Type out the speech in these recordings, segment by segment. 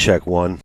check one.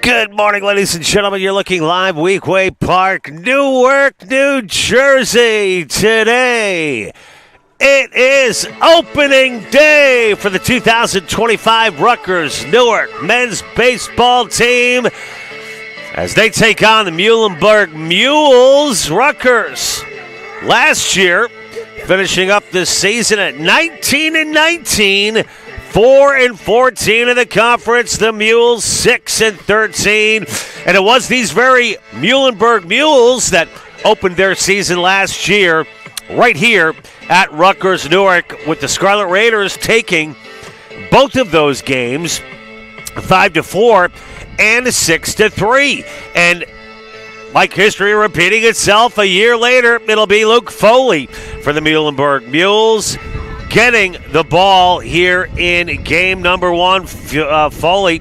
Good morning, ladies and gentlemen. You're looking live, Weequay Park, Newark, New Jersey. Today, it is opening day for the 2025 Rutgers Newark men's baseball team as they take on the Muhlenberg Mules. Rutgers last year finishing up this season at 19-19. 4-14 in the conference. The Mules 6-13, and it was these very Muhlenberg Mules that opened their season last year right here at Rutgers Newark, with the Scarlet Raiders taking both of those games 5-4 and 6-3. And like history repeating itself, a year later, it'll be Luke Foley for the Muhlenberg Mules getting the ball here in game number one. Foley,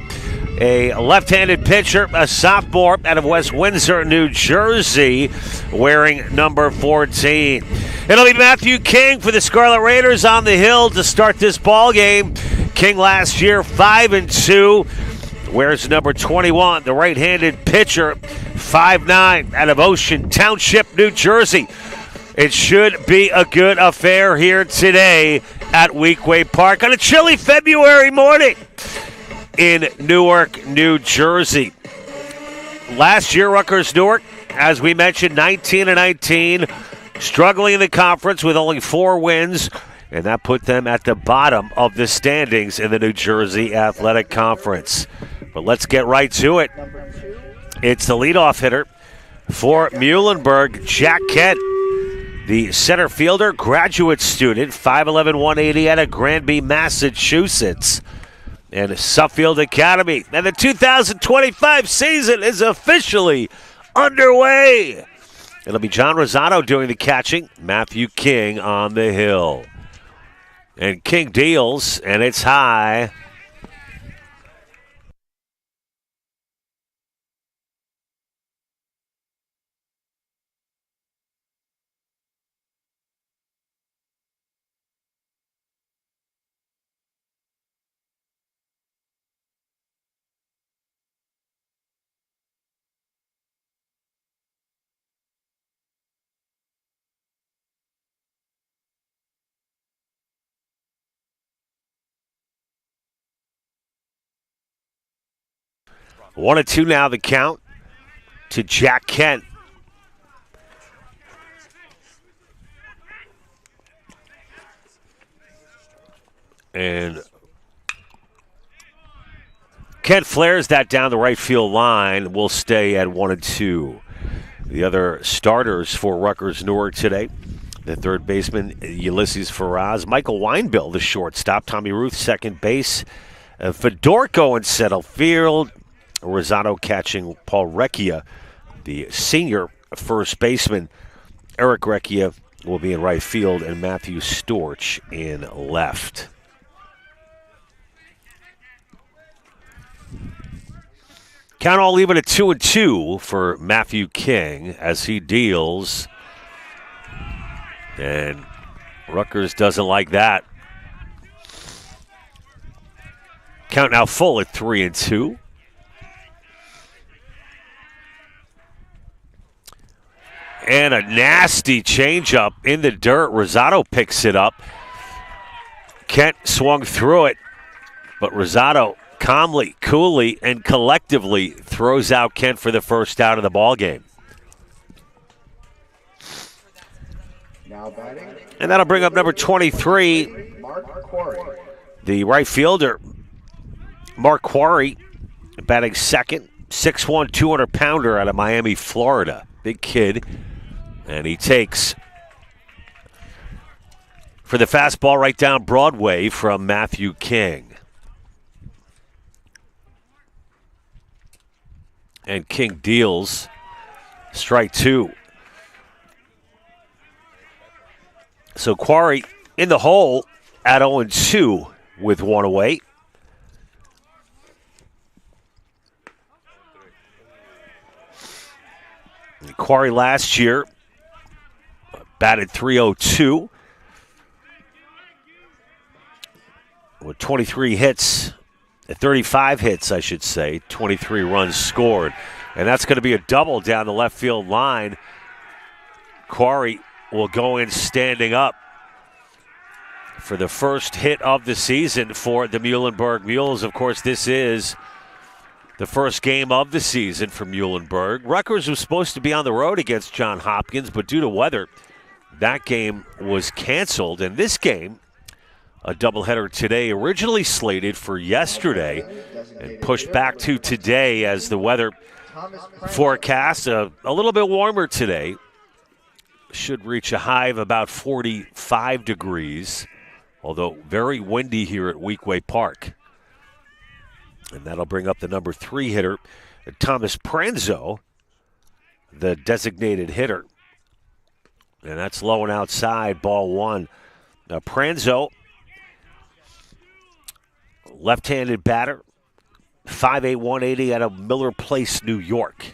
a left-handed pitcher, a sophomore out of West Windsor, New Jersey, wearing number 14. It'll be Matthew King for the Scarlet Raiders on the hill to start this ball game. King last year 5-2, wears number 21, the right-handed pitcher, 5'9", out of Ocean Township, New Jersey. It should be a good affair here today at Weequahic Park on a chilly February morning in Newark, New Jersey. Last year, Rutgers Newark, as we mentioned, 19-19, struggling in the conference with only 4 wins, and that put them at the bottom of the standings in the New Jersey Athletic Conference. But let's get right to it. It's the leadoff hitter for Muhlenberg, Jack Kent, the center fielder, graduate student, 5'11", 180 out of Granby, Massachusetts, and Suffield Academy. And the 2025 season is officially underway. It'll be John Rosado doing the catching, Matthew King on the hill. And King deals, and it's high. One and two now, the count to Jack Kent. And Kent flares that down the right field line. Will stay at 1-2. The other starters for Rutgers Newark today: the third baseman, Ulysses Faraz; Michael Weinbill, the shortstop; Tommy Ruth, second base; Fedorko in center field; Rosado catching; Paul Recchia, the senior first baseman; Eric Recchia will be in right field; and Matthew Storch in left. Count all even at 2-2 for Matthew King as he deals. And Rutgers doesn't like that. Count now full at 3-2. And a nasty changeup in the dirt. Rosado picks it up. Kent swung through it, but Rosado calmly, coolly, and collectively throws out Kent for the first out of the ball game. And that'll bring up number 23, the right fielder, Mark Quarry, batting second, 6'1", 200-pounder out of Miami, Florida. Big kid. And he takes for the fastball right down Broadway from Matthew King. And King deals strike two. So Quarry in the hole at 0-2 with one away. And Quarry last year batted .302 with 23 hits, 35 hits, I should say, 23 runs scored. And that's going to be a double down the left field line. Quarry will go in standing up for the first hit of the season for the Muhlenberg Mules. Of course, this is the first game of the season for Muhlenberg. Rutgers was supposed to be on the road against Johns Hopkins, but due to weather, that game was canceled. And this game, a doubleheader today, originally slated for yesterday and pushed back to today as the weather forecast a little bit warmer today. should reach a high of about 45 degrees, although very windy here at Weekway Park. And that'll bring up the number 3 hitter, Thomas Pranzo, the designated hitter. And that's low and outside, ball 1. Now Pranzo, left-handed batter, 5'8", 180 out of Miller Place, New York.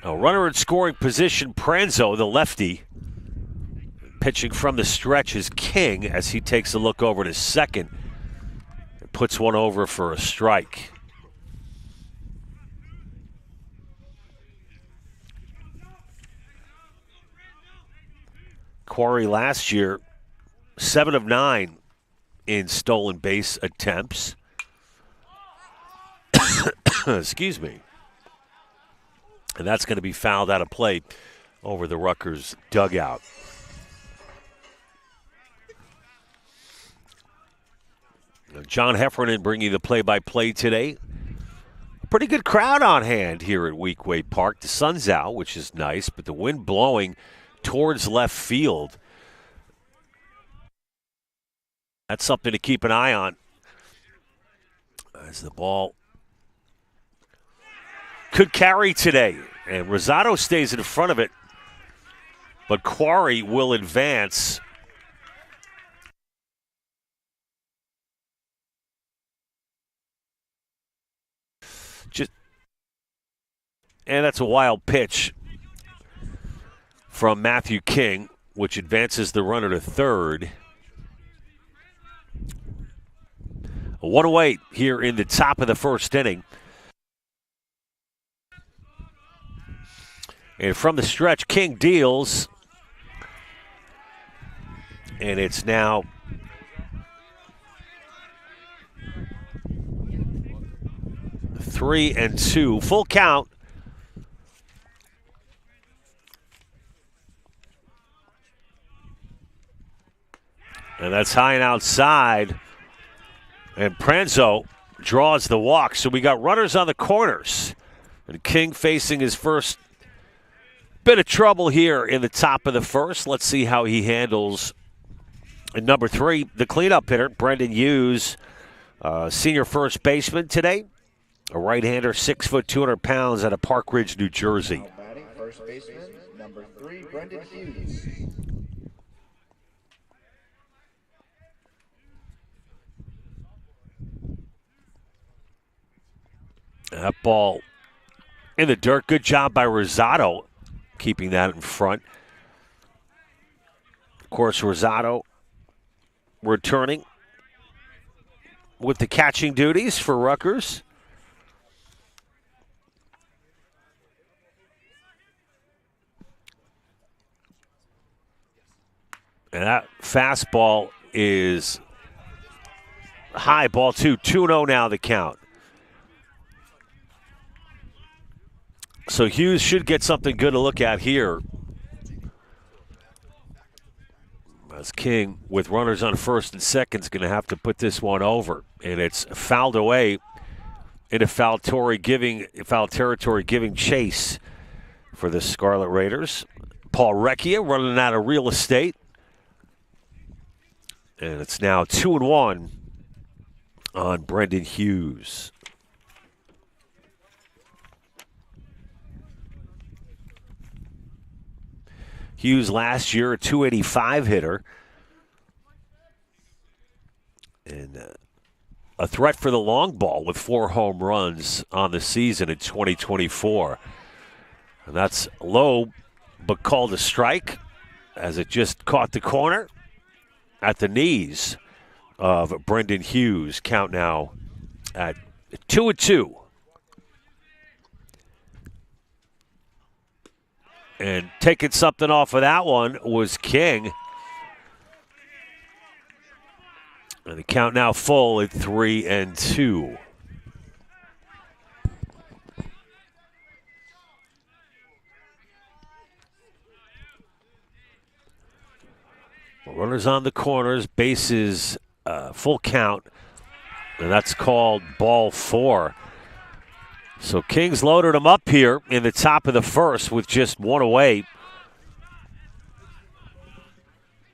A runner in scoring position, Pranzo, the lefty. Pitching from the stretch is King as he takes a look over to second and puts one over for a strike. Quarry last year, 7 of 9 in stolen base attempts. Excuse me. And that's going to be fouled out of play over the Rutgers dugout. John Heffernan bringing the play-by-play today. A pretty good crowd on hand here at Weekway Park. The sun's out, which is nice, but the wind blowing towards left field. That's something to keep an eye on as the ball could carry today. And Rosado stays in front of it, but Quarry will advance. And that's a wild pitch from Matthew King, which advances the runner to third. A 1-0 here in the top of the first inning. And from the stretch, King deals. And it's now three and two. Full count. And that's high and outside. And Pranzo draws the walk. So we got runners on the corners. And King facing his first bit of trouble here in the top of the first. Let's see how he handles. And number 3, the cleanup hitter, Brendan Hughes, senior first baseman today. A right-hander, 6 foot, 200 pounds out of Park Ridge, New Jersey. Batting first baseman, number 3, Brendan Hughes. That ball in the dirt. Good job by Rosado keeping that in front. Of course, Rosado returning with the catching duties for Rutgers. And that fastball is high, ball 2. 2-0 now the count. So Hughes should get something good to look at here. As King, with runners on first and second, is going to have to put this one over. And it's fouled away into foul territory, giving chase for the Scarlet Raiders. Paul Recchia running out of real estate. And it's now 2-1 on Brendan Hughes. Hughes last year, a .285 hitter. And a threat for the long ball with 4 home runs on the season in 2024. And that's low, but called a strike as it just caught the corner at the knees of Brendan Hughes. Count now at 2-2. And taking something off of that one was King. And the count now full at 3-2. Runners on the corners, bases full count, and that's called ball 4. So Kings loaded him up here in the top of the first with just one away.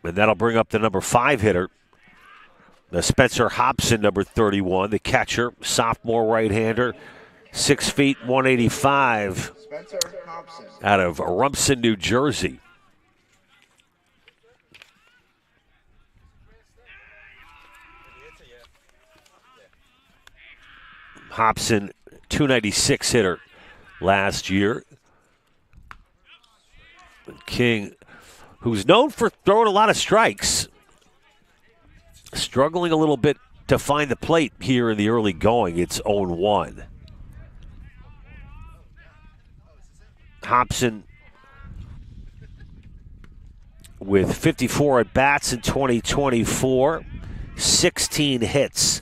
And that'll bring up the number 5 hitter, the Spencer Hobson, number 31, the catcher, sophomore right-hander, 6 feet, 185, Spencer Hobson. out of Rumson, New Jersey. Hobson, 296 hitter last year. King, who's known for throwing a lot of strikes, struggling a little bit to find the plate here in the early going. It's 0-1. Hobson with 54 at-bats in 2024, 16 hits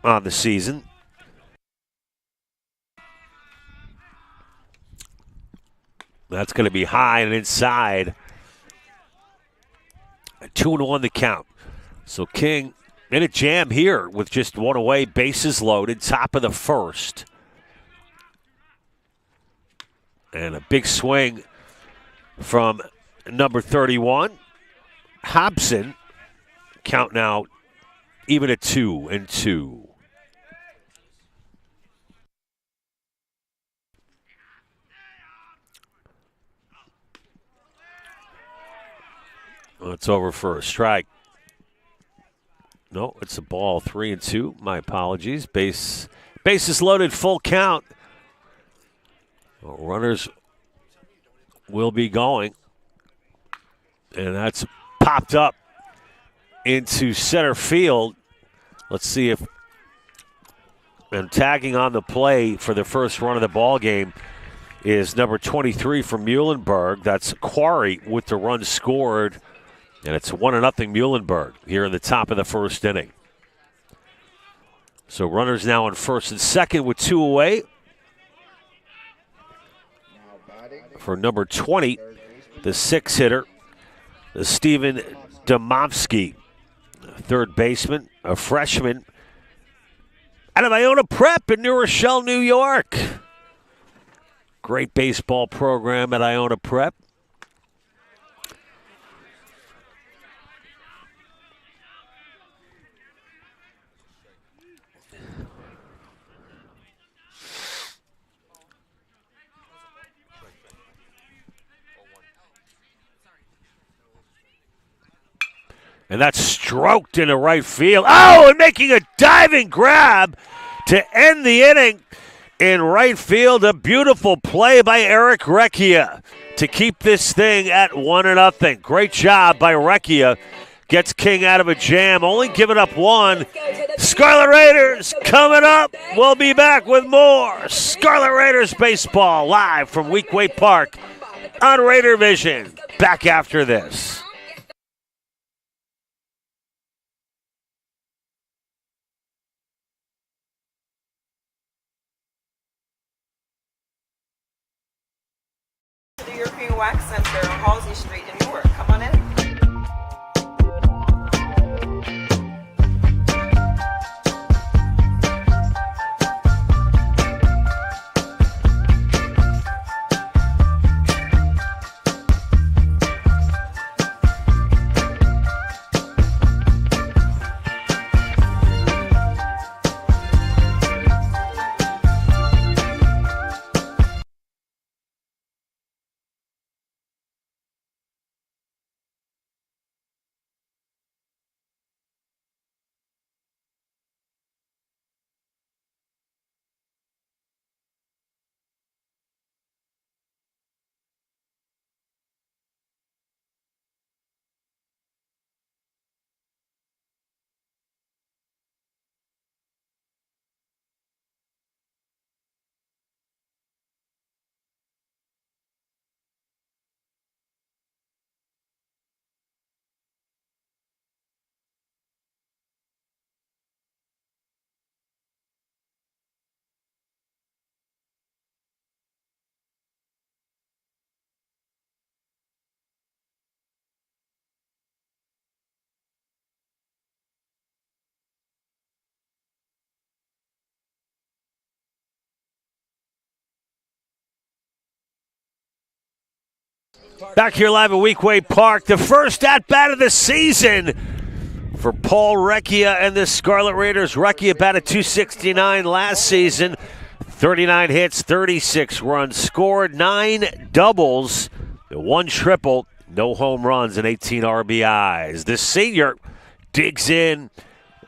on the season. That's going to be high and inside. 2-1 the count. So King in a jam here with just one away, bases loaded, top of the first. And a big swing from number 31. Hobson, count now even at 2-2. It's over for a strike. No, it's a ball. 3-2. My apologies. Bases loaded, full count. Well, runners will be going. And that's popped up into center field. Let's see if, and tagging on the play for the first run of the ball game is number 23 from Muhlenberg. That's Quarry with the run scored. And it's 1-0 Muhlenberg here in the top of the first inning. So runners now on first and second with 2 away. For number 20, the 6 hitter, the Steven Domovsky, third baseman, a freshman out of Iona Prep in New Rochelle, New York. Great baseball program at Iona Prep. And that's stroked into right field. Oh, and making a diving grab to end the inning in right field. A beautiful play by Eric Recchia to keep this thing at 1-0. Great job by Recchia. Gets King out of a jam, only giving up one. Scarlet Raiders coming up. We'll be back with more Scarlet Raiders baseball live from Weekway Park on Raider Vision. Back after this. The European Wax Center on Halsey Street in Newark. Come on in. Back here live at Weekway Park. The first at-bat of the season for Paul Recchia and the Scarlet Raiders. Recchia batted .269 last season. 39 hits, 36 runs scored, 9 doubles, 1 triple, no home runs, and 18 RBIs. This senior digs in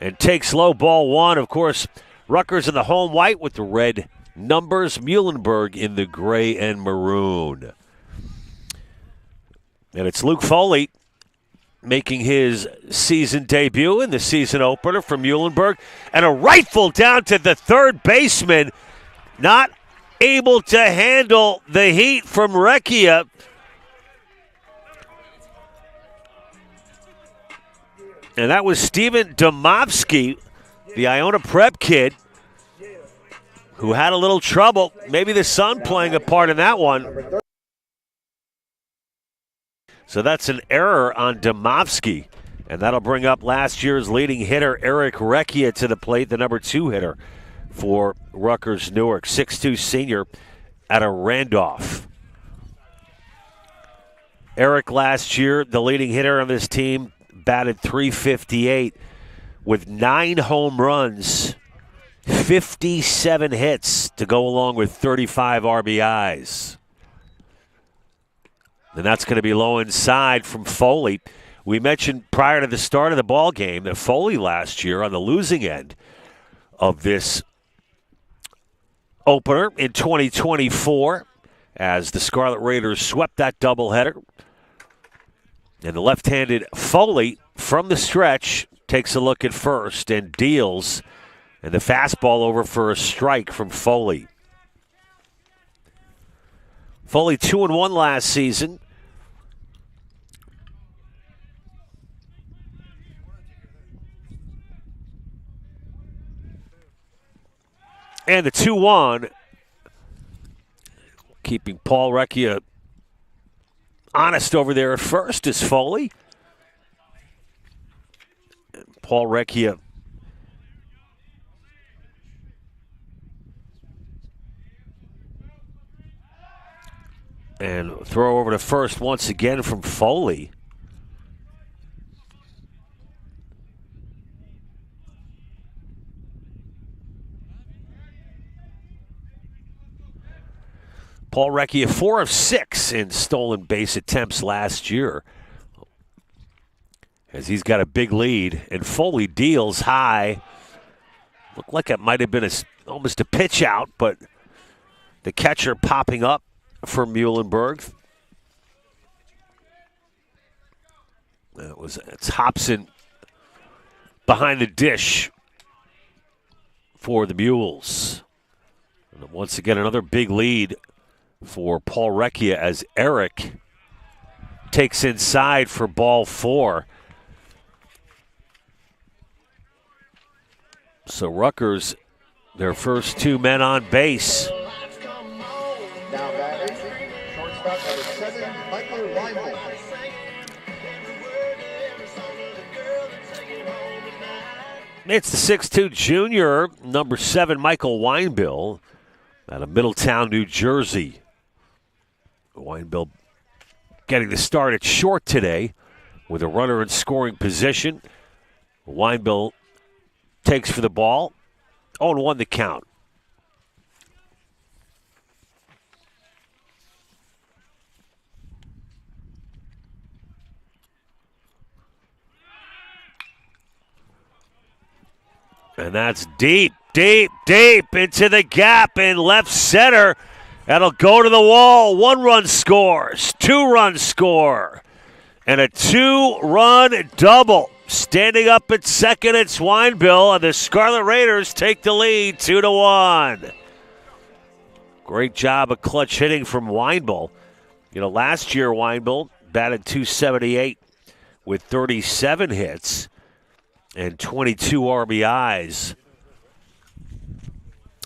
and takes low ball one. Of course, Rutgers in the home white with the red numbers. Muhlenberg in the gray and maroon. And it's Luke Foley making his season debut in the season opener for Muhlenberg. And a rifle down to the third baseman. Not able to handle the heat from Recchia. And that was Steven Domovsky, the Iona Prep kid, who had a little trouble. Maybe the sun playing a part in that one. So that's an error on Domovsky. And that'll bring up last year's leading hitter, Eric Recchia, to the plate, the number 2 hitter for Rutgers Newark, 6'2 senior out of Randolph. Eric last year, the leading hitter on this team, batted .358 with 9 home runs, 57 hits to go along with 35 RBIs. And that's going to be low inside from Foley. We mentioned prior to the start of the ball game that Foley last year on the losing end of this opener in 2024 as the Scarlet Raiders swept that doubleheader. And the left-handed Foley from the stretch takes a look at first and deals. And the fastball over for a strike from Foley. Foley 2-1 last season. And the 2-1, keeping Paul Recchia honest over there at first is Foley. And Paul Recchia and throw over to first once again from Foley. Paul Recchia 4 of 6 in stolen base attempts last year, as he's got a big lead. And Foley deals high. Looked like it might have been almost a pitch out, but the catcher popping up for Muhlenberg. It's Hobson behind the dish for the Mules. And once again, another big lead for Paul Recchia as Eric takes inside for ball 4. So Rutgers, their first 2 men on base. Now batting, shortstop number 7, Michael Weinberg. It's the 6'2 junior, number 7, Michael Weinbill, out of Middletown, New Jersey. Weinbill getting the start at short today with a runner in scoring position. Weinbill takes for the ball. 0-1 the count. And that's deep, deep, deep into the gap in left center. That'll go to the wall. 1-run scores, 2-run score, and a 2-run double. Standing up at second, it's Weinbill, and the Scarlet Raiders take the lead 2-1. Great job of clutch hitting from Weinbill. You know, last year Weinbill batted .278 with 37 hits and 22 RBIs.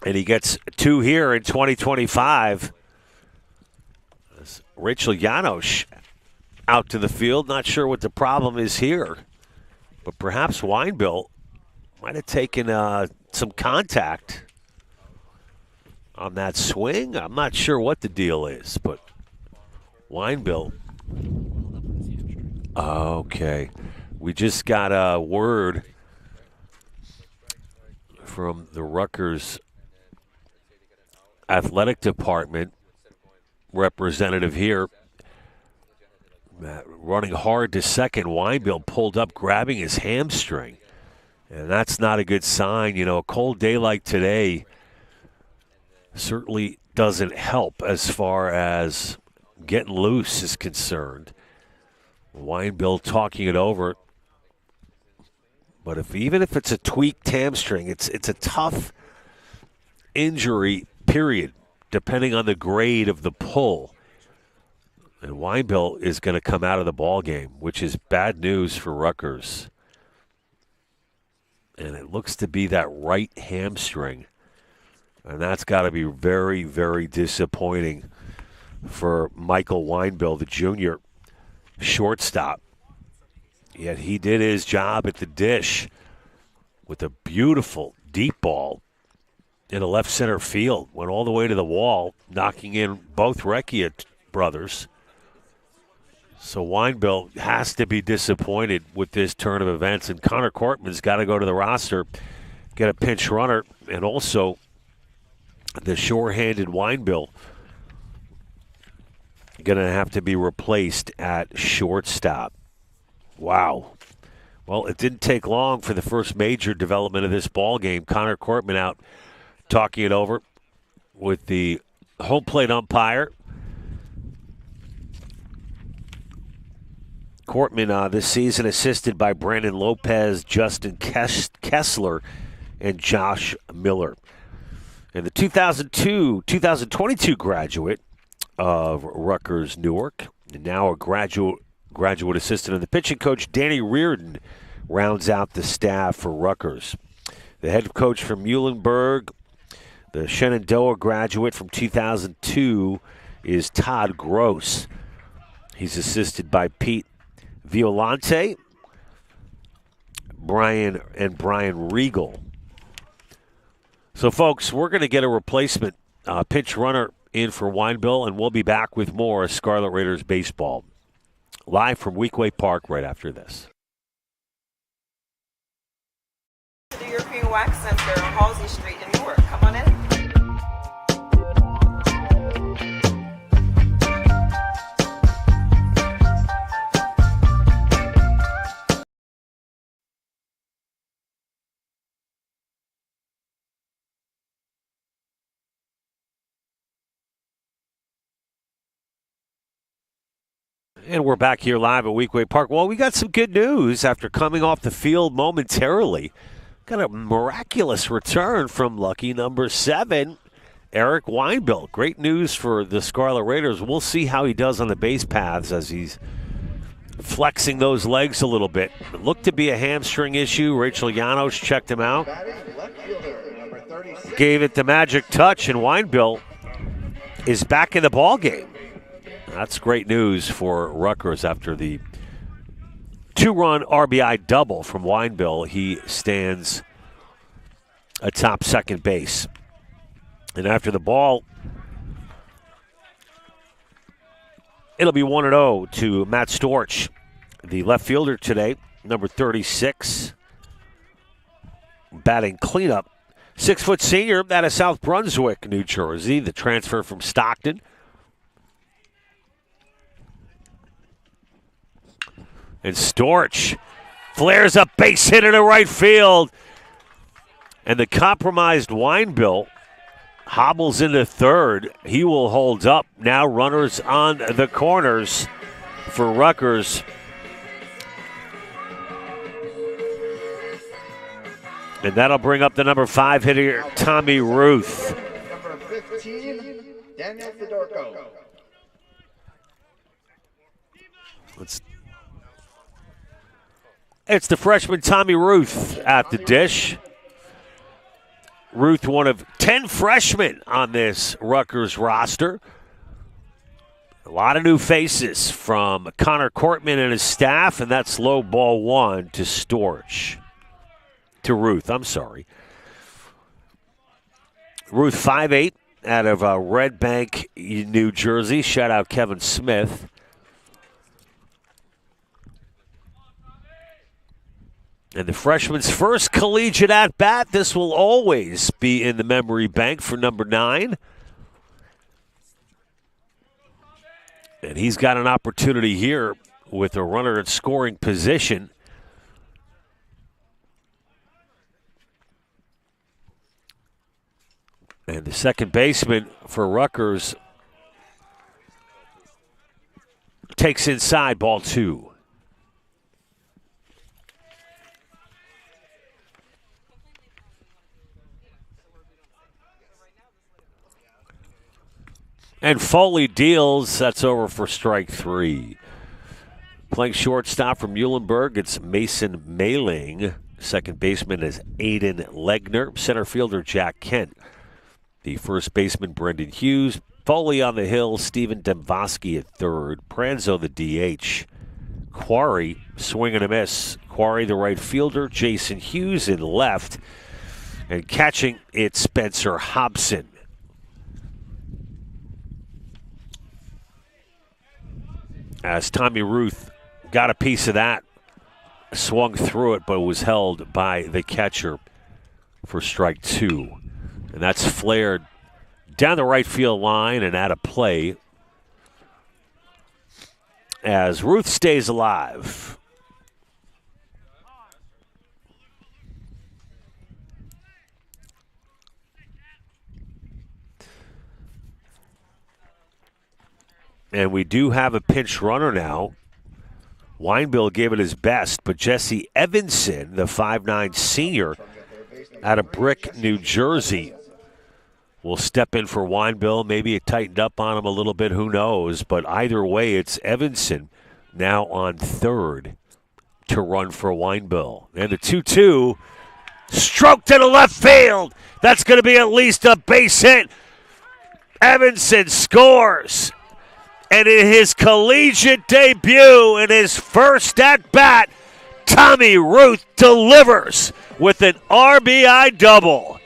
And he gets 2 here in 2025. Rachel Janosch out to the field. Not sure what the problem is here. But perhaps Weinbill might have taken some contact on that swing. I'm not sure what the deal is. But Weinbill Okay. We just got a word from the Rutgers athletic department representative here. Running hard to second, Weinbill pulled up, grabbing his hamstring. And that's not a good sign. You know, a cold day like today certainly doesn't help as far as getting loose is concerned. Weinbill talking it over. But even if it's a tweaked hamstring, it's a tough injury, period, depending on the grade of the pull. And Weinbill is going to come out of the ball game, which is bad news for Rutgers. And it looks to be that right hamstring. And that's got to be very, very disappointing for Michael Weinbill, the junior shortstop. Yet he did his job at the dish with a beautiful deep ball in a left center field. Went all the way to the wall, knocking in both Recchia brothers. So Weinbill has to be disappointed with this turn of events. And Connor Cortman's got to go to the roster, get a pinch runner, and also the sure-handed Weinbill going to have to be replaced at shortstop. Wow. Well, it didn't take long for the first major development of this ball game. Connor Cortman out talking it over with the home plate umpire. Cortman this season assisted by Brandon Lopez, Justin Kessler, and Josh Miller. And the 2022 graduate of Rutgers Newark, and now a graduate assistant of the pitching coach, Danny Reardon, rounds out the staff for Rutgers. The head coach from Muhlenberg, the Shenandoah graduate from 2002, is Todd Gross. He's assisted by Pete Violante, Brian Regal. So, folks, we're going to get a replacement pinch runner in for Weinbill, and we'll be back with more Scarlet Raiders baseball. Live from Weekway Park right after this. The European Wax Center on Halsey Street in Newark. Come on in. And we're back here live at Weekway Park. Well, we got some good news after coming off the field momentarily. Got a miraculous return from lucky number 7, Eric Weinbill. Great news for the Scarlet Raiders. We'll see how he does on the base paths as he's flexing those legs a little bit. It looked to be a hamstring issue. Rachel Llanos checked him out. Gave it the magic touch, and Weinbill is back in the ball game. That's great news for Rutgers after the 2-run RBI double from Weinbill. He stands atop second base. And after the ball, it'll be 1-0 to Matt Storch, the left fielder today, number 36, batting cleanup. 6-foot senior out of South Brunswick, New Jersey, the transfer from Stockton. And Storch flares up, base hit into right field. And the compromised Weinbill hobbles into third. He will hold up. Now runners on the corners for Rutgers. And that'll bring up the number 5 hitter, Tommy Ruth. Number 15, Daniel Fedorko. It's the freshman Tommy Ruth at the dish. Ruth, one of 10 freshmen on this Rutgers roster. A lot of new faces from Connor Cortman and his staff, and that's low ball 1 to Storch. To Ruth, I'm sorry. Ruth, 5'8", out of Red Bank, New Jersey. Shout out Kevin Smith. And the freshman's first collegiate at-bat. This will always be in the memory bank for number 9. And he's got an opportunity here with a runner in scoring position. And the second baseman for Rutgers takes inside, ball 2. And Foley deals. That's over for strike 3. Playing shortstop from Muhlenberg, it's Mason Mailing. Second baseman is Aiden Legner. Center fielder Jack Kent. The first baseman Brendan Hughes. Foley on the hill. Stephen Demboski at third. Pranzo the DH. Quarry swing and a miss. Quarry the right fielder. Jason Hughes in left. And catching it's Spencer Hobson. As Tommy Ruth got a piece of that, swung through it, but was held by the catcher for strike 2. And that's flared down the right field line and out of play as Ruth stays alive. And we do have a pinch runner now. Weinbill gave it his best, but Jesse Evanson, the 5'9 senior out of Brick, New Jersey, will step in for Weinbill. Maybe it tightened up on him a little bit, who knows. But either way, it's Evanson now on third to run for Weinbill. And the 2-2, stroke to the left field. That's going to be at least a base hit. Evanson scores. And in his collegiate debut, in his first at-bat, Tommy Ruth delivers with an RBI double.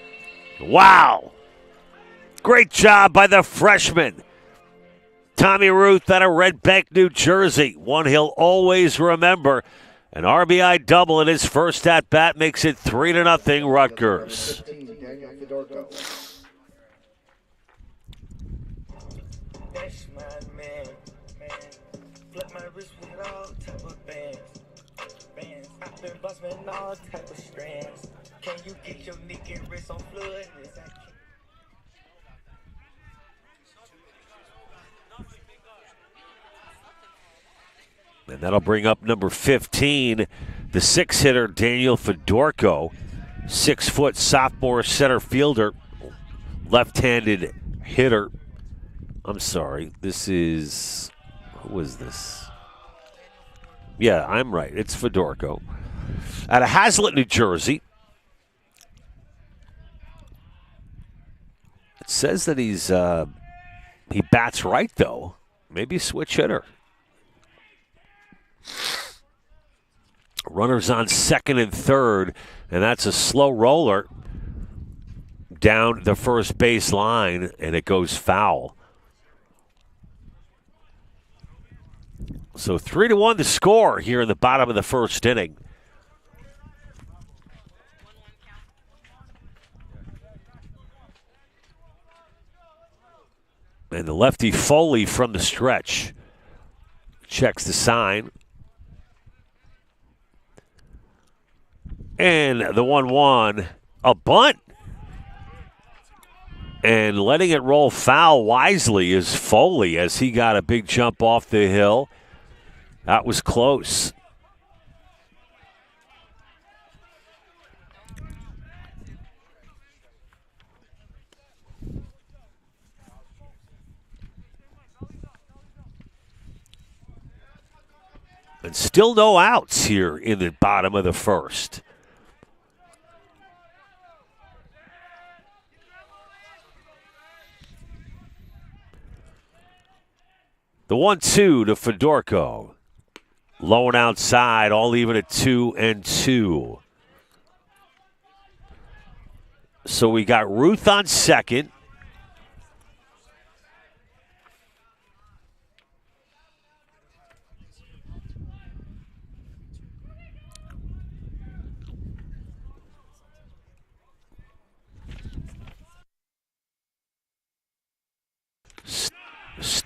Wow. Great job by the freshman. Tommy Ruth out of Red Bank, New Jersey. One he'll always remember. An RBI double in his first at-bat makes it 3-0 Rutgers. That's my man. Flip my wrist with all type of bands. I've been busting all type of strands. Can you get your neck and wrist on flood? And that'll bring up number 15, the 6-hitter Daniel Fedorko, 6-foot sophomore center fielder, left-handed hitter. I'm sorry, this is, who is this? Yeah, I'm right, it's Fedorko. Out of Hazlet, New Jersey. It says that he bats right, though. Maybe a switch hitter. Runners on second and third, and that's a slow roller down the first base line, and it goes foul. So 3-1 the score here in the bottom of the first inning. And the lefty Foley from the stretch checks the sign. And the 1-1, a bunt. And letting it roll foul wisely is Foley as he got a big jump off the hill. That was close. And still no outs here in the bottom of the first. The 1-2 to Fedorko. Low and outside, all even at 2-2. So we got Ruth on second.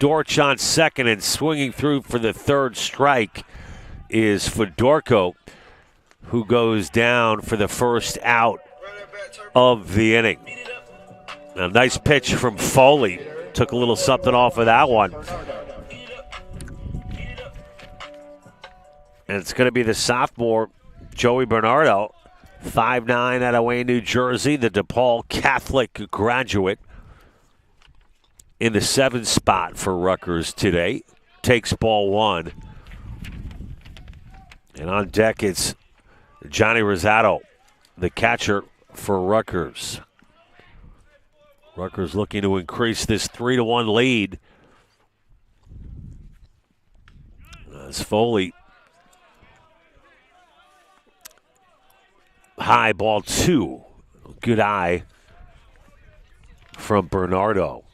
Storch on second, and swinging through for the third strike is Fedorko, who goes down for the first out of the inning. A nice pitch from Foley. Took a little something off of that one. And it's going to be the sophomore, Joey Bernardo, 5'9", out of Wayne, New Jersey, the DePaul Catholic graduate, in the 7th spot for Rutgers today. Takes ball one. And on deck, it's Johnny Rosado, the catcher for Rutgers. Rutgers looking to increase this 3-1 lead. As Foley, high ball 2. Good eye from Bernardo.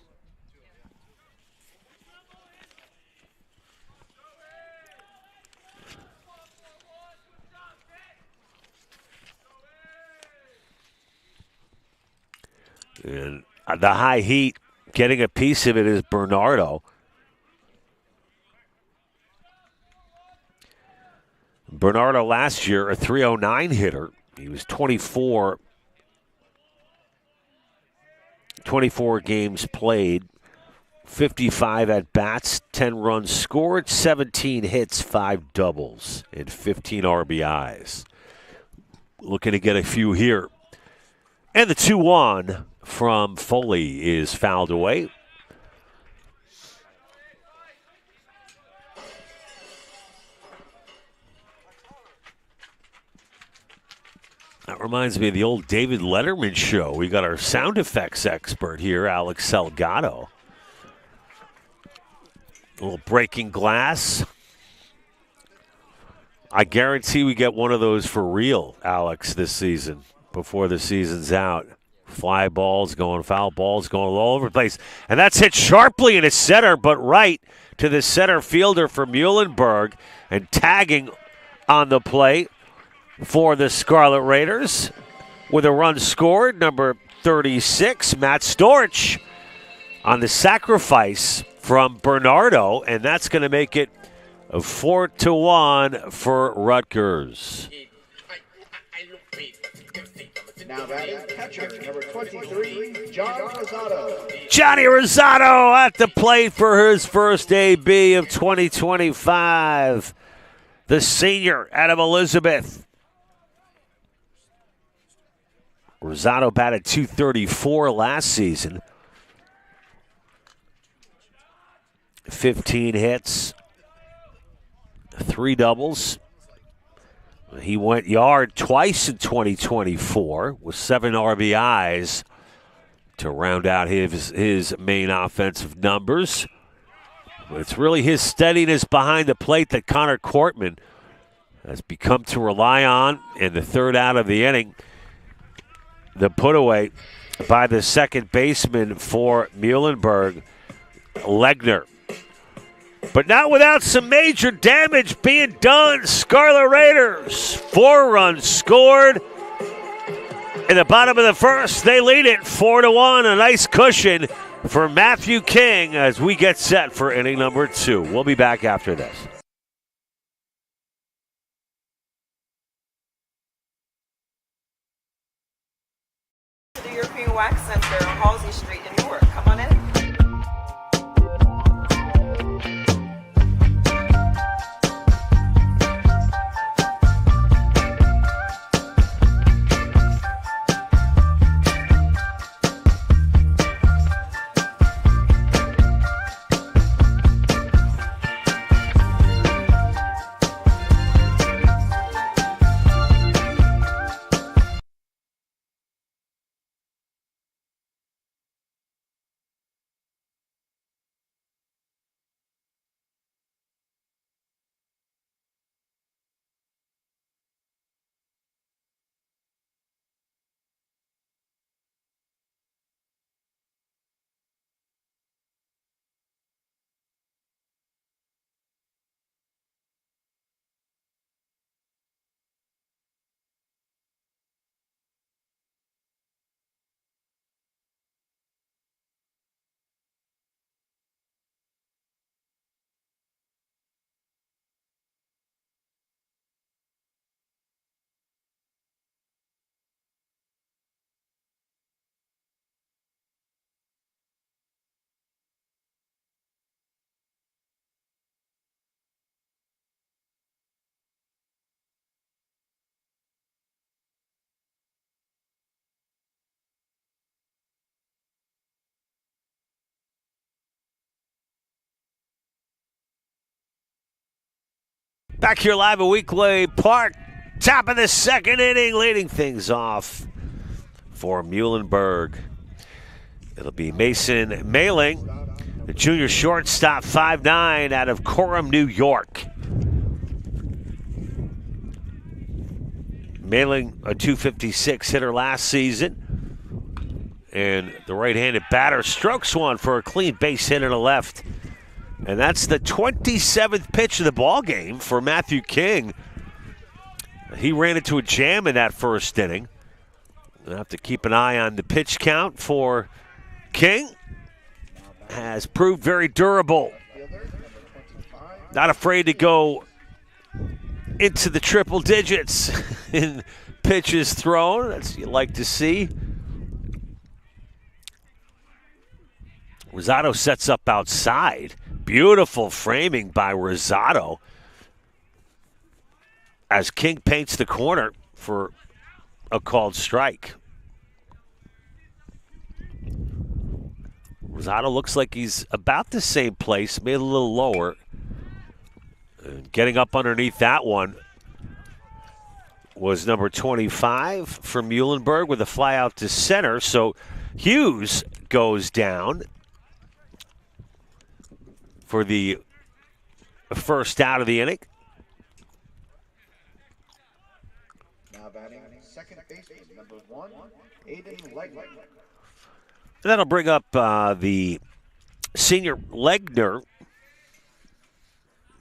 And the high heat, getting a piece of it is Bernardo. Bernardo last year, a .309 hitter. He was 24 games played, 55 at-bats, 10 runs scored, 17 hits, 5 doubles, and 15 RBIs. Looking to get a few here. And the 2-1 from Foley is fouled away. That reminds me of the old David Letterman show. We got our sound effects expert here, Alex Salgado. A little breaking glass. I guarantee we get one of those for real, Alex, this season, before the season's out. Fly balls going, foul balls going all over the place. And that's hit sharply in his center, but right to the center fielder for Muhlenberg. And tagging on the play for the Scarlet Raiders with a run scored, number 36, Matt Storch, on the sacrifice from Bernardo. And that's going to make it a 4-1 for Rutgers. Now batting catcher, number 23, John Rosado. Johnny Rosado at the plate for his first AB of 2025. The senior out of Elizabeth. Rosado batted .234 last season. 15 hits, 3 doubles. He went yard twice in 2024 with 7 RBIs to round out his main offensive numbers. But it's really his steadiness behind the plate that Connor Cortman has become to rely on in the third out of the inning. The put-away by the second baseman for Muhlenberg, Legner. But not without some major damage being done. Scarlet Raiders, 4 runs scored. In the bottom of the first, they lead it 4-1. A nice cushion for Matthew King as we get set for inning number 2. We'll be back after this. The European Wax Center on Halsey Street in Newark. Come on in. Back here live at Weekley Park. Top of the second inning, leading things off for Muhlenberg. It'll be Mason Mailing, the junior shortstop, 5'9", out of Coram, New York. Mailing, a .256 hitter last season. And the right-handed batter strokes one for a clean base hit to the left. And that's the 27th pitch of the ball game for Matthew King. He ran into a jam in that first inning. We'll have to keep an eye on the pitch count for King. Has proved very durable. Not afraid to go into the triple digits in pitches thrown. That's what you like to see. Rosado sets up outside. Beautiful framing by Rosado as King paints the corner for a called strike. Rosado looks like he's about the same place, maybe a little lower. And getting up underneath that one was number 25 from Muhlenberg with a fly out to center. So Hughes goes down for the first out of the inning. Now batting second baseman, number 1, Aiden Legler. That'll bring up the senior Legner,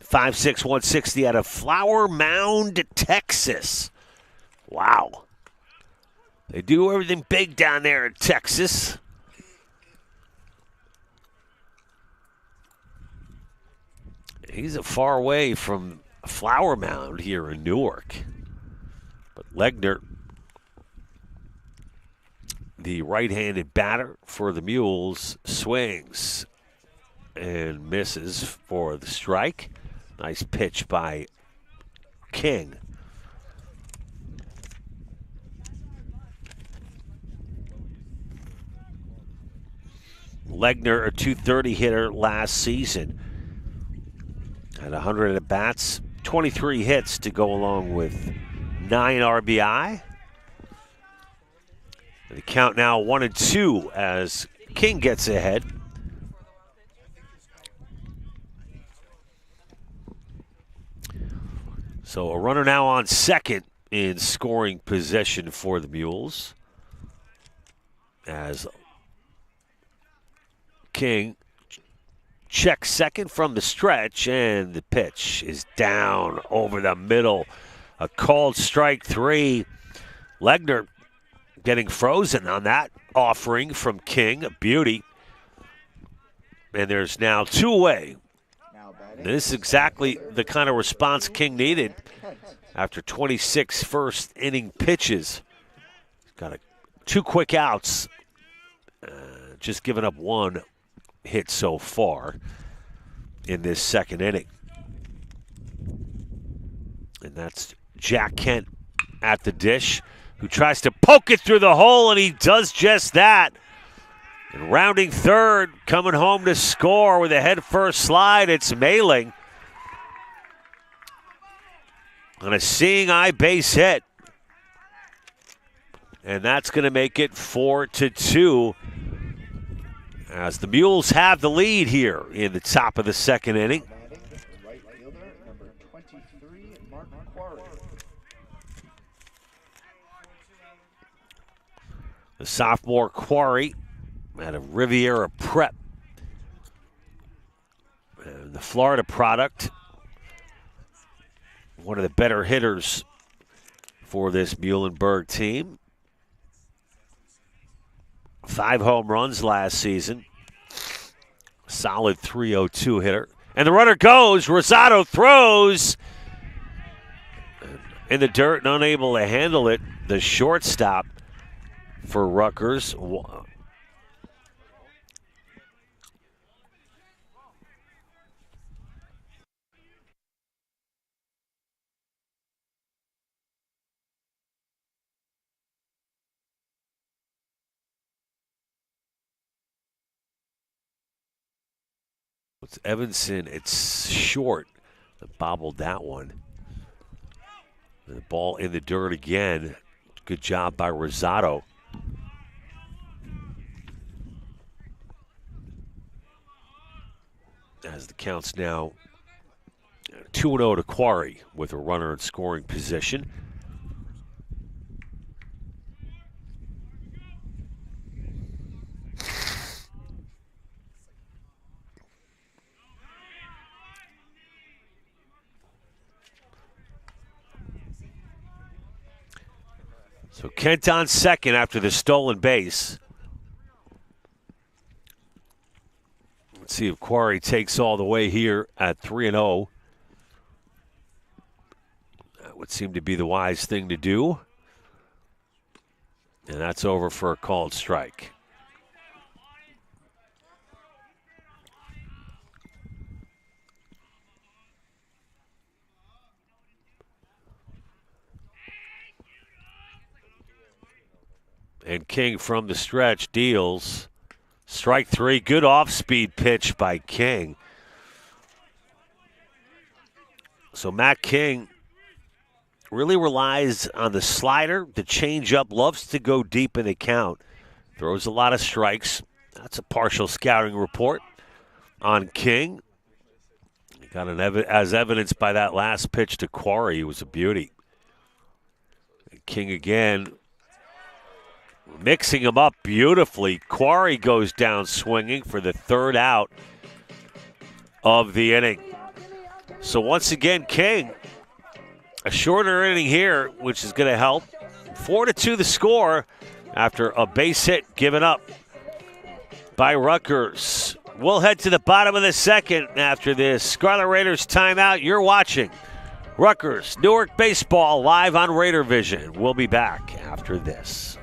5'6", 160 out of Flower Mound, Texas. Wow. They do everything big down there in Texas. He's far away from Flower Mound here in Newark. But Legner, the right-handed batter for the Mules, swings and misses for the strike. Nice pitch by King. Legner, a .230 hitter last season. Had 100 at-bats, 23 hits to go along with 9 RBI. The count now 1-2 as King gets ahead. So a runner now on second in scoring possession for the Mules as King checks second from the stretch, and the pitch is down over the middle. A called strike 3. Legner getting frozen on that offering from King, a beauty. And there's now 2 away. This is exactly the kind of response King needed after 26 first inning pitches. Got 2 quick outs, just giving up 1 hit so far in this second inning. And that's Jack Kent at the dish, who tries to poke it through the hole, and he does just that. And rounding third, coming home to score with a head-first slide, it's Mailing on a seeing eye base hit. And that's going to make it 4-2 as the Mules have the lead here in the top of the second inning. Right fielder, number 23, Mark Quarry. The sophomore Quarry out of Riviera Prep. And the Florida product. One of the better hitters for this Muhlenberg team. 5 home runs last season. Solid .302 hitter. And the runner goes. Rosado throws in the dirt and unable to handle it. The shortstop for Rutgers. It's Evanson. It's short. Bobbled that one. The ball in the dirt again. Good job by Rosado. As the count's now 2-0 to Quarry with a runner in scoring position. So Kent on second after the stolen base. Let's see if Quarry takes all the way here at 3-0. That would seem to be the wise thing to do. And that's over for a called strike. And King from the stretch deals. Strike three. Good off-speed pitch by King. So Matt King really relies on the slider, the changeup, loves to go deep in the count. Throws a lot of strikes. That's a partial scouting report on King. Got as evidenced by that last pitch to Quarry. It was a beauty. And King again, mixing him up beautifully. Quarry goes down swinging for the third out of the inning. So once again, King, a shorter inning here, which is going to help. 4-2 the score after a base hit given up by Rutgers. We'll head to the bottom of the second after this Scarlet Raiders timeout. You're watching Rutgers Newark Baseball live on Raider Vision. We'll be back after this.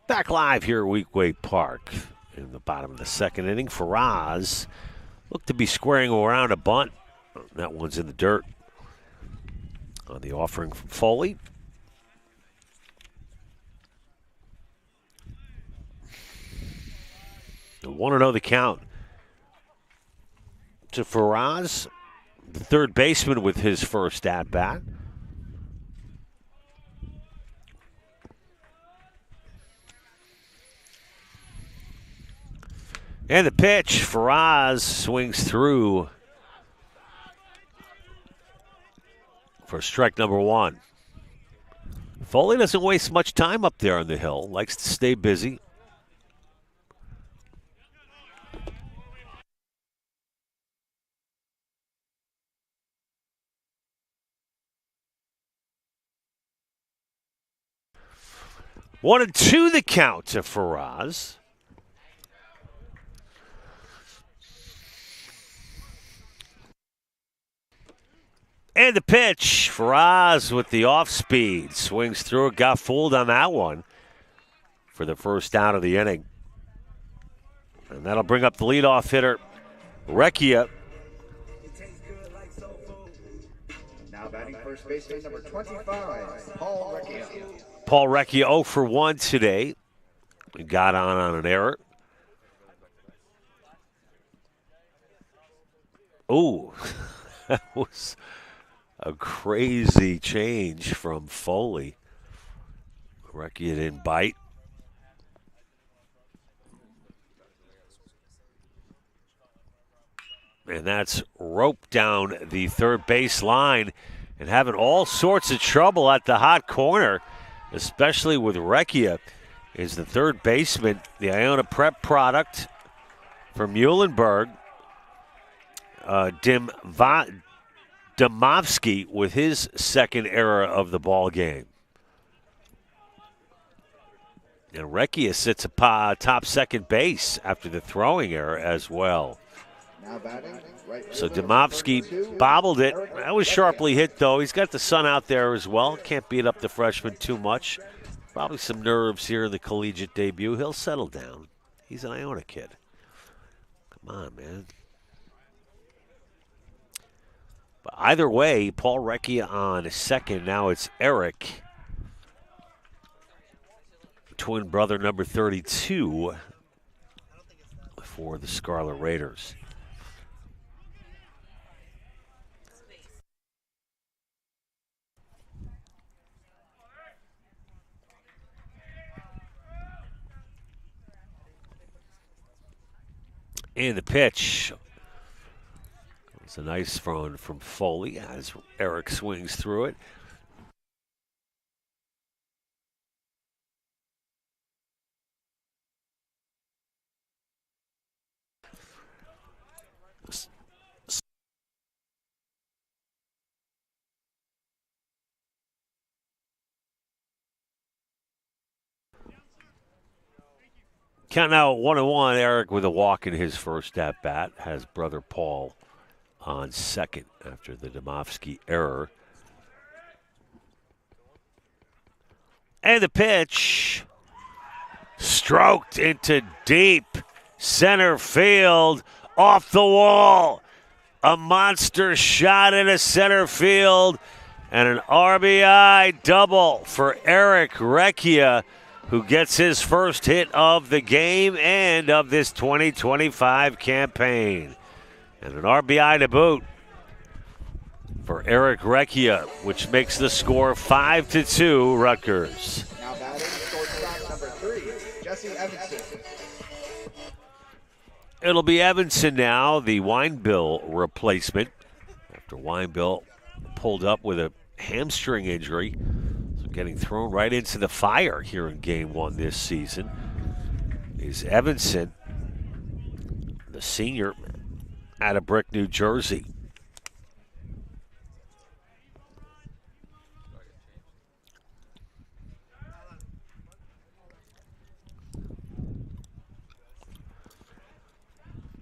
Back live here at Weekway Park in the bottom of the second inning. Faraz looked to be squaring around a bunt. That one's in the dirt on the offering from Foley. The 1-0 the count to Faraz, the third baseman with his first at-bat. And the pitch, Faraz swings through for strike number one. Foley doesn't waste much time up there on the hill, likes to stay busy. One and two the count to Faraz. And the pitch, Faraz with the off speed. Swings through it, got fooled on that one for the first out of the inning. And that'll bring up the leadoff hitter, Recchia. Now batting first baseman number 25, Paul Recchia. Paul Recchia 0 for 1 today. He got on an error. Ooh, that was a crazy change from Foley. Recchia didn't bite. And that's roped down the third base line and having all sorts of trouble at the hot corner, especially with Recchia, is the third baseman, the Iona Prep product from Muhlenberg, Domovsky, with his second error of the ball game. And Recchia sits atop top second base after the throwing error as well. Now batting, right So fielder, Domovsky number 2, bobbled it. Eric That was Recchia. sharply hit, though. He's got the sun out there as well. Can't beat up the freshman too much. Probably some nerves here in the collegiate debut. He'll settle down. He's an Iona kid. Come on, man. But either way, Paul Recchia on second. Now it's Eric, twin brother number 32 for the Scarlet Raiders. And the pitch. It's a nice throw from Foley as Eric swings through it. Count now 1-1. Eric with a walk in his first at bat. Has brother Paul on second after the Domovsky error. And the pitch. Stroked into deep center field. Off the wall. A monster shot into center field. And an RBI double for Eric Recchia, who gets his first hit of the game and of this 2025 campaign. And an RBI to boot for Eric Recchia, which makes the score 5-2 Rutgers. Now batting shortstop number 3, Jesse Evanson. It'll be Evanson now, the Winebill replacement. After Winebill pulled up with a hamstring injury, so getting thrown right into the fire here in Game 1 this season is Evanson, the senior out of Brick, New Jersey.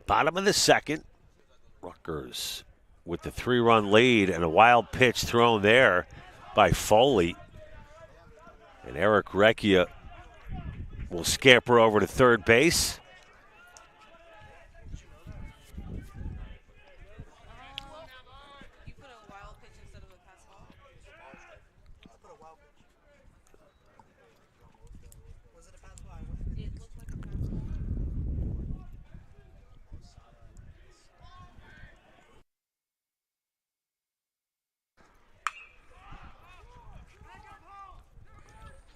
Bottom of the second, Rutgers with the 3-run lead and a wild pitch thrown there by Foley. And Eric Recchia will scamper over to third base.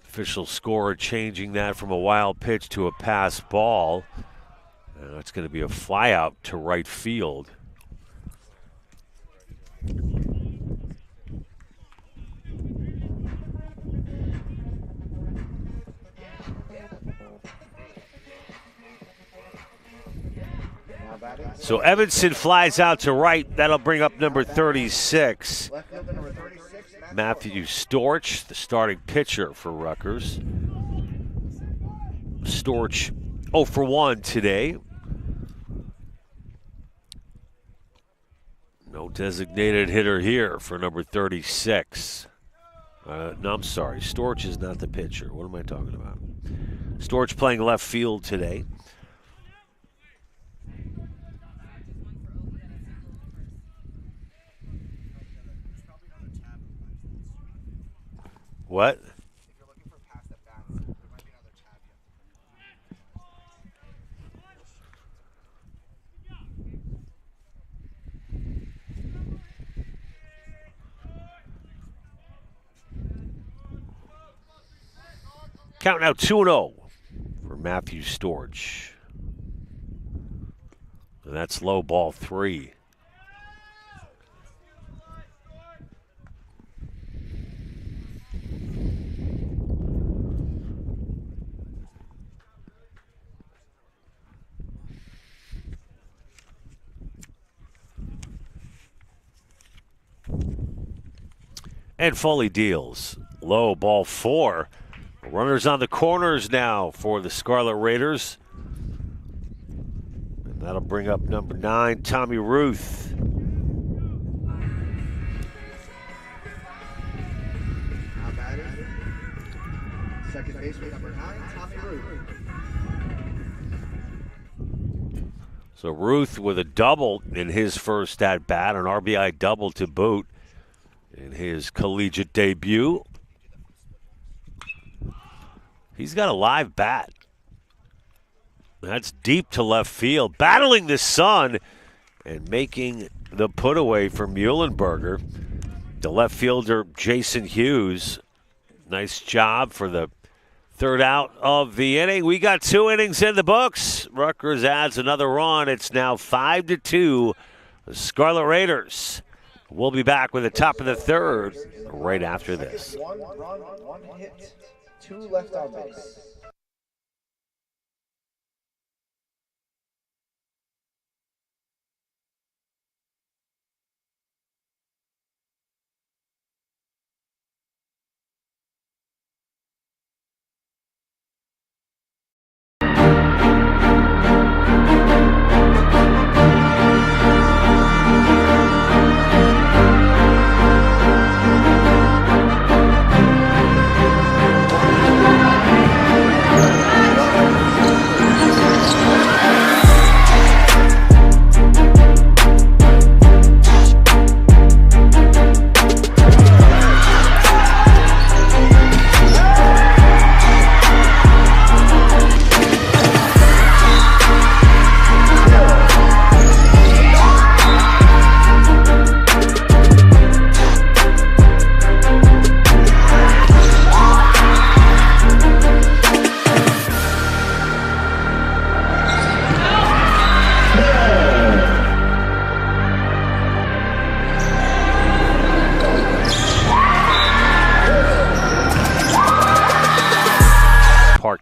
Official score changing that from a wild pitch to a pass ball. And it's going to be a fly out to right field. So Evanson flies out to right. That'll bring up number 36. Left fielder number 36, Matthew Storch, the starting pitcher for Rutgers. Storch 0 for 1 today. No designated hitter here for number 36. No, I'm sorry. Storch is not the pitcher. What am I talking about? Storch playing left field today. What? Count now 2-0 for Matthew Storch. And that's low, ball 3. And Foley deals. Low, ball 4. Runners on the corners now for the Scarlet Raiders. And that'll bring up number 9, Tommy Ruth. Now batting, second baseman number 9, Tommy Ruth. So Ruth with a double in his first at bat, an RBI double to boot in his collegiate debut. He's got a live bat. That's deep to left field, battling the sun and making the put away for Muhlenberger. The left fielder, Jason Hughes. Nice job for the third out of the inning. We got 2 innings in the books. Rutgers adds another run. It's now 5-2. The Scarlet Raiders. We'll be back with the top of the third right after this. 1 run, 1 hit, 2 left on base.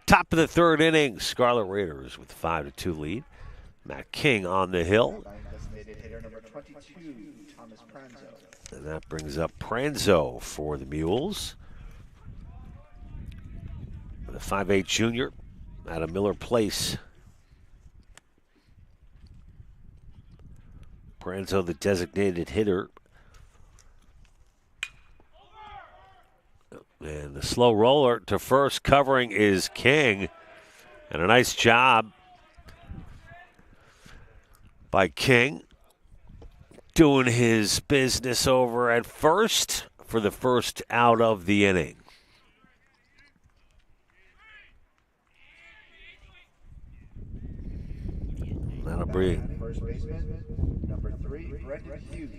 Top of the third inning, Scarlet Raiders with 5-2 lead. Matt King on the hill. Designated hitter number 22, Thomas Pranzo. And that brings up Pranzo for the Mules. The 5'8 junior out of Miller Place. Pranzo, the designated hitter. And the slow roller to first covering is King. And a nice job by King doing his business over at first for the first out of the inning. That'll bring First baseman, number 3, Brendan Hughes.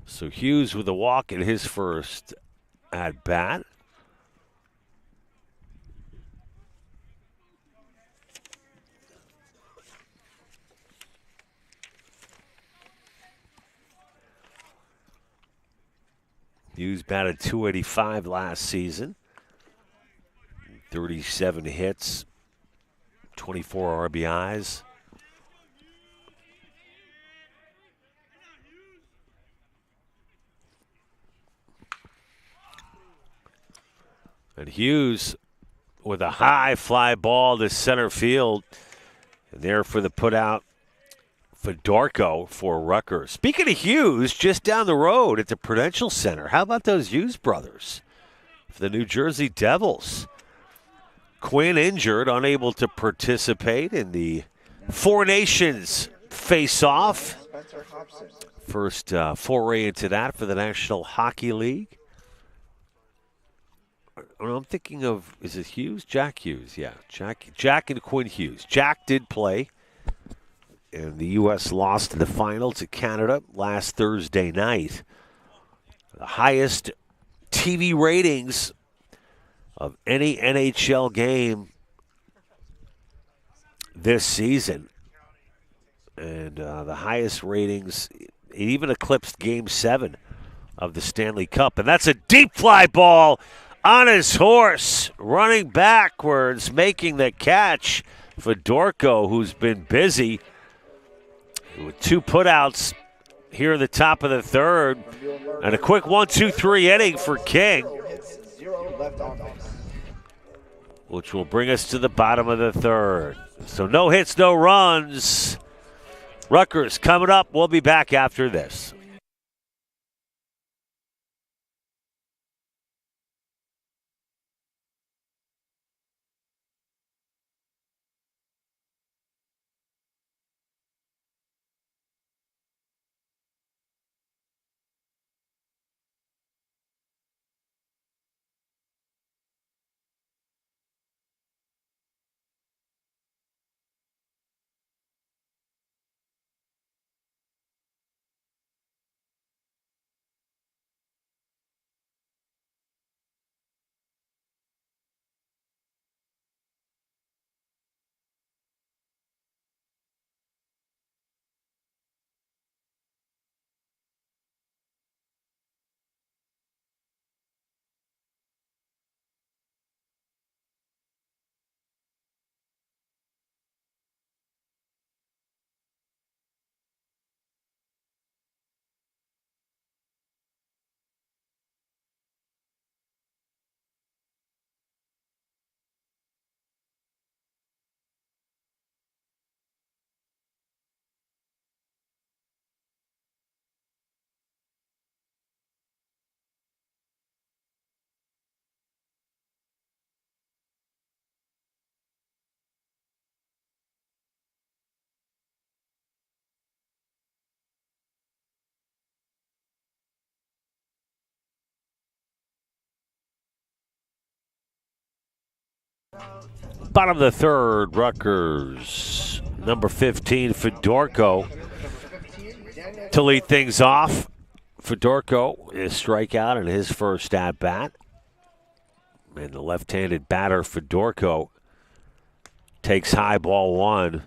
So Hughes with a walk in his first at bat. Hughes batted .285 last season. 37 hits, 24 RBIs. And Hughes with a high fly ball to center field. And there for the putout, Fedorko for Rutgers. Speaking of Hughes, just down the road at the Prudential Center, how about those Hughes brothers for the New Jersey Devils? Quinn injured, unable to participate in the Four Nations face-off. First foray into that for the National Hockey League. I'm thinking of, is it Hughes? Jack Hughes, yeah. Jack and Quinn Hughes. Jack did play. And the U.S. lost in the final to Canada last Thursday night. The highest TV ratings of any NHL game this season. And the highest ratings, it even eclipsed Game 7 of the Stanley Cup. And that's a deep fly ball on his horse, running backwards, making the catch. Fedorko, who's been busy with 2 putouts here in the top of the third. And a quick 1-2-3 inning for King, which will bring us to the bottom of the third. So no hits, no runs. Rutgers coming up. We'll be back after this. Bottom of the third, Rutgers. Number 15, Fedorko, to lead things off. Fedorko is strikeout in his first at-bat. And the left-handed batter, Fedorko, takes high ball 1.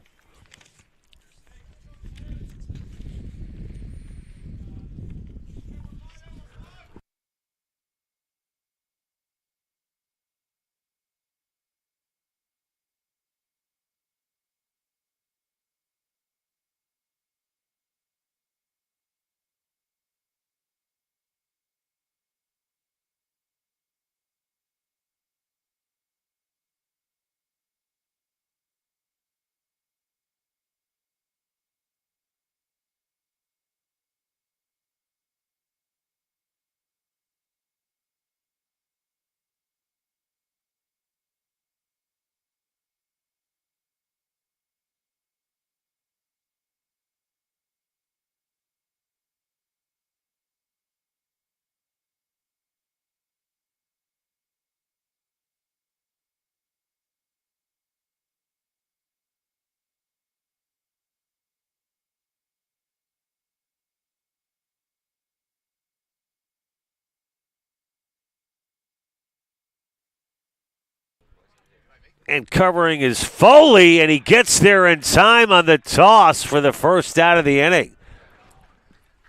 And covering is Foley, and he gets there in time on the toss for the first out of the inning.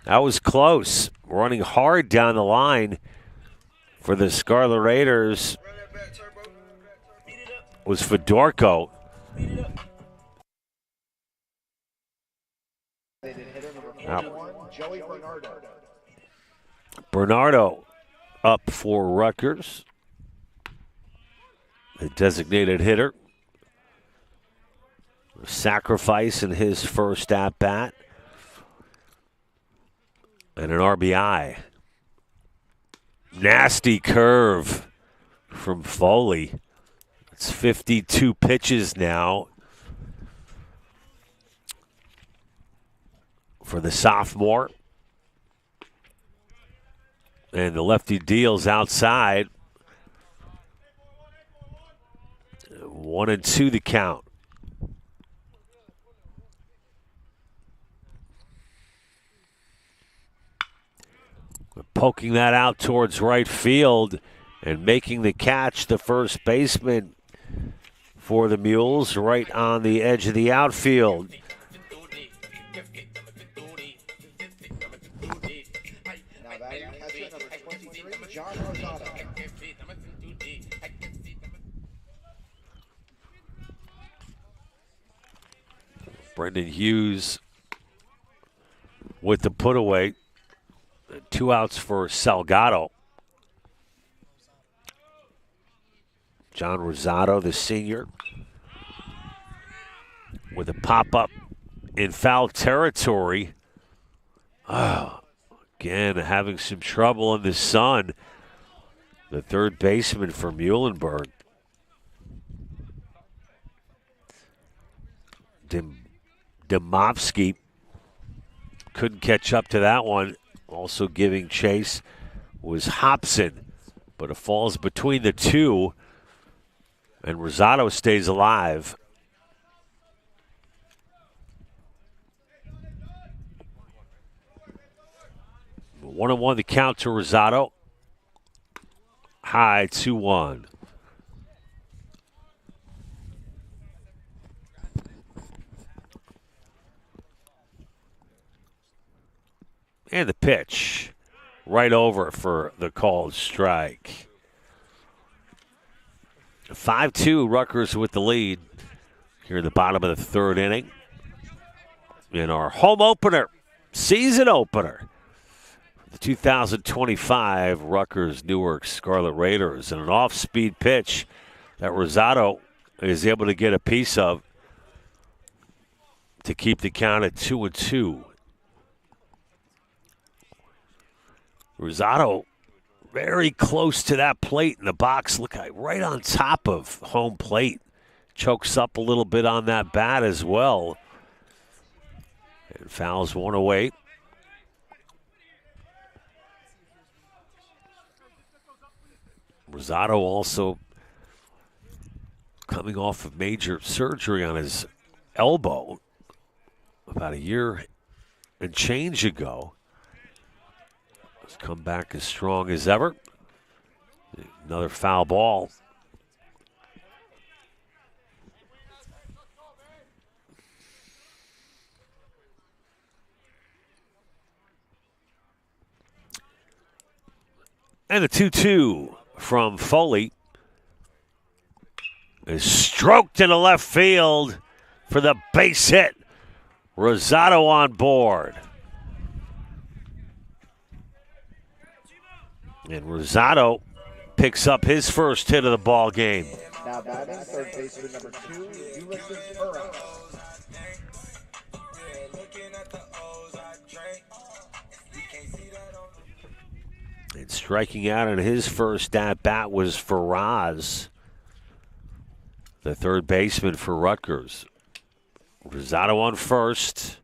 That was close. Running hard down the line for the Scarlet Raiders was Fedorko. Bernardo up for Rutgers. The designated hitter. sacrifice in his first at-bat. And an RBI. Nasty curve from Foley. It's 52 pitches now for the sophomore. And the lefty deals outside. 1-2 the count. Poking that out towards right field and making the catch, the first baseman for the Mules, right on the edge of the outfield. Now batting catcher number 23, John Rosado. Brendan Hughes with the put away. 2 outs for Salgado. John Rosado, the senior, with a pop-up in foul territory. Oh, again, having some trouble in the sun. The third baseman for Muhlenberg. Demovsky couldn't catch up to that one. Also giving chase was Hobson, but it falls between the two, and Rosado stays alive. One and one the count to Rosado. High 2-1. And the pitch right over for the called strike. 5-2, Rutgers with the lead here in the bottom of the third inning. In our home opener, season opener, the 2025 Rutgers Newark Scarlet Raiders. And an off-speed pitch that Rosado is able to get a piece of to keep the count at 2-2. Rosado very close to that plate in the box, look like right on top of home plate. Chokes up a little bit on that bat as well. And fouls one away. Rosado also coming off of major surgery on his elbow about a year and change ago. He's come back as strong as ever. Another foul ball. And the 2-2 from Foley is stroked into left field for the base hit. Rosado on board. And Rosado picks up his first hit of the ball game. Now batting, third baseman number 2, Ulysses Burrows. And striking out in his first at-bat was Faraz, the third baseman for Rutgers. Rosado on first,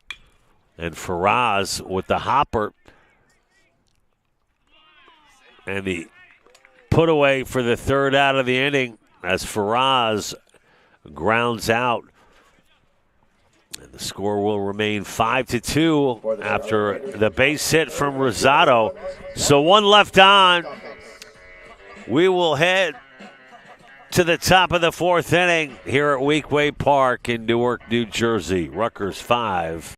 and Faraz with the hopper. And the put away for the third out of the inning as Faraz grounds out. And the score will remain 5-2 after the base hit from Rosado. So one left on. We will head to the top of the fourth inning here at Weekway Park in Newark, New Jersey. Rutgers 5.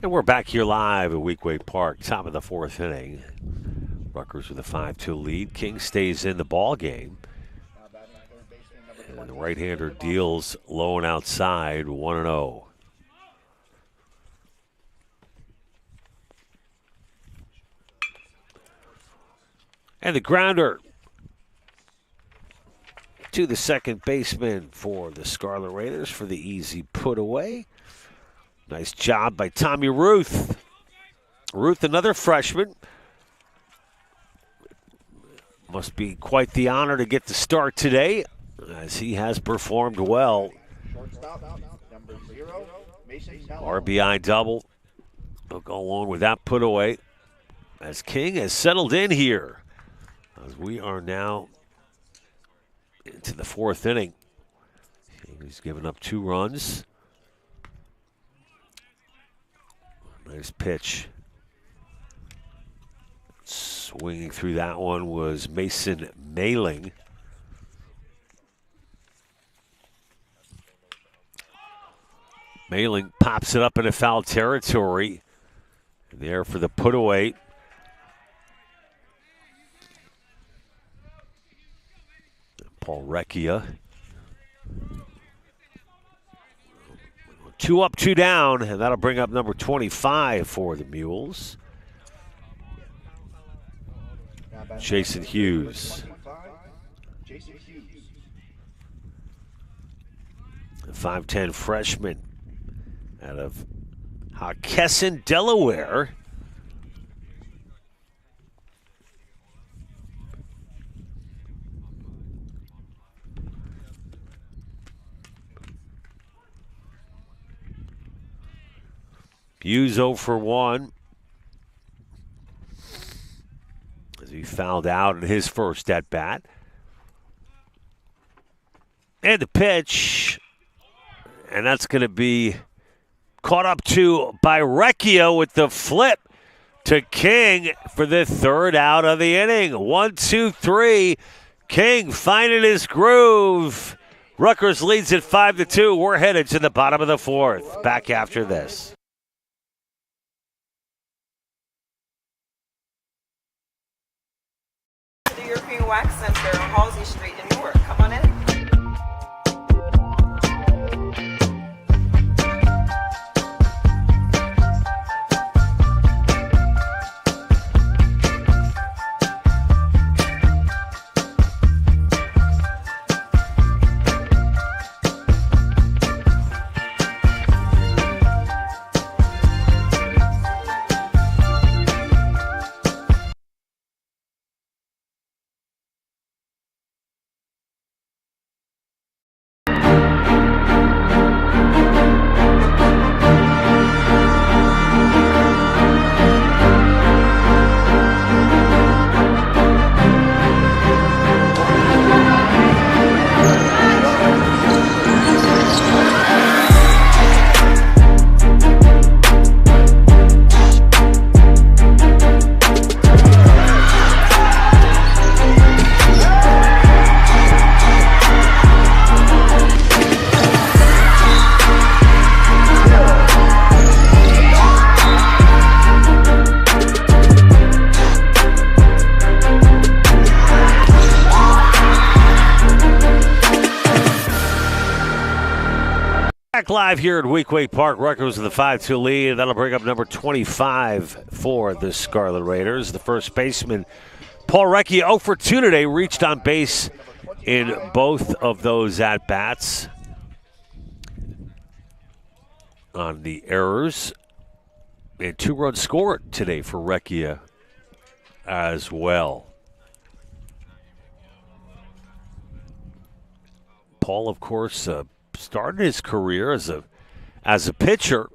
And we're back here live at Weequahic Park, top of the fourth inning. Rutgers with a 5-2 lead. King stays in the ball game. And the right-hander deals low and outside, 1-0. And the grounder to the second baseman for the Scarlet Raiders for the easy put away. Nice job by Tommy Ruth. Ruth, another freshman. Must be quite the honor to get the start today, as he has performed well. RBI double. They'll go along with that put away, as King has settled in here. As we are now into the fourth inning. He's given up 2 runs. Nice pitch. Swinging through that one was Mason Mailing. Mailing pops it up into foul territory. There for the put away. Paul Recchia. 2 up, 2 down, and that'll bring up number 25 for the Mules. Jason Hughes. A 5'10 freshman out of Hawkesson, Delaware. Hughes 0 for 1. As he fouled out in his first at bat. And the pitch. And that's going to be caught up to by Recchia with the flip to King for the third out of the inning. 1, 2, 3. King finding his groove. Rutgers leads at 5-2. We're headed to the bottom of the fourth. Back after this. The European Wax Center on Halsey Street in Newark. Come on in. Back live here at Weequahic Park. Rutgers with a 5-2 lead. That'll bring up number 25 for the Scarlet Raiders. The first baseman, Paul Recchia, 0 for 2 today. Reached on base in both of those at-bats on the errors. And 2 runs scored today for Recchia as well. Paul, of course, started his career as a pitcher.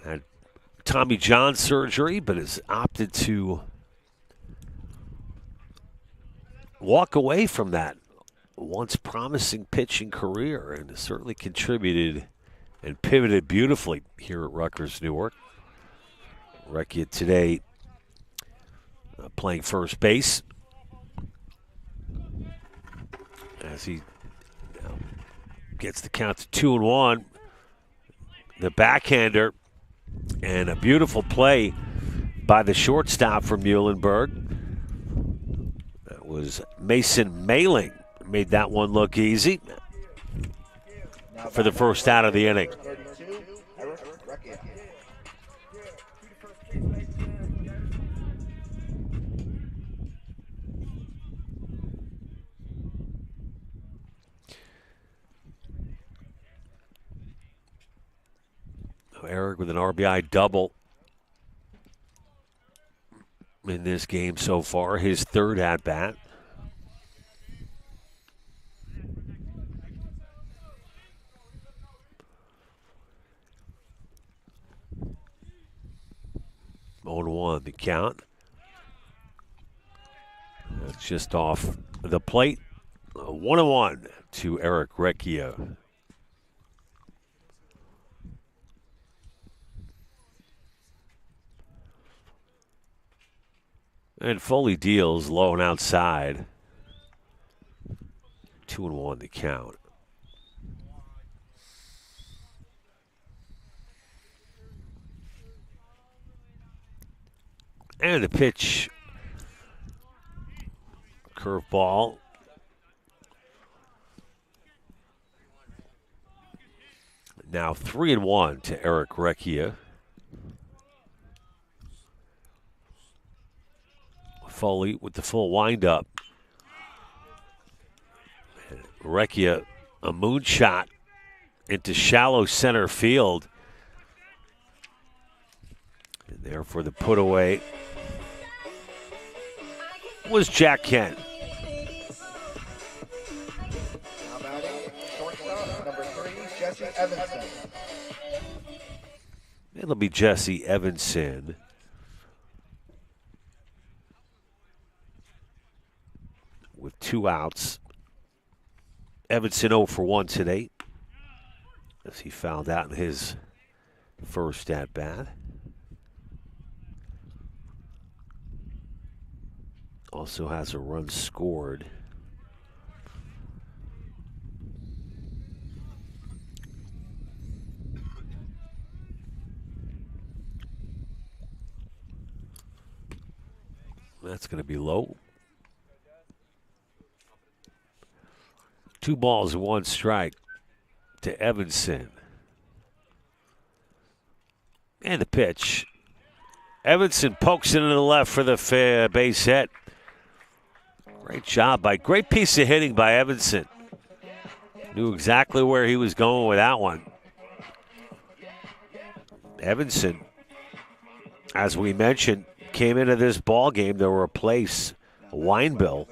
Had Tommy John surgery, but has opted to walk away from that once promising pitching career, and has certainly contributed and pivoted beautifully here at Rutgers Newark. Recchia today playing first base as he gets the count to 2-1. the backhander, and a beautiful play by the shortstop from Muhlenberg. That was Mason Mailing. Made that one look easy for the first out of the inning. 32, Eric Recchia. Eric with an RBI double in this game so far, his third at-bat. On 1 the count. That's just off the plate. 1-1 to Eric Recchia. And Foley deals low and outside. 2-1 the count. And the pitch. Curveball. Now 3-1 to Eric Recchia. Foley with the full windup. Recchia, a moonshot into shallow center field. And there for the put away was Jack Kent. Now batting, shortstop, number 3, Jesse Evanson. It'll be Jesse Evanson. With 2 outs. Evanson 0 for 1 today, as he fouled out in his first at-bat. Also has a run scored. That's going to be low. 2 balls and 1 strike to Evanson. And the pitch. Evanson pokes it into the left for the base hit. Great job great piece of hitting by Evanson. Knew exactly where he was going with that one. Evanson, as we mentioned, came into this ball game to replace Weinbill,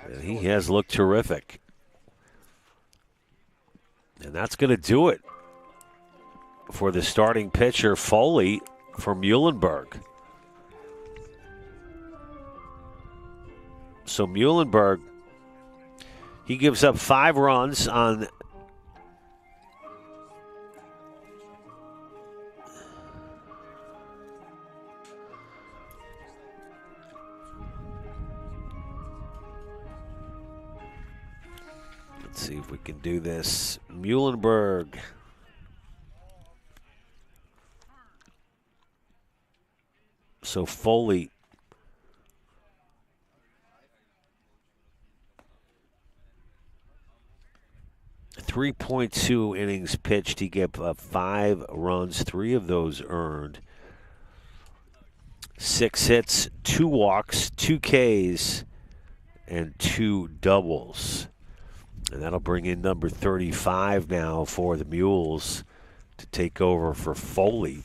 and he has looked terrific. And that's going to do it for the starting pitcher, Foley, from Muhlenberg. So Muhlenberg, he gives up 5 runs on let's see if we can do this. Muhlenberg. So Foley. .2 innings pitched. He gave up 5 runs, 3 of those earned. 6 hits, 2 walks, 2 Ks, and 2 doubles. And that'll bring in number 35 now for the Mules to take over for Foley.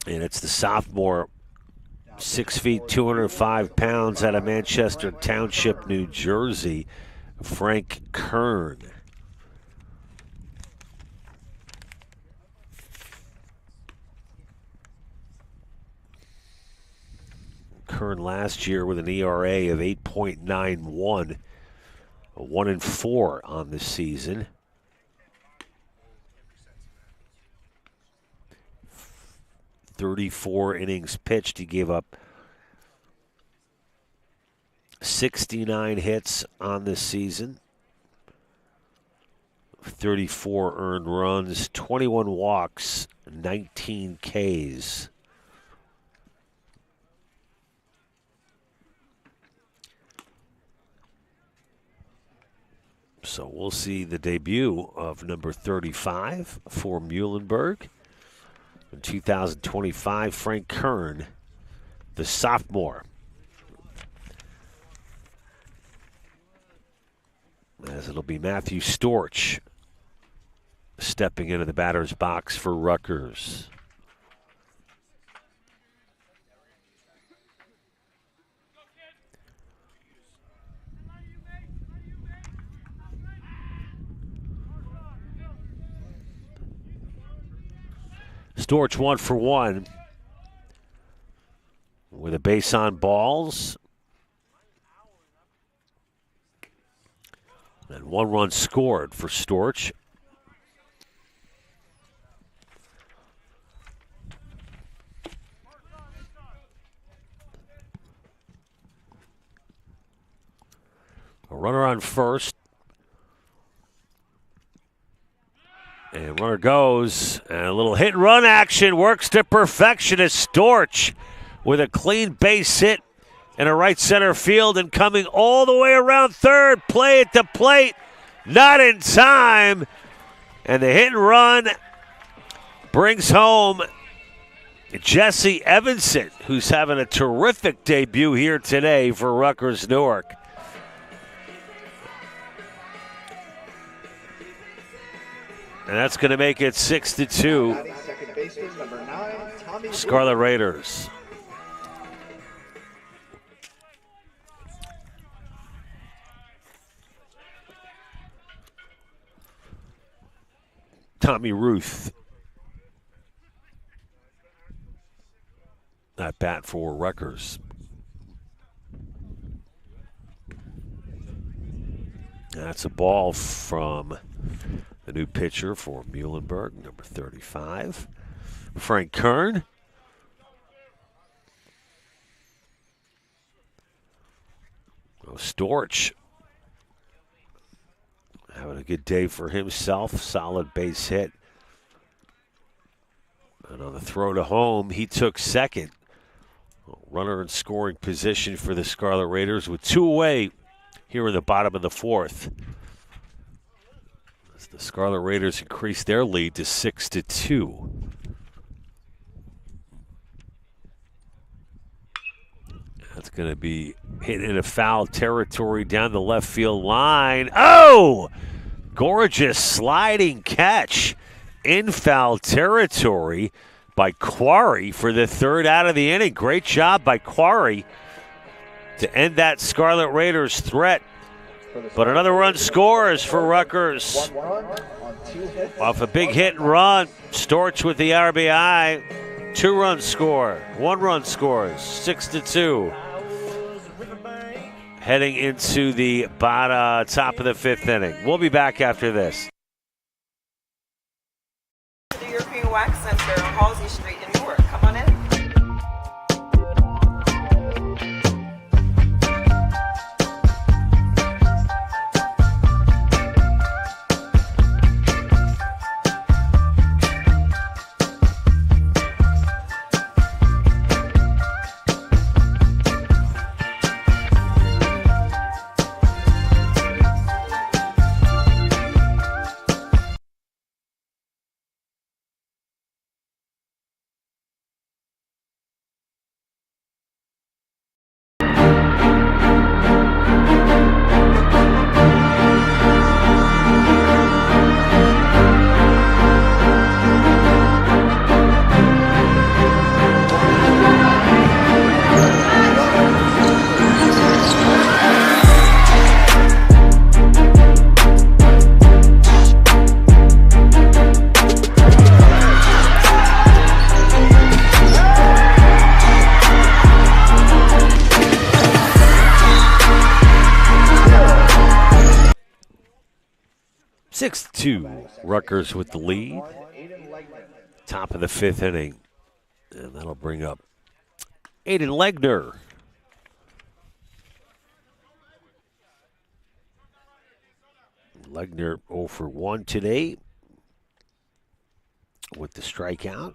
And it's the sophomore, 6 feet, 205 pounds, out of Manchester Township, New Jersey, Frank Kern. Kern last year with an ERA of 8.91, 1-4 on the season. .34 innings pitched. He gave up 69 hits on this season. 34 earned runs, 21 walks, 19 Ks. So we'll see the debut of number 35 for Muhlenberg. In 2025, Frank Kern, the sophomore. As it'll be Matthew Storch stepping into the batter's box for Rutgers. Storch 1 for 1 with a base on balls. And 1 run scored for Storch. A runner on first. And runner goes, and a little hit and run action works to perfection as Storch with a clean base hit in a right center field and coming all the way around third. Play at the plate, not in time. And the hit and run brings home Jesse Evanson, who's having a terrific debut here today for Rutgers Newark. And that's going to make it 6-2. Scarlet Raiders. Tommy Ruth at bat for Rutgers. That's a ball from the new pitcher for Muhlenberg, number 35, Frank Kern. Storch having a good day for himself. Solid base hit. And on the throw to home, he took second. Runner in scoring position for the Scarlet Raiders with 2 away here in the bottom of the 4th. As the Scarlet Raiders increase their lead to 6-2. That's going to be hit in a foul territory down the left field line. Oh! Gorgeous sliding catch in foul territory by Quarry for the 3rd out of the inning. Great job by Quarry to end that Scarlet Raiders threat. But another run scores for Rutgers. Off a big hit and run. Storch with the RBI. 2 runs score. 1 run scores. 6-2. Heading into the top of the 5th inning. We'll be back after this. The European Wax Center on Halsey Street in Newark. Come on in. Rutgers with the lead. Top of the 5th inning. And that'll bring up Aiden Legner. Legner 0 for 1 today with the strikeout.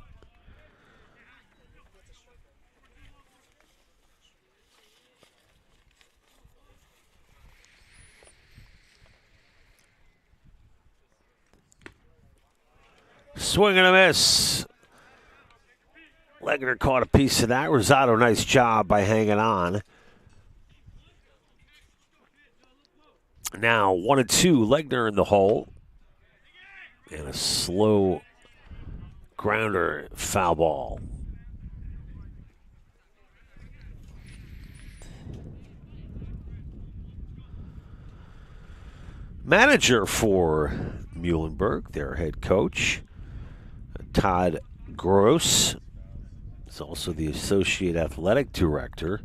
Swing and a miss. Legner caught a piece of that. Rosado, nice job by hanging on. Now 1-2, Legner in the hole. And a slow grounder, foul ball. Manager for Muhlenberg, their head coach, Todd Gross, is also the associate athletic director.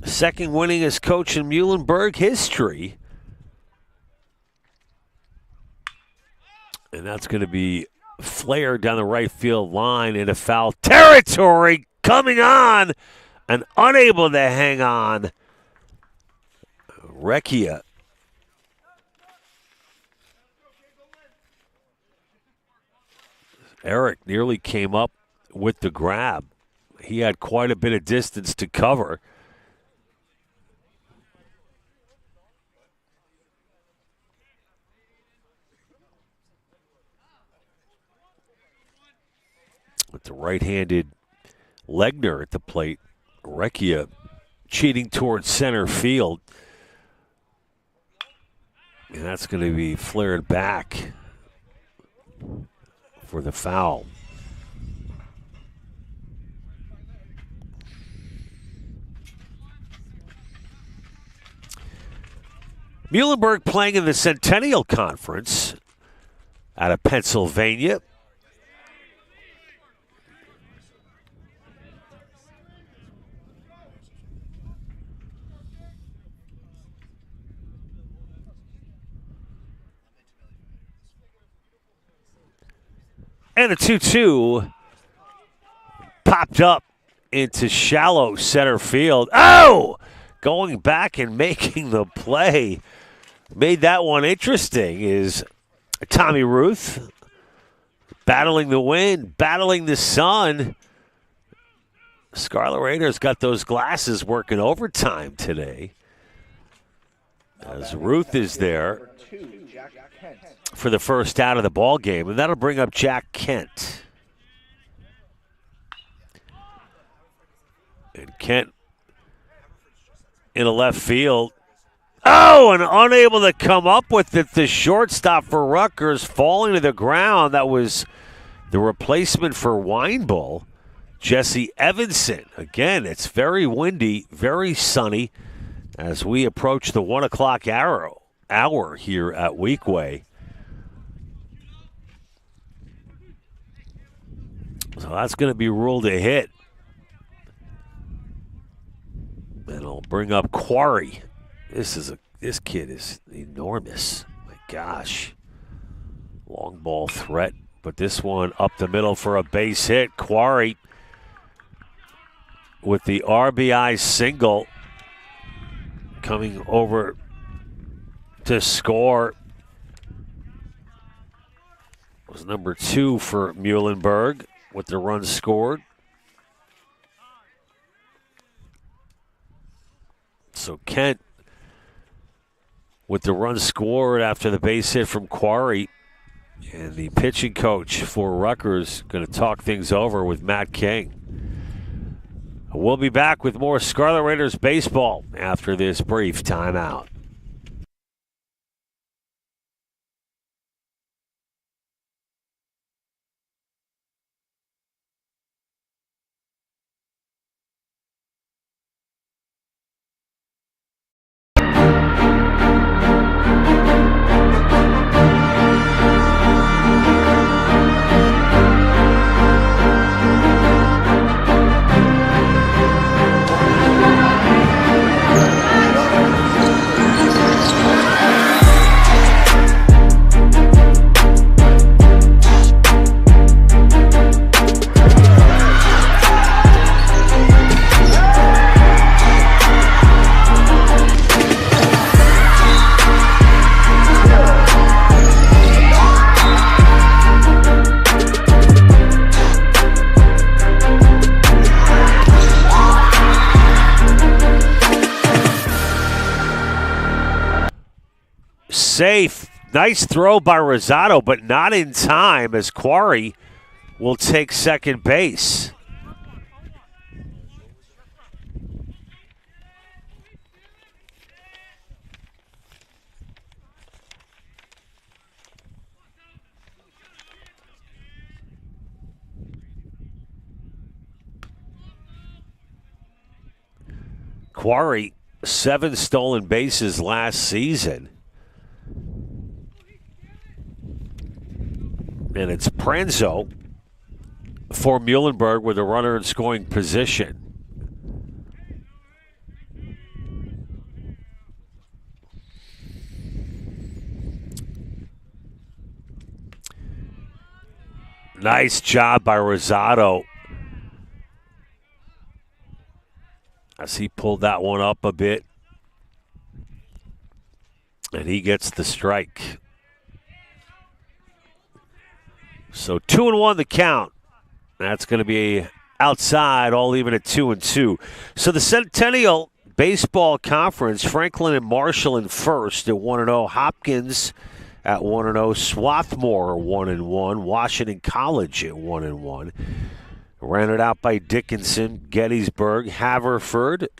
Second winningest coach in Muhlenberg history. And that's going to be flared down the right field line into foul territory. Coming on and unable to hang on. Recchia. Eric nearly came up with the grab. He had quite a bit of distance to cover. With the right-handed Legner at the plate, Recchia cheating towards center field. And that's going to be flared back for the foul. Muhlenberg playing in the Centennial Conference out of Pennsylvania. And a 2-2 popped up into shallow center field. Oh! Going back and making the play. Made that one interesting is Tommy Ruth. Battling the wind, battling the sun. Scarlet Raiders got those glasses working overtime today. As Ruth is there for the first out of the ball game, and that'll bring up Jack Kent. And Kent in the left field. Oh, and unable to come up with it. The shortstop for Rutgers falling to the ground. That was the replacement for Weinbull, Jesse Evanson. Again, it's very windy, very sunny as we approach the 1 o'clock hour here at Weekway. So that's going to be ruled a hit. And it'll bring up Quarry. This kid is enormous. My gosh. Long ball threat. But this one up the middle for a base hit. Quarry with the RBI single coming over to score. It was number 2 for Muhlenberg with the run scored. So Kent with the run scored after the base hit from Quarry. And the pitching coach for Rutgers going to talk things over with Matt King. We'll be back with more Scarlet Raiders baseball after this brief timeout. safe. Nice throw by Rosado, but not in time as Quarry will take second base. Quarry, 7 stolen bases last season. And it's Pranzo for Muhlenberg with a runner in scoring position. Nice job by Rosado as he pulled that one up a bit. And he gets the strike. So 2-1 the count. That's going to be outside, all even at 2-2. So the Centennial Baseball Conference, Franklin and Marshall in first at 1-0. Hopkins at 1-0. Swarthmore 1-1. Washington College at 1-1. Ran it out by Dickinson, Gettysburg, Haverford.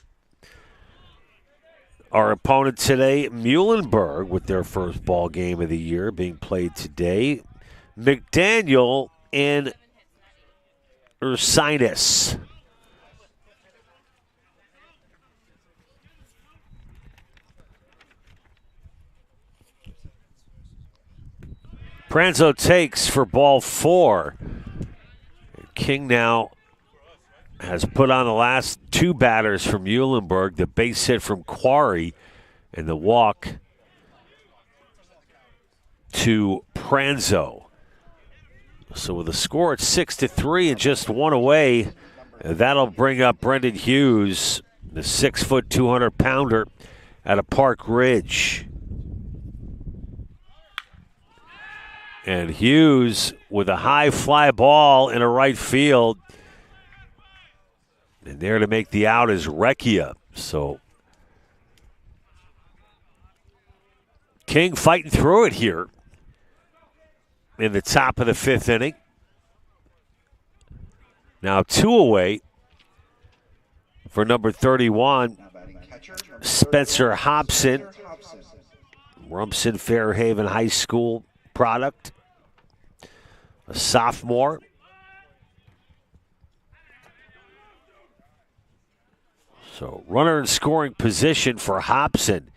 Our opponent today, Muhlenberg, with their first ball game of the year being played today. McDaniel and Ursinus. Pranzo takes for ball 4. King now has put on the last 2 batters from Muhlenberg, the base hit from Quarry and the walk to Pranzo. So with a score at 6-3 and just 1 away, that'll bring up Brendan Hughes, the 6-foot, 200-pounder out of Park Ridge. And Hughes with a high fly ball in a right field. And there to make the out is Recchia. So King fighting through it here in the top of the 5th inning. Now 2 away for number 31, Spencer Hobson. Rumson Fairhaven High School product. A sophomore. So runner in scoring position for Hobson.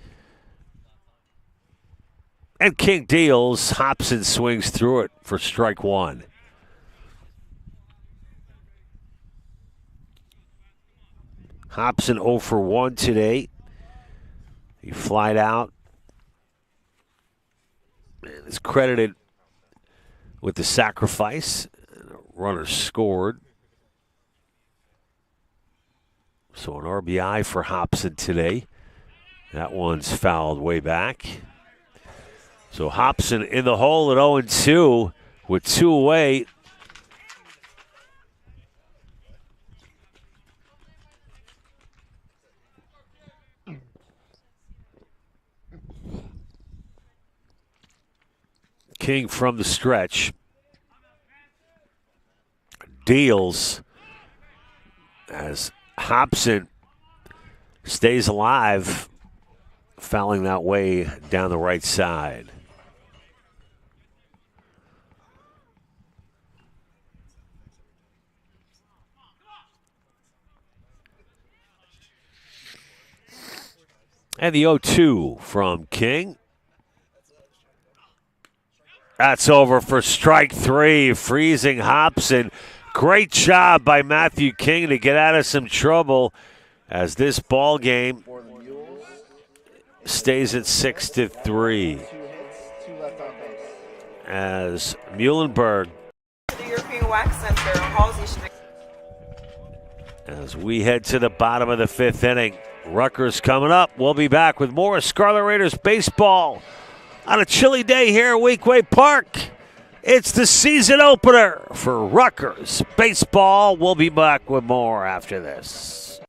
And King deals. Hobson swings through it for strike 1. Hobson 0 for 1 today. He flied out and is credited with the sacrifice. Runner scored. So an RBI for Hobson today. That one's fouled way back. So Hobson in the hole at 0-2 with 2 away. King from the stretch deals as Hobson stays alive, fouling that way down the right side. And the 0-2 from King. That's over for strike 3, freezing Hobson. Great job by Matthew King to get out of some trouble as this ball game stays at 6-3. As Muhlenberg, The European Wax Center on Halsey Street. as we head to the bottom of the 5th inning. Rutgers coming up. We'll be back with more Scarlet Raiders baseball on a chilly day here at Weequahic Park. It's the season opener for Rutgers baseball. We'll be back with more after this.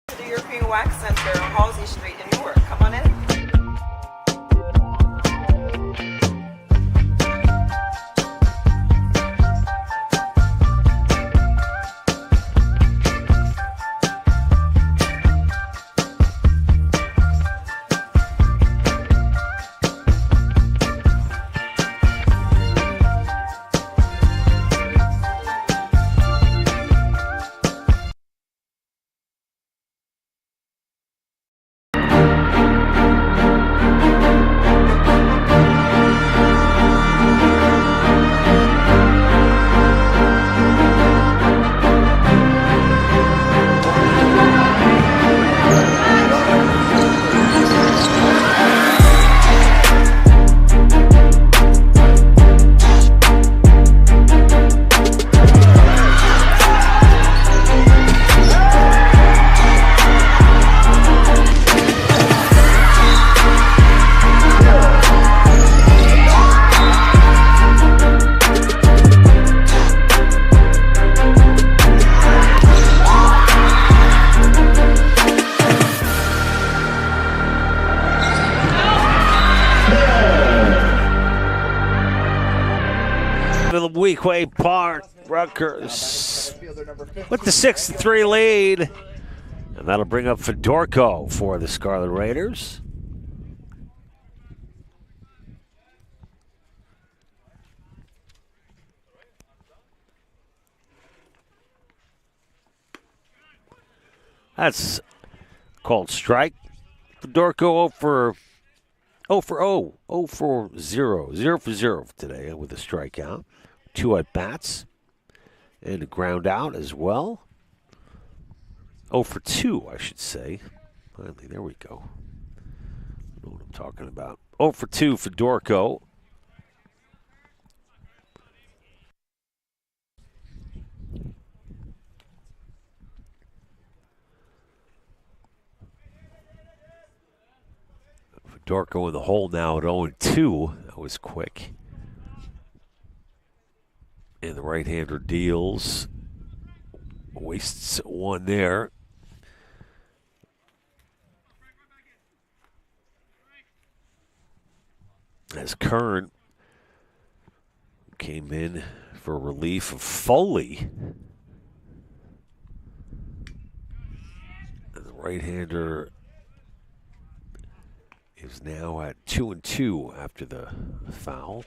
The European Wax Center on Halsey Street in Newark. Come on in. Weequay Park. Rutgers with the 6-3 lead. And that'll bring up Fedorko for the Scarlet Raiders. That's called strike. Fedorko 0 for 0. 0 for 0. 0 for 0 today with a strikeout. 2 at bats. And a ground out as well. 0 for 2, I should say. Finally, there we go. I know what I'm talking about. 0 for 2 for Fedorko. Fedorko in the hole now at 0-2. That was quick. And the right-hander deals. Wastes one there. As Kern came in for relief of Foley. And the right-hander is now at 2-2 after the foul.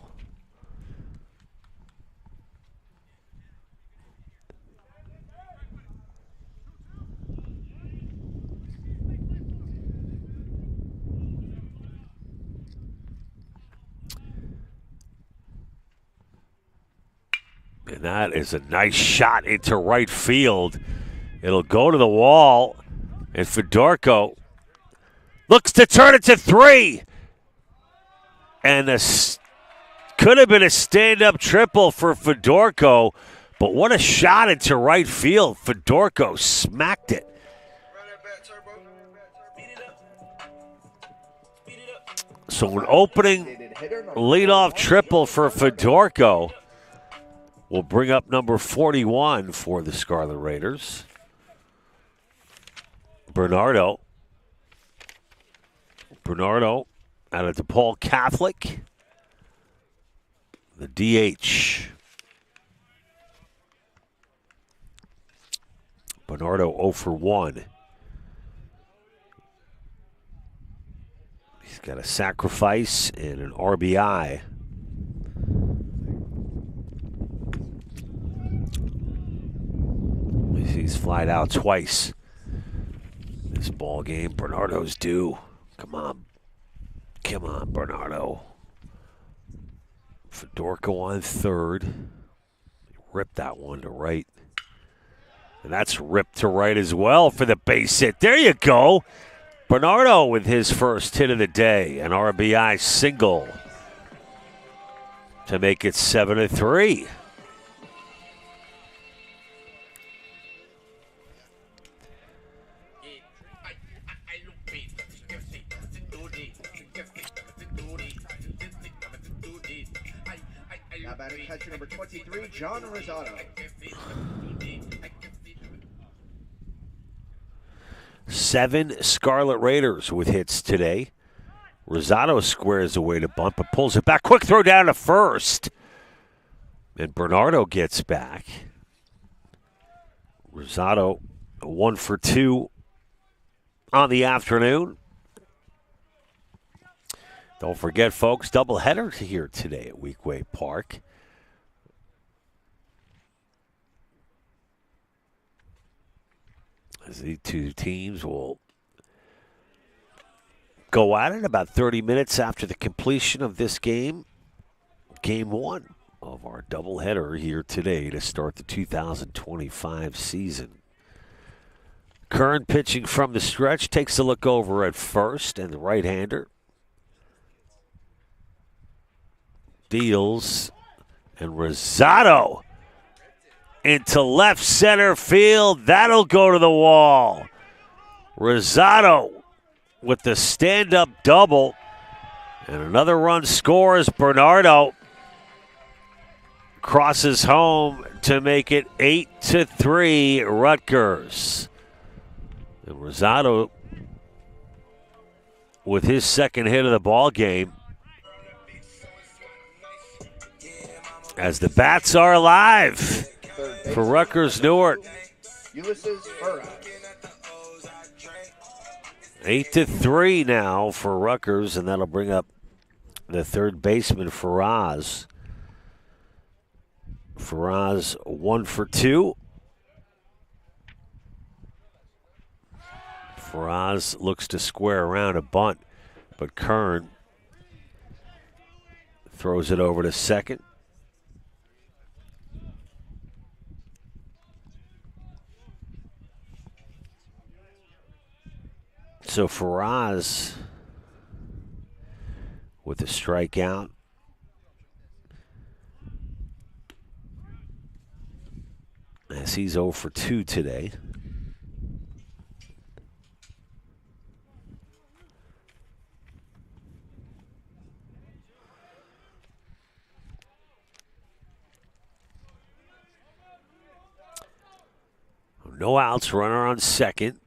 And that is a nice shot into right field. It'll go to the wall. And Fedorko looks to turn it to 3. And this could have been a stand-up triple for Fedorko. But what a shot into right field. Fedorko smacked it. So an opening leadoff triple for Fedorko will bring up number 41 for the Scarlet Raiders. Bernardo out of DePaul Catholic. The DH. Bernardo 0 for 1. He's got a sacrifice and an RBI. He's flied out twice this ball game. Bernardo's due. Come on, Bernardo. Fedorko on third. Ripped that one to right. And that's ripped to right as well for the base hit. There you go. Bernardo with his first hit of the day. An RBI single to make it 7-3. Batting catcher number 23, John Rosado. 7 Scarlet Raiders with hits today. Rosado squares away to bunt, but pulls it back. Quick throw down to first. And Bernardo gets back. Rosado 1 for 2 on the afternoon. Don't forget, folks, doubleheader here today at Weequay Park. As the two teams will go at it about 30 minutes after the completion of this game. Game 1 of our doubleheader here today to start the 2025 season. Kern pitching from the stretch, takes a look over at first, and the right-hander deals, and Rosado into left center field. That'll go to the wall. Rosado with the stand-up double, and another run scores. Bernardo crosses home to make it 8-3 Rutgers. And Rosado with his second hit of the ball game. as the bats are alive for Rutgers Newark. Ulysses Furrow. 8-3 now for Rutgers, and that'll bring up the third baseman, Faraz. Faraz 1 for 2. Faraz looks to square around a bunt, but Kern throws it over to second. So Faraz with a strikeout. As he's 0 for 2 today. No outs, runner on second.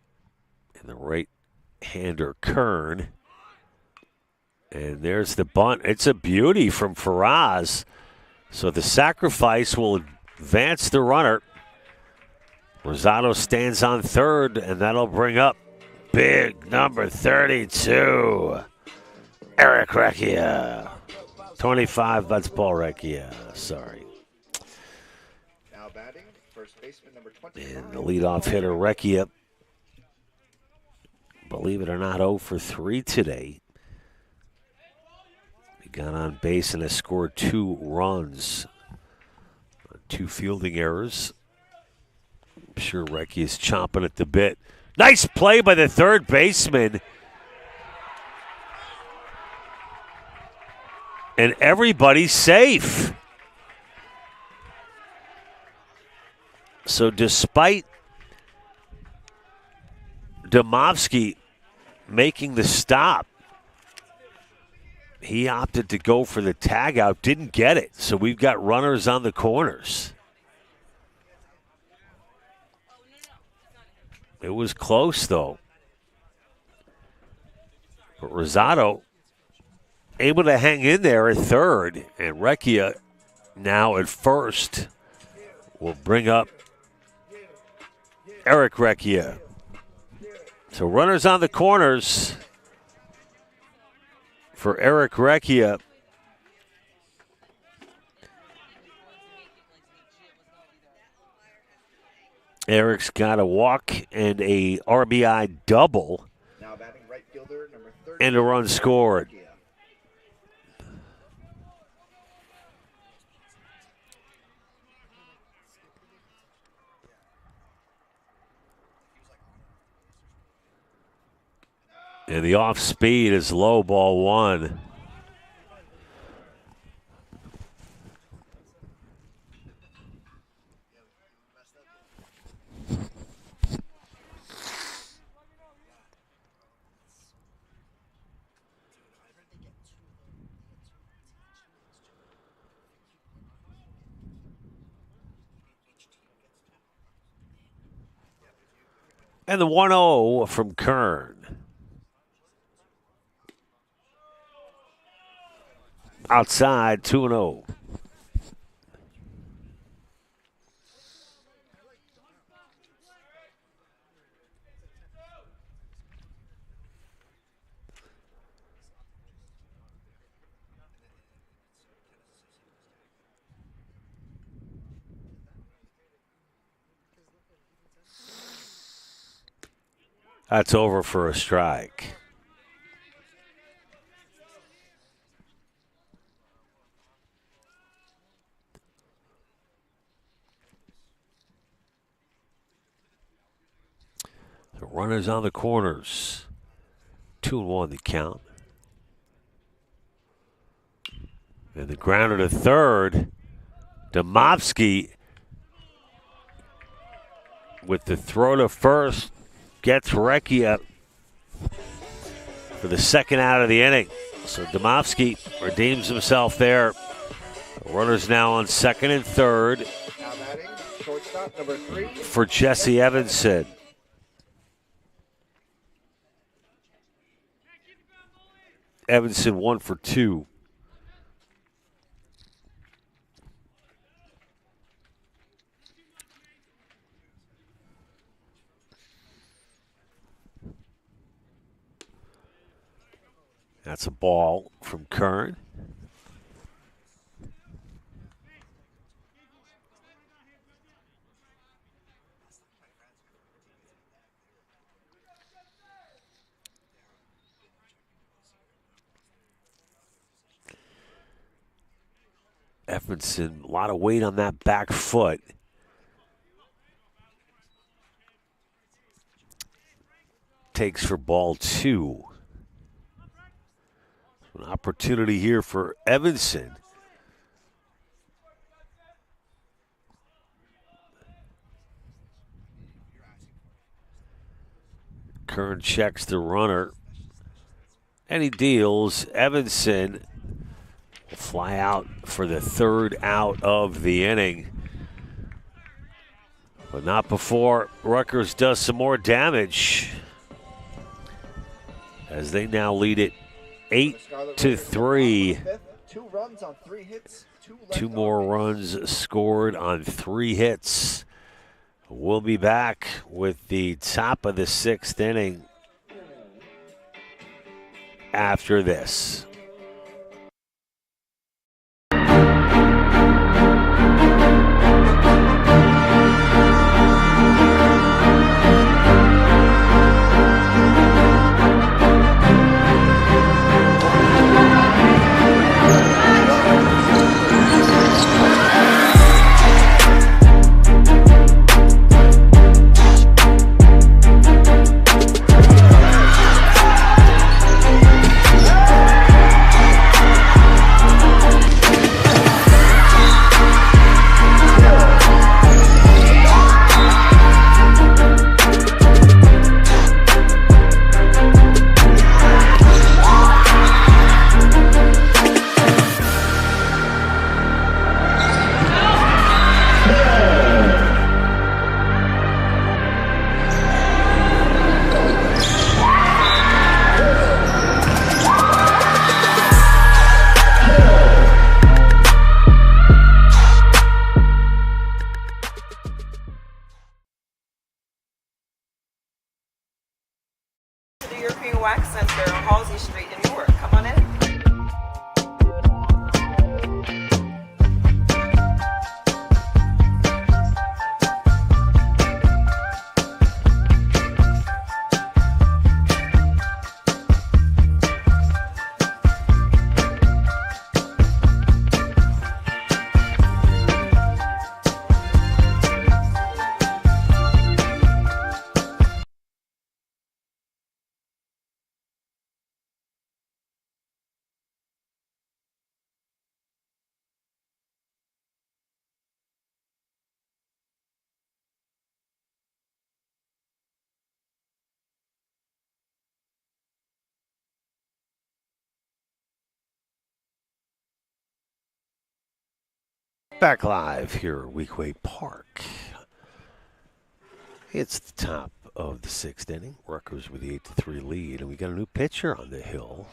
And the right-hander Kern. And there's the bunt. It's a beauty from Faraz. So the sacrifice will advance the runner. Rosado stands on third, and that'll bring up big number 32, Eric Recchia. 25, that's Paul Recchia. Sorry. Now batting, first baseman number 25. And the leadoff hitter, Recchia, believe it or not, 0 for 3 today. He got on base and has scored 2 runs, 2 fielding errors. I'm sure Recchia is chomping at the bit. Nice play by the third baseman. And everybody's safe. So despite Domovsky making the stop, he opted to go for the tag out, didn't get it. So we've got runners on the corners. It was close, though. But Rosado able to hang in there at third, and Recchia now at first will bring up Eric Recchia. So runners on the corners for Eric Recchia. Eric's got a walk and a RBI double. Now batting right fielder number 30. And a run scored. And the off speed is low, ball 1. And the 1-0 from Kern. Outside, 2-0. That's over for a strike. The runners on the corners. 2-1 the count. And the grounder to third. Domovsky with the throw to first gets Recchia for the second out of the inning. So Domovsky redeems himself there. The runners now on second and third. Now batting shortstop number 3 for Jesse Evanson. Evanson 1 for 2. That's a ball from Kern. Evanson, a lot of weight on that back foot. Takes for ball 2. An opportunity here for Evanson. Kern checks the runner. And he deals. Evanson will fly out for the 3rd out of the inning. But not before Rutgers does some more damage, as they now lead it 8-3. 2 runs on 3 hits. 2 more runs scored on 3 hits. We'll be back with the top of the 6th inning after this. The European Wax Center on Halsey Street in Newark. Come on in. Back live here at Weequahic Park. It's the top of the 6th inning. Rutgers with the 8-3 lead, and we got a new pitcher on the hill,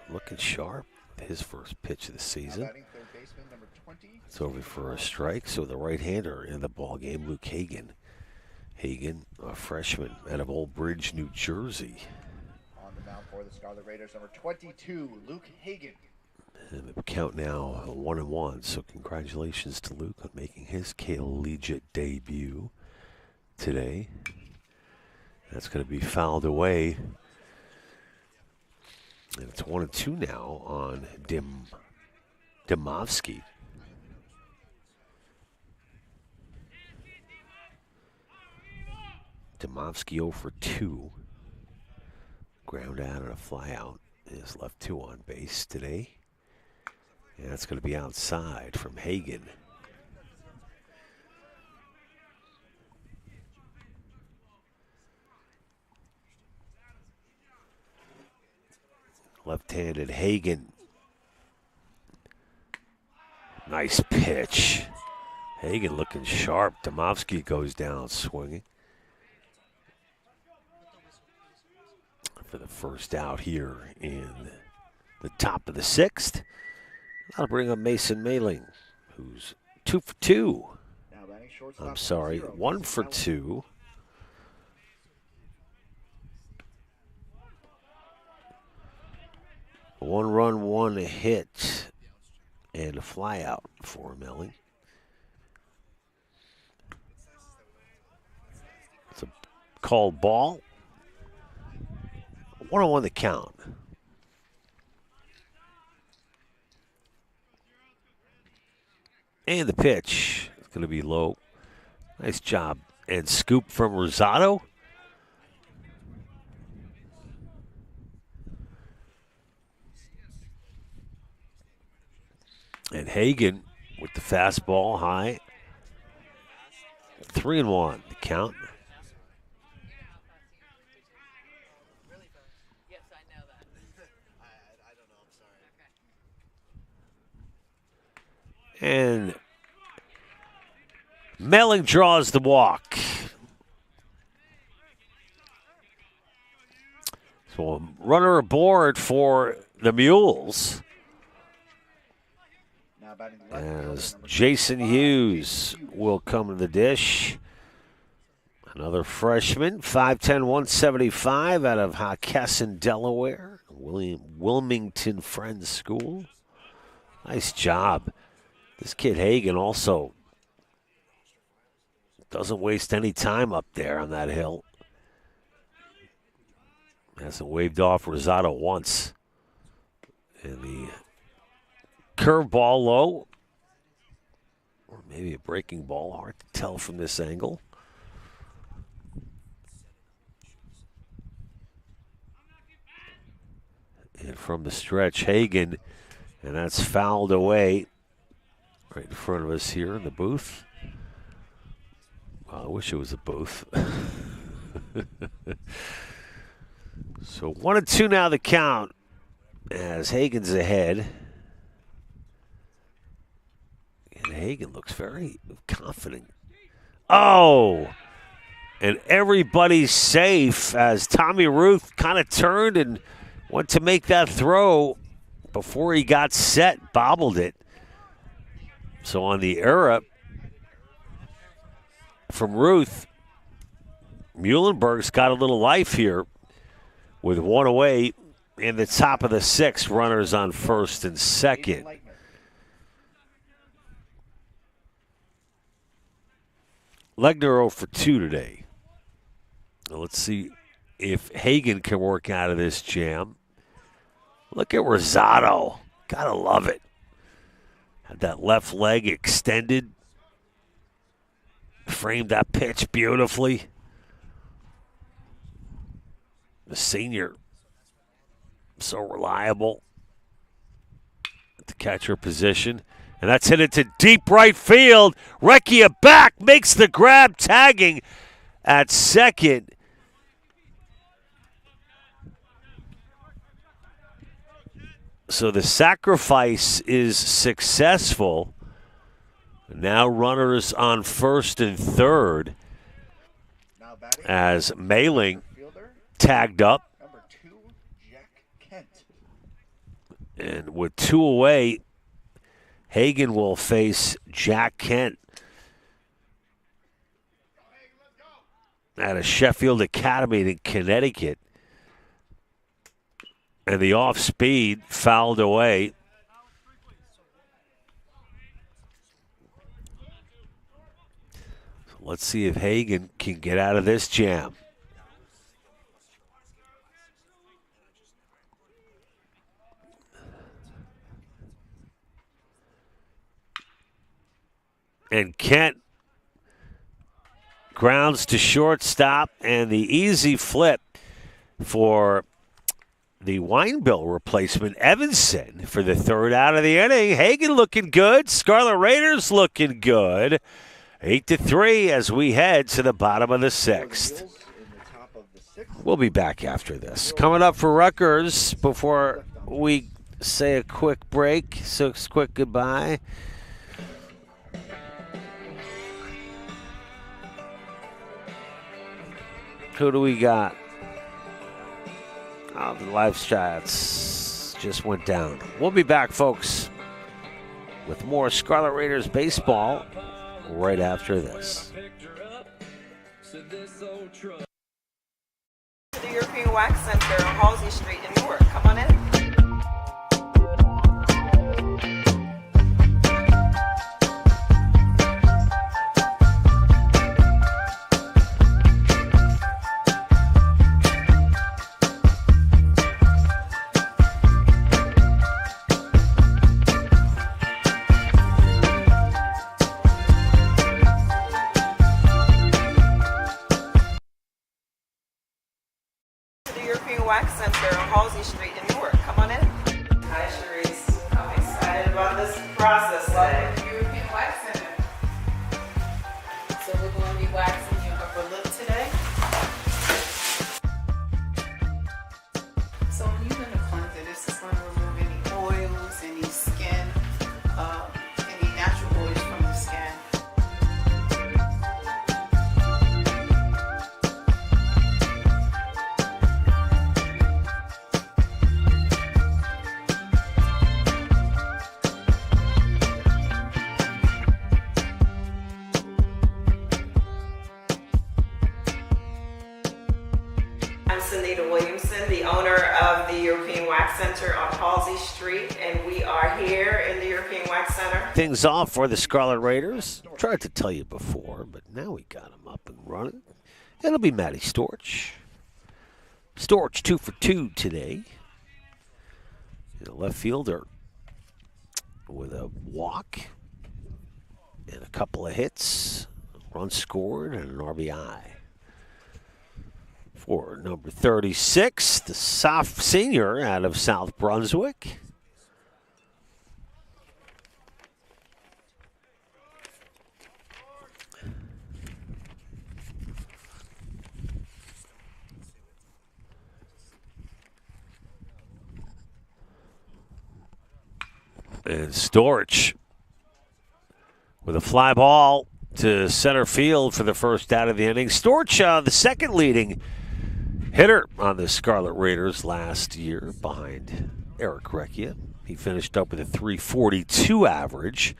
looking sharp. His first pitch of the season. It's over for a strike. So the right-hander in the ball game, Luke Hagan. Hagan, a freshman out of Old Bridge, New Jersey. On the mound for the Scarlet Raiders, number 22, Luke Hagan. And the count now 1-1. So congratulations to Luke on making his collegiate debut today. That's going to be fouled away. And it's 1-2 now on Dimovsky. Dimovsky 0 for 2. Ground out and a fly out. Is left 2 on base today. And that's going to be outside from Hagan. Left-handed Hagan. Nice pitch. Hagan looking sharp. Dimovsky goes down swinging. For the first out here in the top of the 6th. That'll bring up Mason Mailing, who's 2 for 2. I'm sorry, 1 for 2. 1 run, 1 hit, and a fly out for Millie. It's a called ball. 1-1 the count. And the pitch is going to be low. Nice job. And scoop from Rosado. And Hagen with the fastball high. 3-1 the count. And Melling draws the walk. So a runner aboard for the Mules. As Jason Hughes will come to the dish. Another freshman, 5'10", 175 out of Hockessen, Delaware. Wilmington Friends School. Nice job. This kid Hagen also doesn't waste any time up there on that hill. Hasn't waved off Rosado once. And the curveball low. Or maybe a breaking ball. Hard to tell from this angle. And from the stretch, Hagen. And that's fouled away. Right in front of us here in the booth. Well, I wish it was a booth. So 1-2 now the count as Hagen's ahead. And Hagen looks very confident. Oh! And everybody's safe as Tommy Ruth kind of turned and went to make that throw before he got set, bobbled it. So on the error from Ruth, Muhlenberg's got a little life here with 1 away in the top of the 6th, runners on first and second. Legner 0 for 2 today. Now let's see if Hagen can work out of this jam. Look at Rosado. Gotta love it. Had that left leg extended. Framed that pitch beautifully. The senior, so reliable at the catcher position. And that's hit into deep right field. Recchia back, makes the grab, tagging at second. So the sacrifice is successful. Now runners on first and third as Mailing tagged up. Number 2, Jack Kent. And with 2 away, Hagen will face Jack Kent out of Sheffield Academy in Connecticut. And the off speed fouled away. So let's see if Hagen can get out of this jam. And Kent grounds to shortstop, and the easy flip for the Winebill replacement, Evanson, for the 3rd out of the inning. Hagen looking good. Scarlet Raiders looking good. 8-3 as we head to the bottom of the 6th. We'll be back after this. Coming up for Rutgers before we say a quick break, so a quick goodbye. Who do we got? Oh, the live chats just went down. We'll be back, folks, with more Scarlet Raiders baseball right after this. To the European Wax Center on Halsey Street in Newark. Come on in. European Wax Center on Halsey Street in Newark. Come on in. Hi, Sharice. I'm excited about this process today. Welcome to European Wax Center. So we're going to be waxing your upper lip today. So when you're going to cleanser, this is going to remove any oils, any skin, any natural oils from the skin. I'm Sunita Williamson, the owner of the European Wax Center on Halsey Street, and we are here in the European Wax Center. Things off for the Scarlet Raiders. Tried to tell you before, but now we got them up and running. It'll be Matty Storch. Storch 2 for 2 today. The left fielder with a walk and a couple of hits, run scored, and an RBI. For number 36, the soft senior out of South Brunswick. And Storch with a fly ball to center field for the first out of the inning. Storch, the second leading hitter on the Scarlet Raiders last year behind Eric Recchia. He finished up with a .342 average.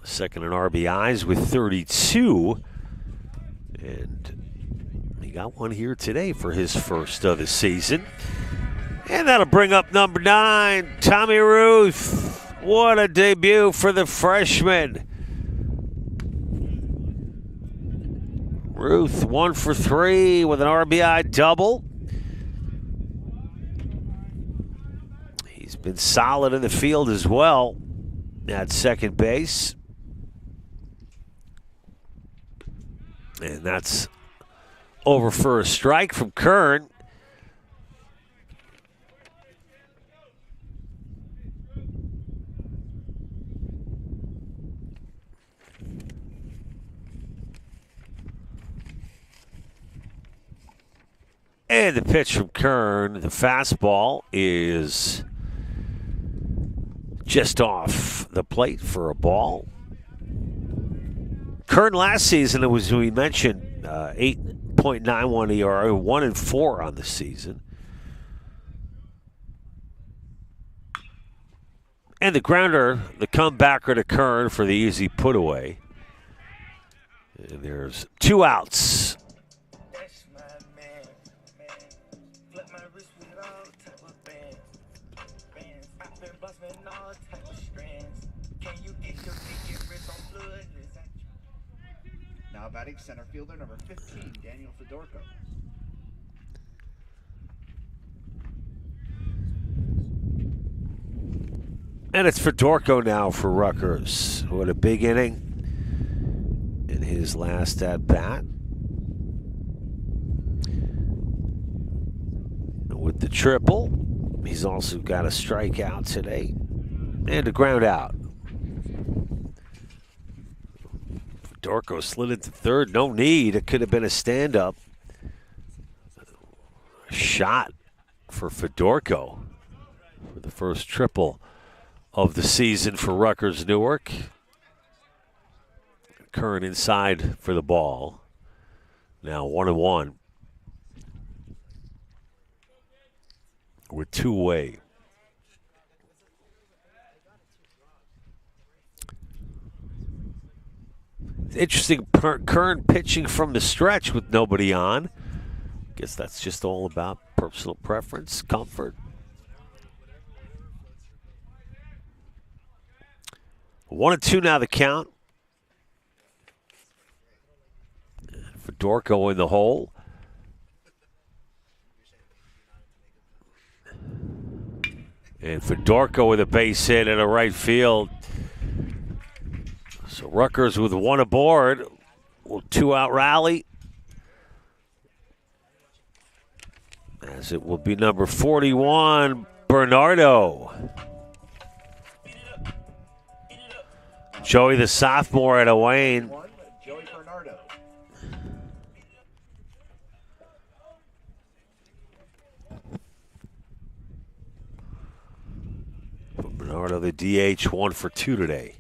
Second in RBIs with 32. And he got one here today for his first of the season. And that'll bring up number 9, Tommy Ruth. What a debut for the freshman. Ruth 1 for 3 with an RBI double. He's been solid in the field as well at second base. And that's over for a strike from Kern. And the pitch from Kern, the fastball is just off the plate for a ball. Kern last season, it was, we mentioned, 8.91 ERA, 1-4 on the season. And the grounder, the comebacker to Kern for the easy put away. And there's 2 outs. That's my man. Flip my wrist with all type of bands. I've been busting all type of strands. Can you get your ticket rich on blood? Is that you? Now batting center fielder number 15, Daniel Fedorko. And it's Fedorko now for Rutgers. What a big inning in his last at-bat. With the triple, he's also got a strikeout today and a ground out. Fedorko slid into third, no need. It could have been a stand-up. Shot for Fedorko for the first triple of the season for Rutgers Newark. Kern inside for the ball. Now 1-1 with 2 away. Interesting, Kern pitching from the stretch with nobody on. Guess that's just all about personal preference, comfort. 1-2 now the count. Fedorko in the hole. And Fedorko with a base hit in a right field. So Rutgers with 1 aboard. 2-out rally. as it will be number 41, Bernardo. Joey, the sophomore out of Wayne. Joey Bernardo. Bernardo, the DH, 1 for 2 today.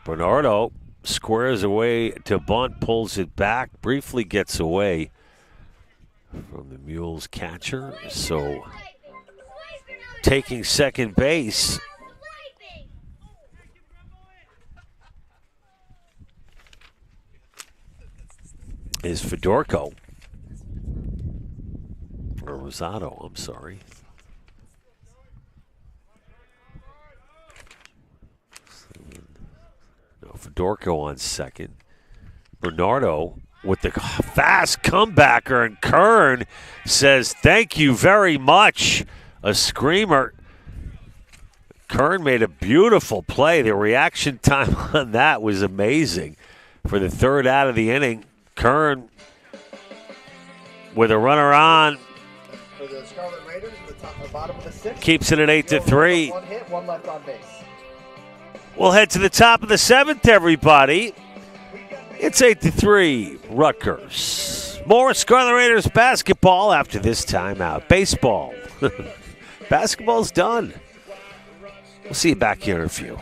Bernardo squares away to bunt, pulls it back, briefly gets away from the Mules catcher. So taking second base is Fedorko. Or Rosado, I'm sorry. No, Fedorko on second. Bernardo with the fast comebacker, and Kern says, "Thank you very much." A screamer. Kern made a beautiful play. The reaction time on that was amazing. For the third out of the inning, Kern with a runner on. For the Scarlet Raiders, the bottom of the sixth. Keeps it at 8-3. One hit, one left on base. We'll head to the top of the seventh, everybody. It's 8-3, Rutgers. More Scarlet Raiders basketball after this timeout. Baseball. Basketball's done. We'll see you back here in a few.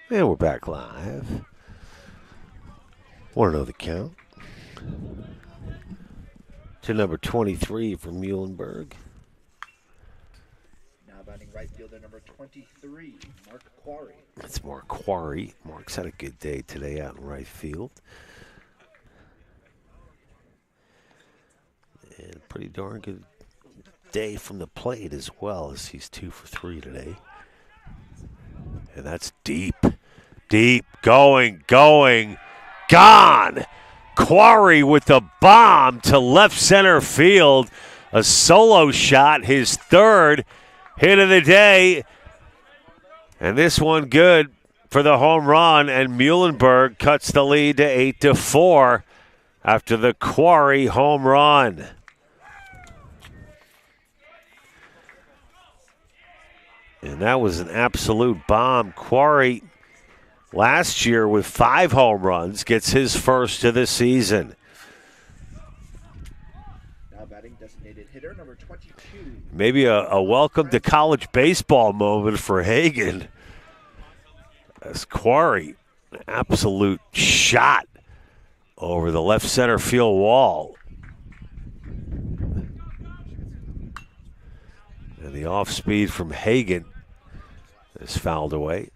And we're back live. Want to know the count? To number 23 for Muhlenberg. Now batting right fielder number 23, Mark Quarry. That's Mark Quarry. Mark's had a good day today out in right field. And pretty darn good day from the plate as well, as he's 2 for 3 today. And that's deep. Deep. Going. Gone. Quarry with the bomb to left center field. A solo shot, his third hit of the day. And this one good for the home run. And Muhlenberg cuts the lead to 8-4 after the Quarry home run. And that was an absolute bomb. Quarry, last year with 5 home runs, gets his first of the season. Now batting designated hitter number 22. Maybe a welcome to college baseball moment for Hagan. As Quarry, an absolute shot over the left center field wall. And the off speed from Hagan is fouled away.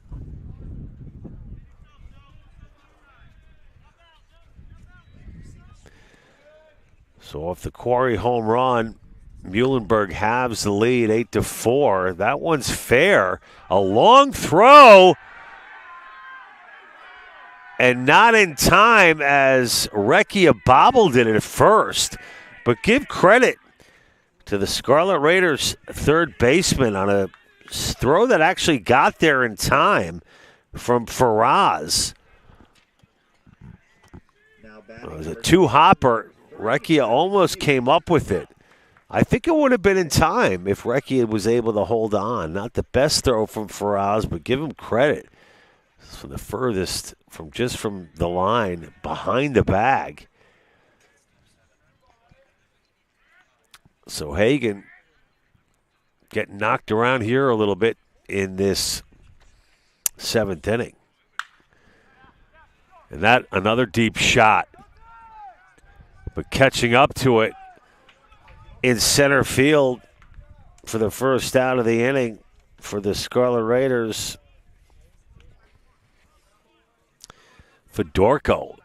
So off the Quarry home run, Muhlenberg halves the lead 8-4. That one's fair. A long throw. And not in time, as Recchia bobbled it at first. But give credit to the Scarlet Raiders third baseman on a throw that actually got there in time from Faraz. Now It batting was a number two-hopper. Recchia almost came up with it. I think it would have been in time if Recchia was able to hold on. Not the best throw from Faraz, but give him credit. This is from the furthest, from the line, behind the bag. So Hagan getting knocked around here a little bit in this seventh inning. And that, another deep shot. But catching up to it in center field for the first out of the inning for the Scarlet Raiders, Fedorko.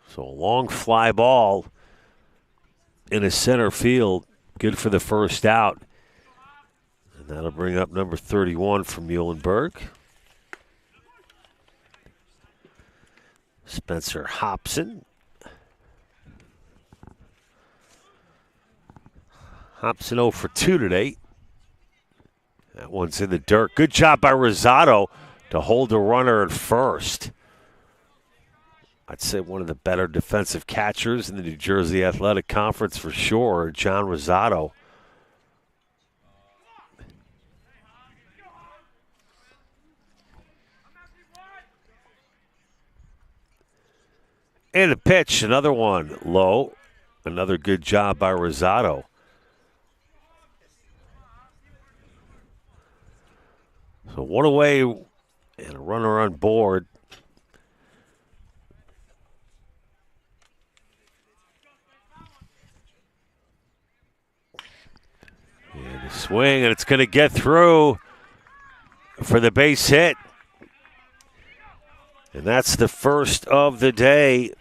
So a long fly ball in a center field, good for the first out. And that'll bring up number 31 from Muhlenberg. Spencer Hobson. Hobson 0 for 2 today. That one's in the dirt. Good job by Rosado to hold the runner at first. I'd say one of the better defensive catchers in the New Jersey Athletic Conference for sure, John Rosado. And a pitch, another one low. Another good job by Rosado. So one away and a runner on board. And a swing, and it's going to get through for the base hit. And that's the first of the day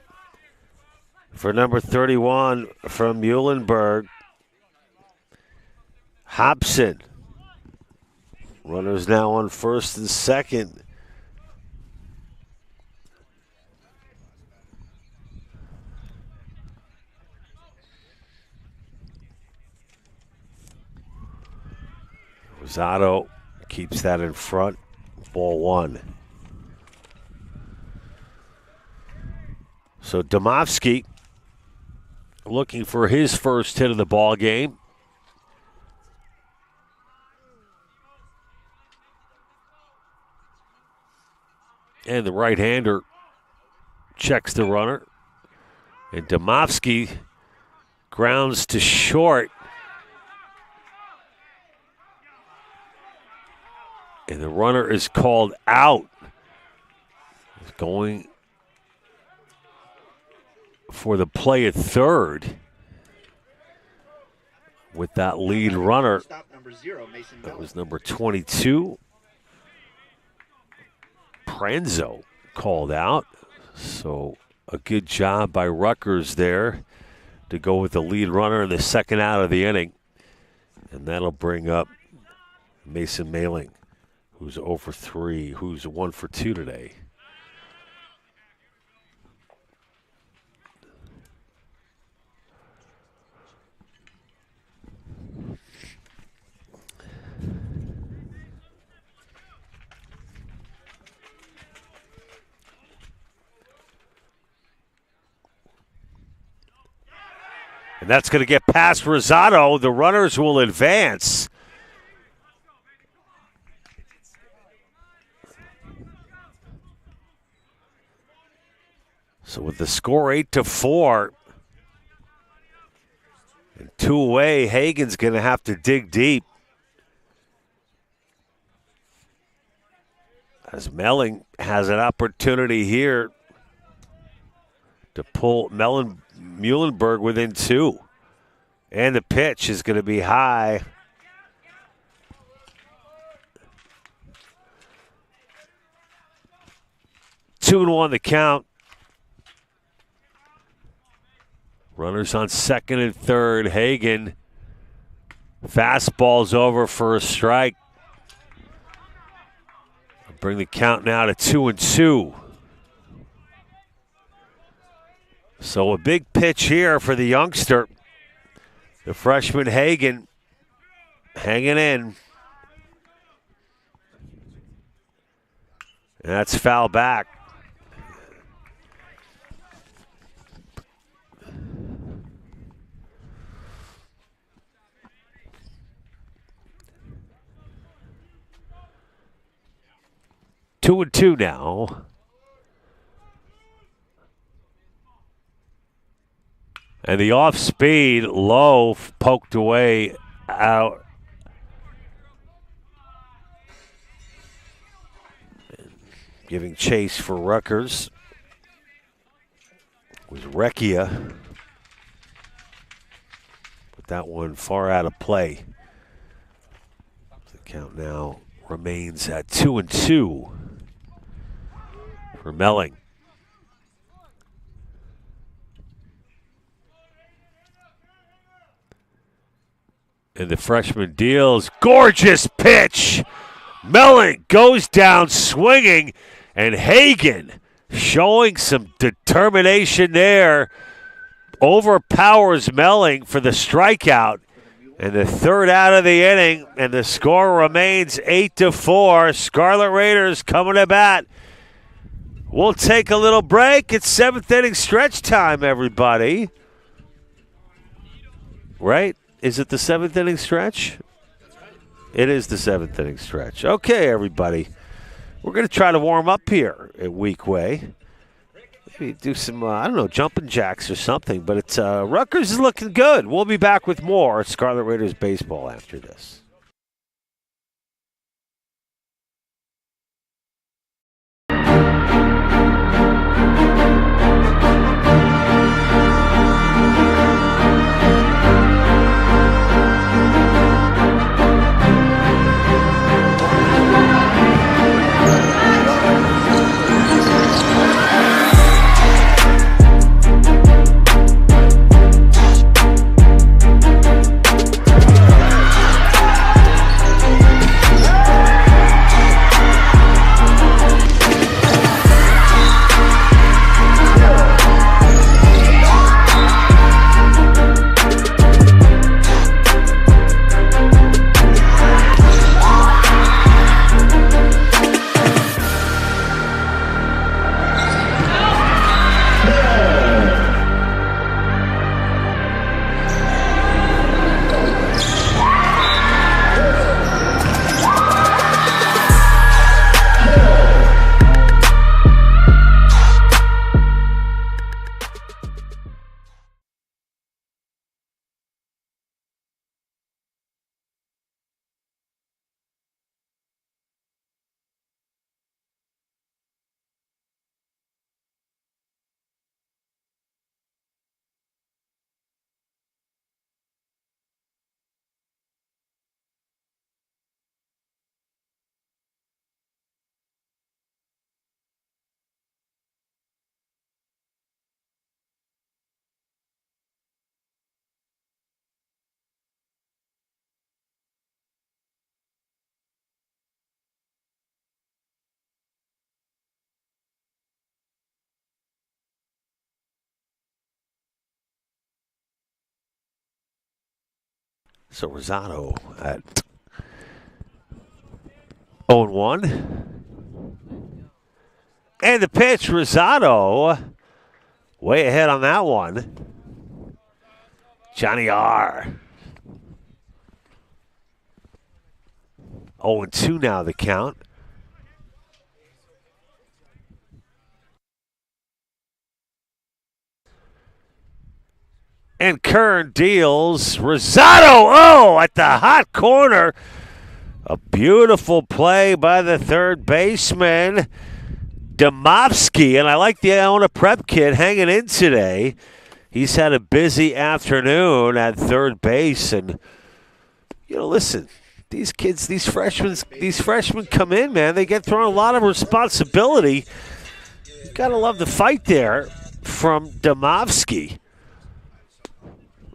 for number 31 from Muhlenberg. Hobson. Runners now on first and second. Rosado keeps that in front. Ball one. So Domovsky looking for his first hit of the ball game. And the right-hander checks the runner. And Domovsky grounds to short. And the runner is called out. He's going for the play at third with that lead runner. That was number 22. Pranzo called out. So a good job by Rutgers there to go with the lead runner in the second out of the inning. And that'll bring up Mason Mailing, who's 0 for 3, who's 1 for 2 today. And that's going to get past Rosado. The runners will advance. So with the score 8-4 and 2 away, Hagan's going to have to dig deep. As Melling has an opportunity here to pull Muhlenberg within 2. And the pitch is going to be high. Two and 1 the count. Runners on second and third. Hagan. Fastball's over for a strike. Bring the count now to 2-2. So a big pitch here for the youngster. The freshman Hagan hanging in. And that's foul back. Two and two now. And the off speed, low, poked away out. Giving chase for Rutgers was Recchia. But that one far out of play. The count now remains at 2 and 2 for Melling. And the freshman deals. Gorgeous pitch. Melling goes down swinging. And Hagan showing some determination there. Overpowers Melling for the strikeout. And the third out of the inning. And the score remains 8-4. Scarlet Raiders coming to bat. We'll take a little break. It's seventh inning stretch time, everybody. Right? Is it the seventh inning stretch? It is the seventh inning stretch. Okay, everybody. We're going to try to warm up here at Weekway. Maybe do some, jumping jacks or something. But it's Rutgers is looking good. We'll be back with more Scarlet Raiders baseball after this. So Rosado at 0-1. And the pitch, Rosado way ahead on that one. Johnny R. 0-2 now the count. And Kern deals. Rosado, at the hot corner. A beautiful play by the third baseman, Domovsky. And I like the Iona Prep kid hanging in today. He's had a busy afternoon at third base. And, listen, these kids, these freshmen come in, man. They get thrown a lot of responsibility. You got to love the fight there from Domovsky.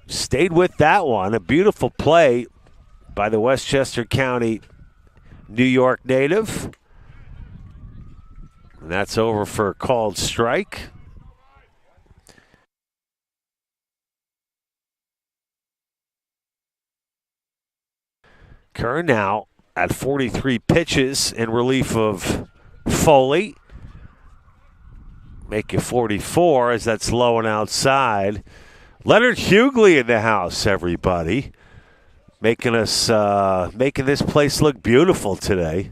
Stayed with that one. A beautiful play by the Westchester County, New York native. And that's over for a called strike. Kern now at 43 pitches in relief of Foley. Make it 44 as that's low and outside. Leonard Hughley in the house, everybody. Making this place look beautiful today.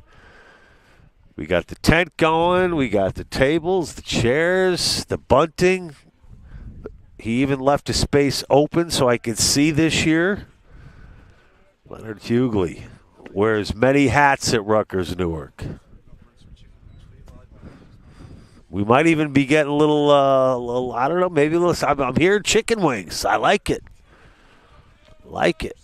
We got the tent going. We got the tables, the chairs, the bunting. He even left a space open so I could see this year. Leonard Hughley wears many hats at Rutgers Newark. We might even be getting a little I don't know, maybe a little. I'm hearing chicken wings. I like it. Like it.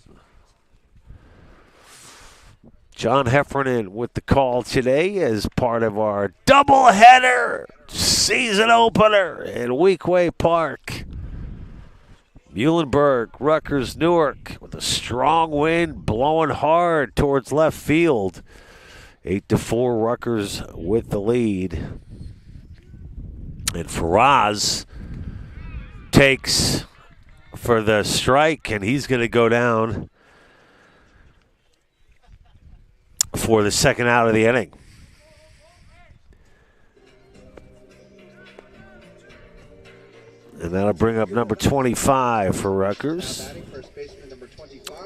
John Heffernan with the call today as part of our doubleheader season opener in Weequay Park. Muhlenberg, Rutgers, Newark with a strong wind blowing hard towards left field. 8-4 Rutgers with the lead. And Faraz takes for the strike, and he's going to go down for the second out of the inning. And that'll bring up number 25 for Rutgers.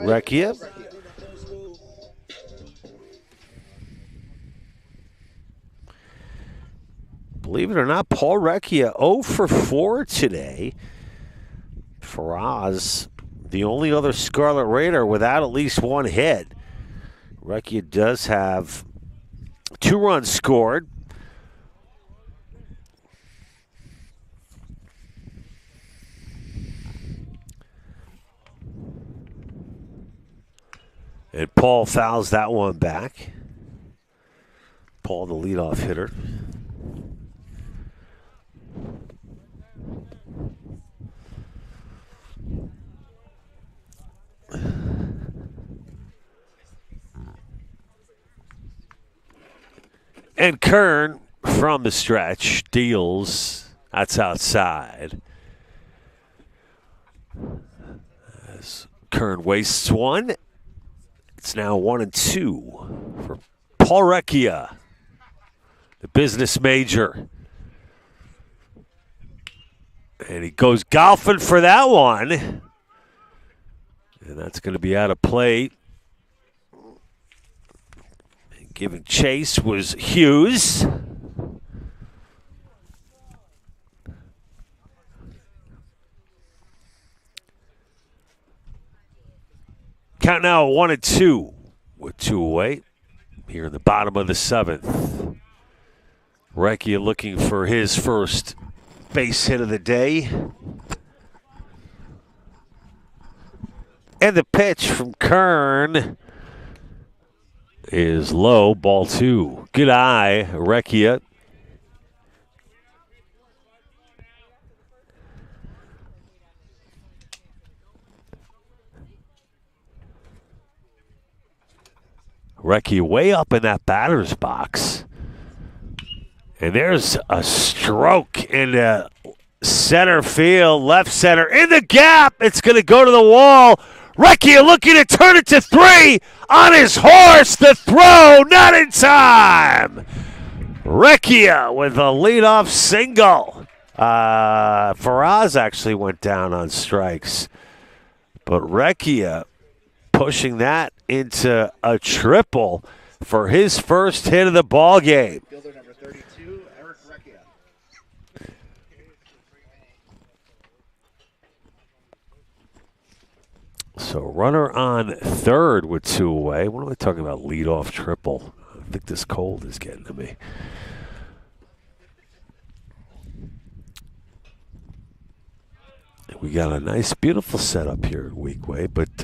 Recchia. Believe it or not, Paul Recchia 0 for 4 today. Faraz, the only other Scarlet Raider without at least one hit. Recchia does have 2 runs scored. And Paul fouls that one back. Paul, the leadoff hitter. And Kern from the stretch deals. That's outside. As Kern wastes one. It's now 1-2 for Paul Recchia, the business major. And he goes golfing for that one. And that's going to be out of play. Giving chase was Hughes. Count now 1-2 with 2 away. Here in the bottom of the 7th. Recchia looking for his first base hit of the day. And the pitch from Kern is low, ball 2. Good eye, Recchia. Recchia way up in that batter's box. And there's a stroke in the center field, left center, in the gap. It's going to go to the wall. Recchia looking to turn it to 3 on his horse. The throw, not in time. Recchia with a leadoff single. Faraz actually went down on strikes. But Recchia pushing that into a triple for his first hit of the ball game. Fielder number 32, Eric Recchia. So runner on third with 2 away. What am I talking about? Leadoff triple. I think this cold is getting to me. We got a nice, beautiful setup here in Weequay, but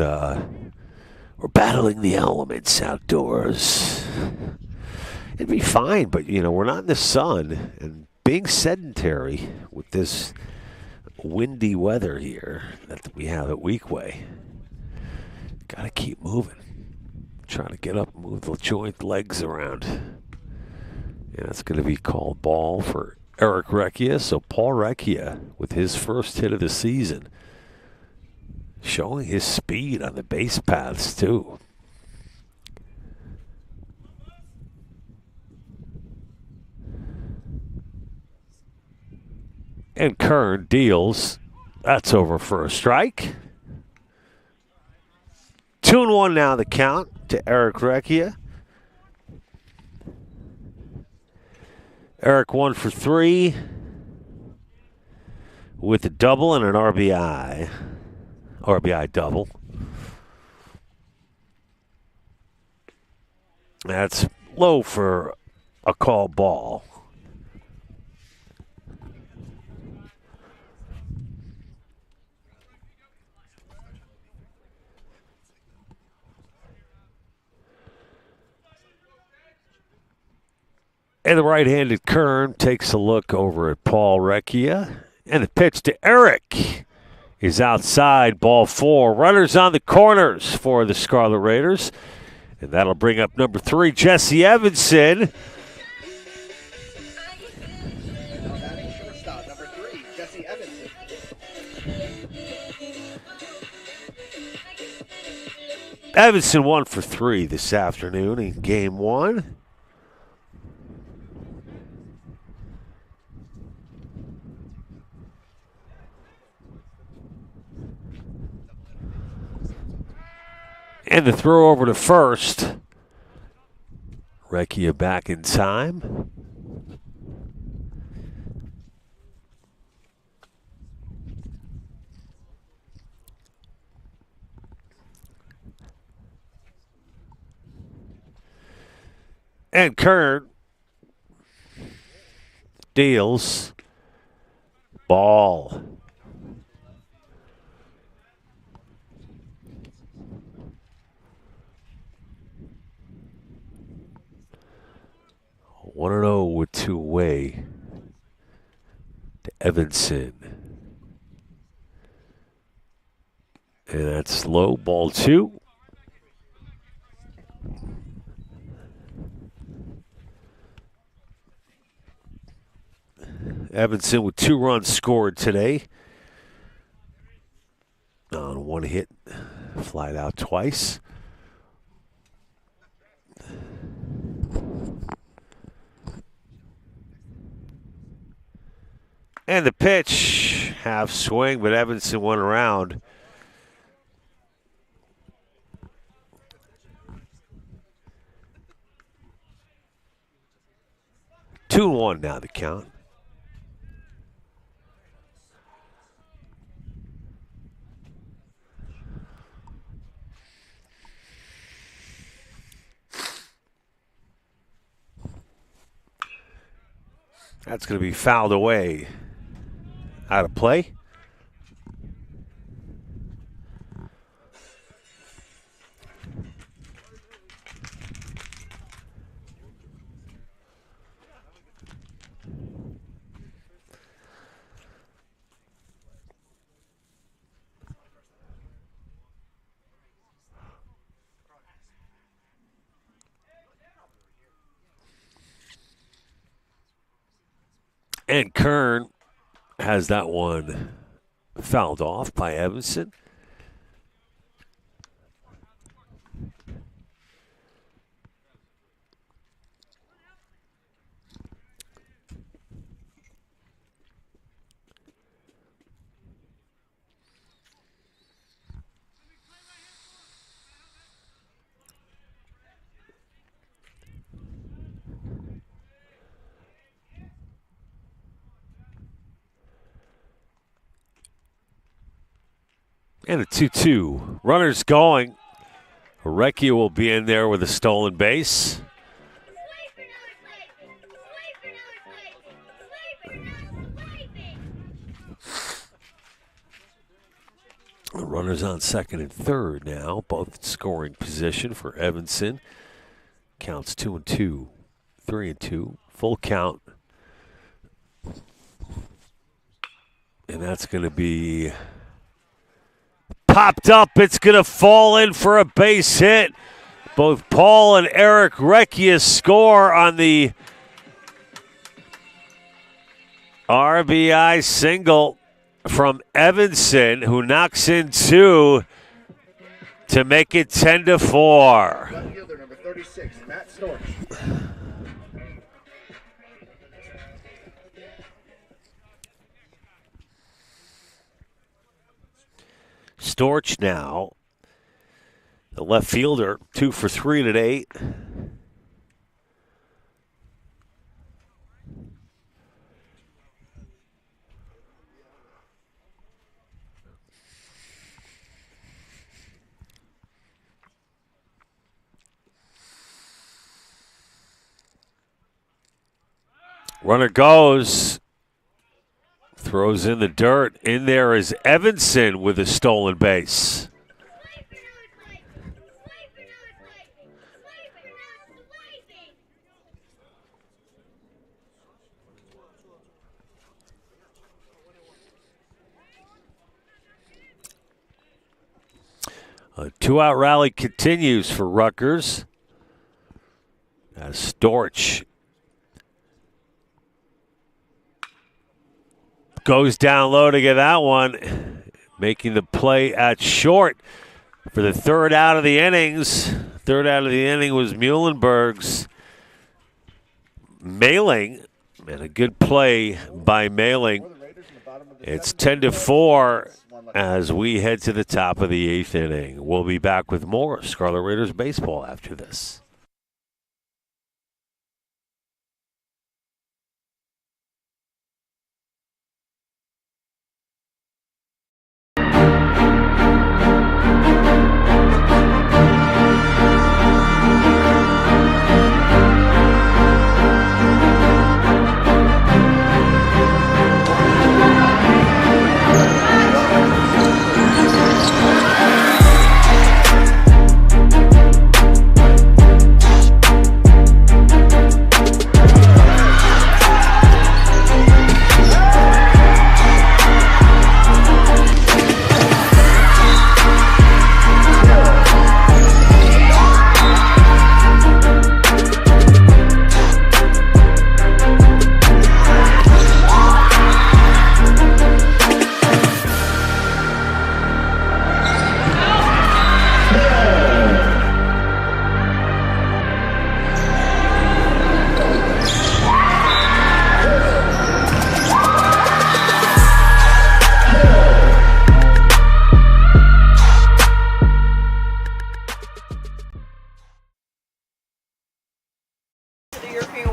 we're battling the elements outdoors. It'd be fine, but, we're not in the sun. And being sedentary with this windy weather here that we have at Weequay, got to keep moving. Trying to get up and move the joint legs around. And that's going to be called ball for Eric Recchia. So Paul Recchia with his first hit of the season, showing his speed on the base paths too. And Kern deals. That's over for a strike. 2-1 now the count to Eric Recchia. Eric 1 for 3 with a double and an RBI. RBI double. That's low for a call ball. And the right-handed Kern takes a look over at Paul Recchia. And the pitch to Eric is outside, ball 4. Runners on the corners for the Scarlet Raiders. And that'll bring up number 3, Jesse Evanson. Now batting shortstop, number 3, Jesse Evanson. Evanson 1 for 3 this afternoon in game 1. And the throw over to first. Recchia back in time. And Kern deals. Ball. One and 0 with 2 away to Evanson. And that's low, ball 2. Evanson with 2 runs scored today. On 1 hit, flied out twice. And the pitch, half swing, but Evanson went around. Two and 1 now the count. That's going to be fouled away. Out of play. And Kern has that one fouled off by Evanson. And a 2-2. Runners going. Recchia will be in there with a stolen base. Runners on second and third now, both scoring position for Evanson. Counts 2-2, 3-2, full count. And that's going to be popped up. It's going to fall in for a base hit. Both Paul and Eric Recchia score on the RBI single from Evanson, who knocks in 2 to make it 10-4. Left fielder number 36, Matt Storch. Storch now. The left fielder, 2 for 3 today. Runner goes. Throws in the dirt. In there is Evanson with a stolen base. A 2-out rally continues for Rutgers as Storch goes down low to get that one, making the play at short for the third out of the innings. Third out of the inning was Muhlenberg's Mailing, and a good play by Mailing. It's 10-4 as we head to the top of the 8th inning. We'll be back with more Scarlet Raiders baseball after this.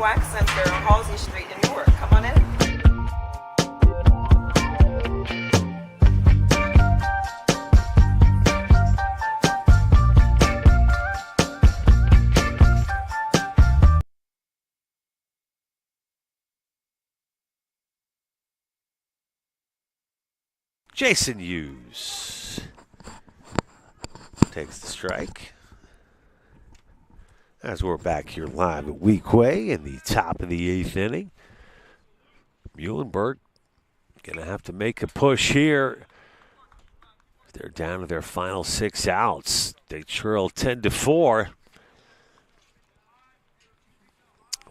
Wax Center on Halsey Street in Newark. Come on in. Jason Hughes takes the strike. As we're back here live at Weequay in the top of the 8th inning. Muhlenberg going to have to make a push here. They're down to their final 6 outs. They trail 10-4. It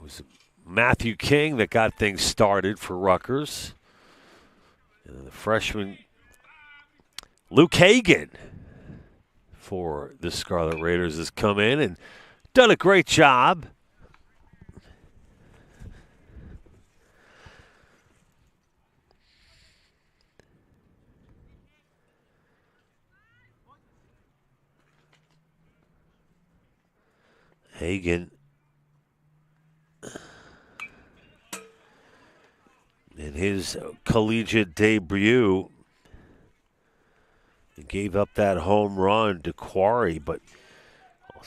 was Matthew King that got things started for Rutgers. And the freshman Luke Hagan for the Scarlet Raiders has come in and done a great job. Hagan in his collegiate debut gave up that home run to Quarry, but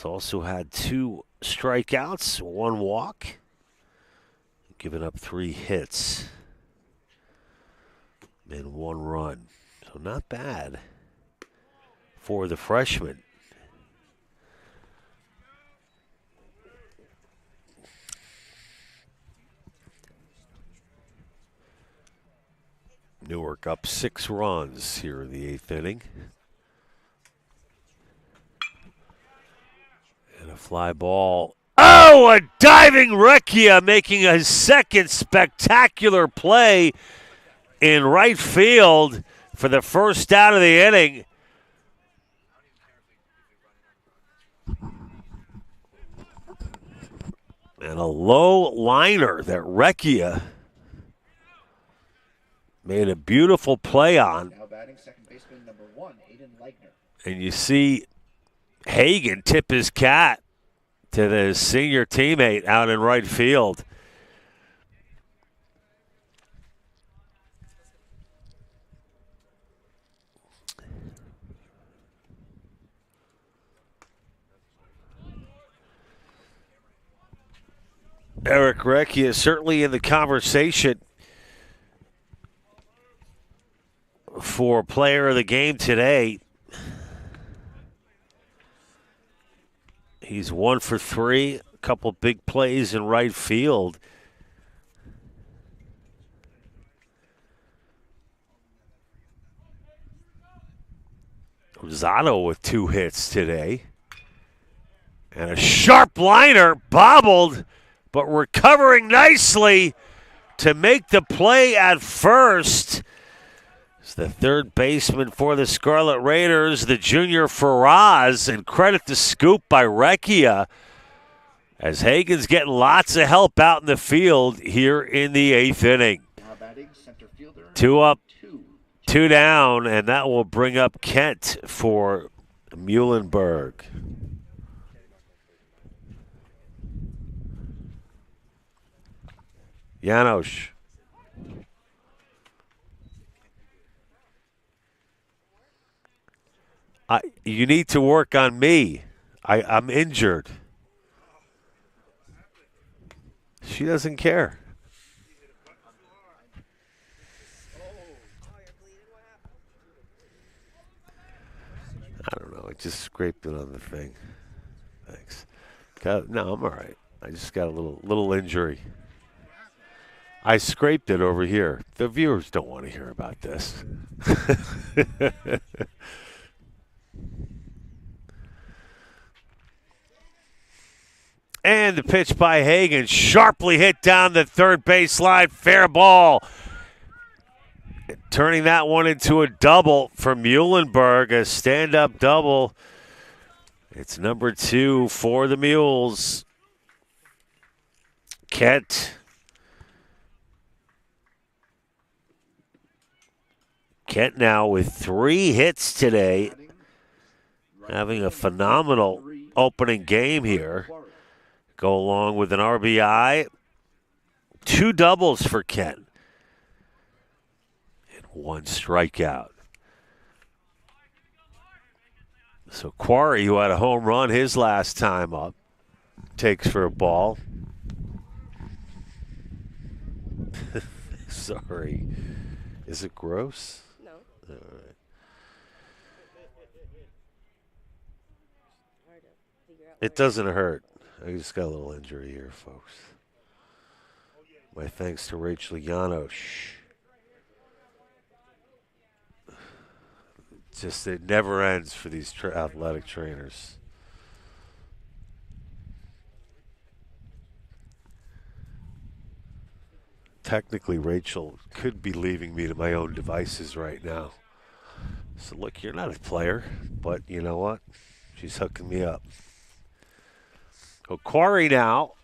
also had 2 strikeouts, 1 walk, giving up 3 hits and 1 run. So not bad for the freshman. Newark up 6 runs here in the 8th inning. And a fly ball. Oh, a diving Recchia making a second spectacular play in right field for the first out of the inning. And a low liner that Recchia made a beautiful play on. batting second baseman number 1, Aiden Leitner. And you see Hagen tip his cat to the senior teammate out in right field. Eric Recchi is certainly in the conversation for player of the game today. He's 1 for 3, a couple big plays in right field. Rosado with 2 hits today. And a sharp liner, bobbled, but recovering nicely to make the play at first. It's the third baseman for the Scarlet Raiders, the junior Faraz, and credit the scoop by Recchia as Hagen's getting lots of help out in the field here in the 8th inning. Now batting center fielder 2 up, 2 down, and that will bring up Kent for Muhlenberg. Janosch. You need to work on me. I'm injured. She doesn't care. I don't know. I just scraped it on the thing. Thanks. No, I'm all right. I just got a little injury. I scraped it over here. The viewers don't want to hear about this. And the pitch by Hagen, sharply hit down the third baseline. Fair ball. Turning that one into a double for Muhlenberg, a stand-up double. It's number 2 for the Mules. Kent. Kent now with 3 hits today, having a phenomenal opening game here. Go along with an RBI, 2 doubles for Kent, and 1 strikeout. So Quarry, who had a home run his last time up, takes for a ball. Sorry. Is it gross? No. All right. It doesn't hurt. I just got a little injury here, folks. My thanks to Rachel Janosch. Just it never ends for these athletic trainers. Technically, Rachel could be leaving me to my own devices right now. So, look, you're not a player, but you know what? She's hooking me up. Quarry now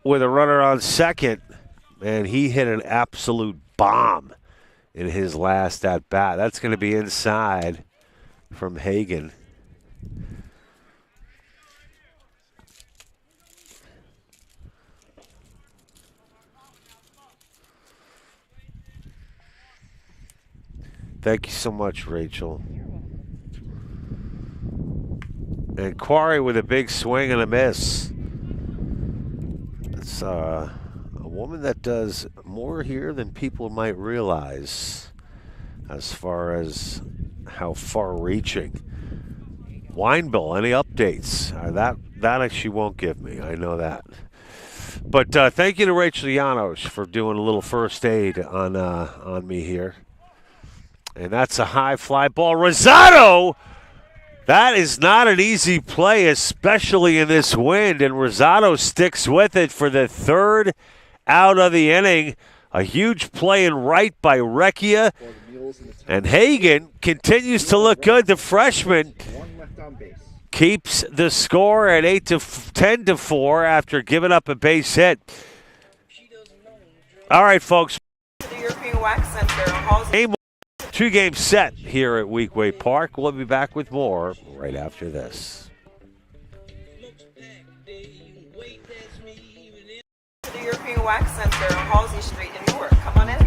with a runner on second, and he hit an absolute bomb in his last at-bat. That's going to be inside from Hagen. Thank you so much, Rachel. And Quarry with a big swing and a miss. It's a woman that does more here than people might realize as far as how far-reaching. Weinbill, any updates? That she won't give me. I know that. But thank you to Rachel Janosch for doing a little first aid on me here. And that's a high fly ball. Rosado! That is not an easy play, especially in this wind. And Rosado sticks with it for the 3rd out of the inning. A huge play in right by Recchia. And Hagen continues to look good. The freshman keeps the score at 10-4 after giving up a base hit. All right, folks. The European Wax Center. Two-game set here at Weekway Park. We'll be back with more right after this. To the European Wax Center on Halsey Street in Newark. Come on in.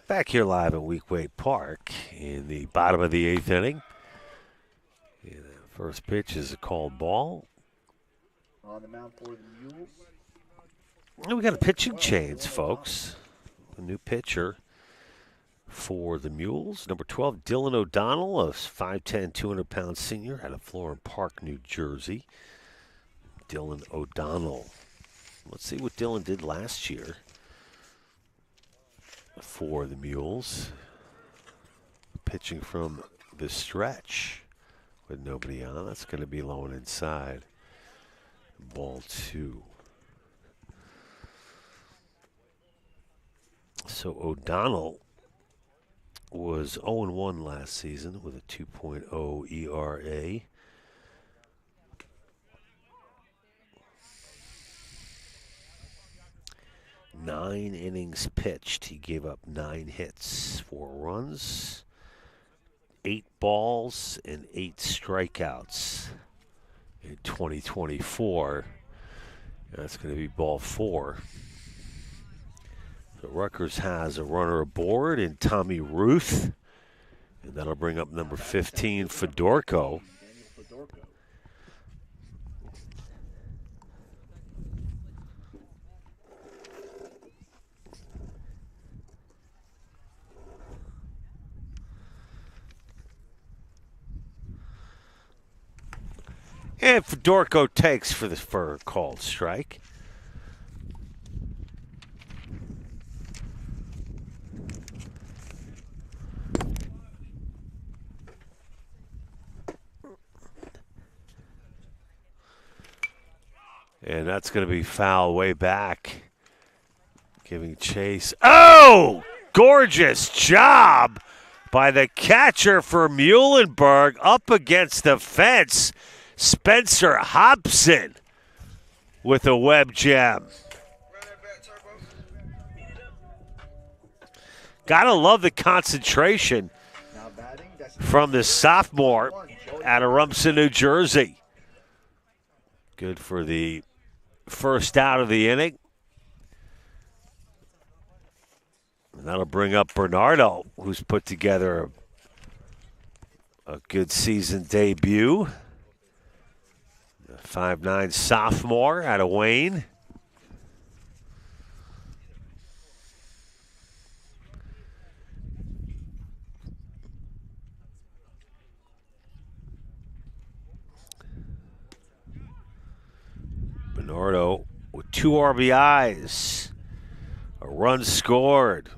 Back here live at Weekway Park in the bottom of the eighth inning. And the first pitch is a called ball. On the mound for the Mules. And we got a pitching change, folks. A new pitcher for the Mules. Number 12, Dylan O'Donnell, a 5'10", 200-pound senior out of Florham Park, New Jersey. Dylan O'Donnell. Let's see what Dylan did last year for the Mules. Pitching from the stretch with nobody on. That's going to be low and inside. Ball 2. So O'Donnell was 0-1 last season with a 2.0 ERA. Nine innings pitched. He gave up 9 hits, 4 runs, 8 balls, and 8 strikeouts in 2024. That's going to be ball 4. So Rutgers has a runner aboard in Tommy Ruth, and that'll bring up number 15, Fedorko. And Fedorko takes for a called strike. And that's going to be foul way back. Giving chase. Oh! Gorgeous job by the catcher for Muhlenberg up against the fence. Spencer Hobson with a web jam. Gotta love the concentration from the sophomore out of Rumson, New Jersey. Good for the first out of the inning. And that'll bring up Bernardo, who's put together a good season debut. The 5'9" sophomore out of Wayne. Bernardo with 2 RBIs, a run scored.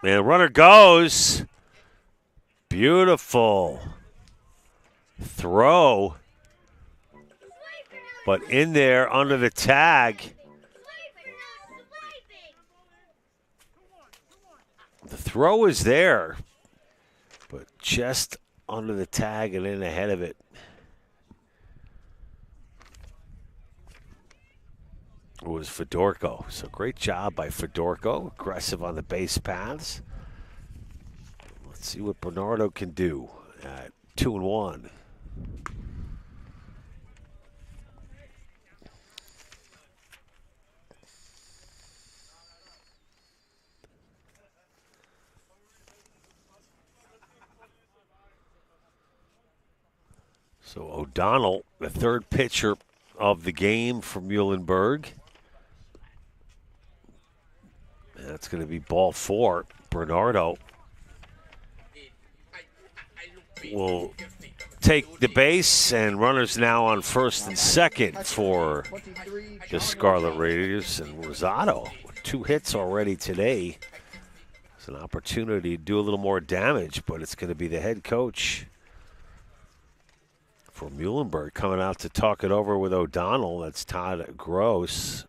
And runner goes. Beautiful throw. But in there under the tag. The throw is there, but just under the tag and in ahead of it. It was Fedorko. So great job by Fedorko. Aggressive on the base paths. Let's see what Bernardo can do at 2-1. So O'Donnell, the third pitcher of the game for Muhlenberg. That's going to be ball 4. Bernardo will take the base, and runners now on first and second for the Scarlet Raiders. And Rosado, with 2 hits already today. It's an opportunity to do a little more damage, but it's going to be the head coach for Muhlenberg coming out to talk it over with O'Donnell. That's Todd Gross.